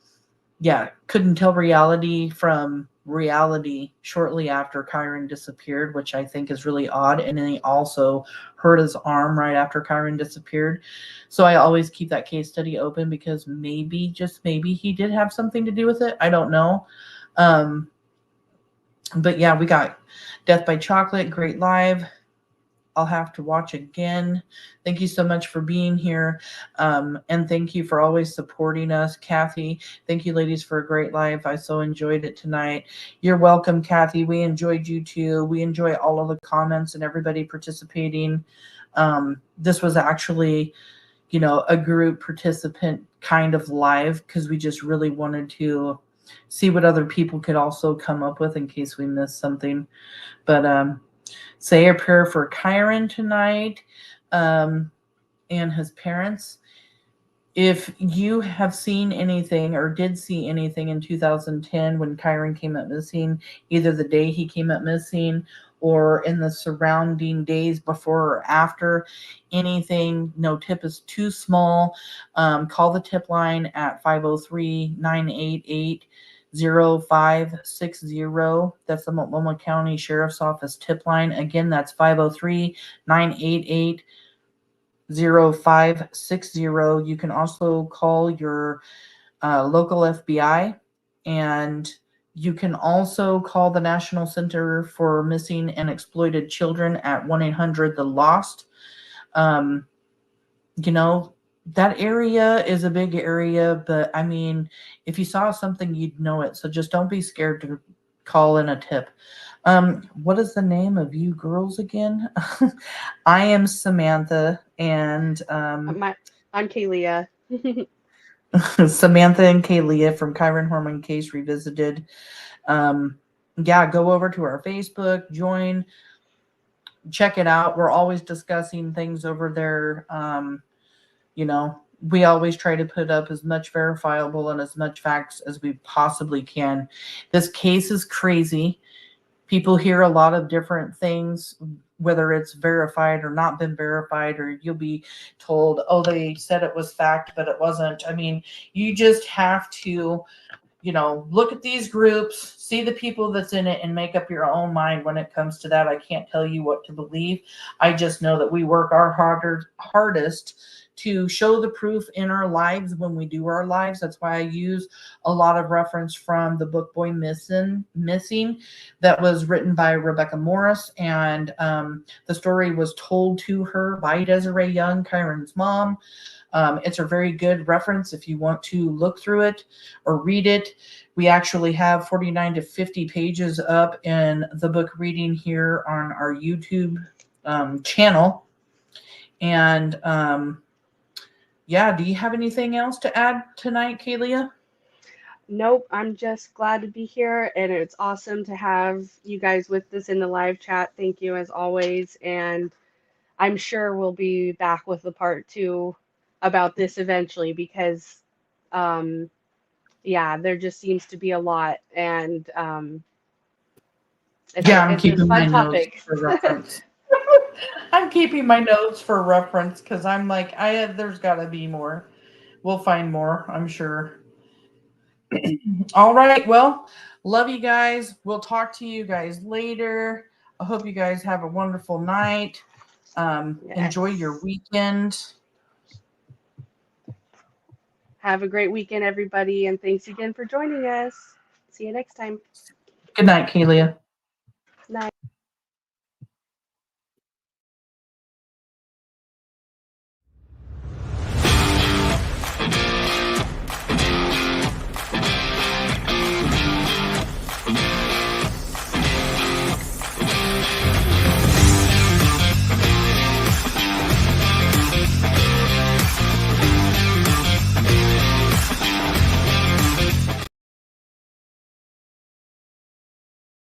yeah, couldn't tell reality from reality shortly after Kyron disappeared, which I think is really odd. And then he also hurt his arm right after Kyron disappeared. So I always keep that case study open because maybe, just maybe, he did have something to do with it. I don't know. But yeah, we got Death by Chocolate, great live. I'll have to watch again. Thank you so much for being here. And thank you for always supporting us. Kathy, thank you ladies for a great live. I so enjoyed it tonight. You're welcome, Kathy. We enjoyed you too. We enjoy all of the comments and everybody participating. This was actually, you know, a group participant kind of live because we just really wanted to see what other people could also come up with in case we missed something. But say a prayer for Kyron tonight and his parents. If you have seen anything or did see anything in 2010 when Kyron came up missing, either the day he came up missing or in the surrounding days before or after, anything, no tip is too small. Call the tip line at 503-988 0560. That's the Multnomah County Sheriff's Office tip line. Again, that's 503-988 0560. You can also call your local FBI, and you can also call the National Center for Missing and Exploited Children at 1-800-THE-LOST. You know, that area is a big area, but I mean, if you saw something, you'd know it. So just don't be scared to call in a tip. What is the name of you girls again? I am Samantha, and I'm Kaylia. Samantha and Kaylia from Kyron Horman Case Revisited. Yeah, go over to our Facebook, join, check it out. We're always discussing things over there. You know, we always try to put up as much verifiable and as much facts as we possibly can. This case is crazy. people hear a lot of different things, whether it's verified or not been verified, or you'll be told, oh, they said it was fact, but it wasn't. I mean, you just have to, look at these groups, see the people that's in it, and make up your own mind when it comes to that. I can't tell you what to believe. I just know that we work our hardest to show the proof in our lives when we do our lives. That's why I use a lot of reference from the book Boy Missing that was written by Rebecca Morris. And the story was told to her by Desiree Young, Kyron's mom. It's a very good reference if you want to look through it or read it. We actually have 49 to 50 pages up in the book reading here on our YouTube channel. And yeah, do you have anything else to add tonight, Kalia? Nope, I'm just glad to be here, and it's awesome to have you guys with us in the live chat. Thank you as always, and I'm sure we'll be back with the part 2 about this eventually, because yeah, there just seems to be a lot, and it's I'm a keeping my fun notes topic. for reference. I'm keeping my notes for reference because I'm like, there's got to be more. We'll find more, I'm sure. All right. Well, love you guys. We'll talk to you guys later. I hope you guys have a wonderful night. Yes. Enjoy your weekend. Have a great weekend, everybody, and thanks again for joining us. See you next time. Good night, Kalia. Night.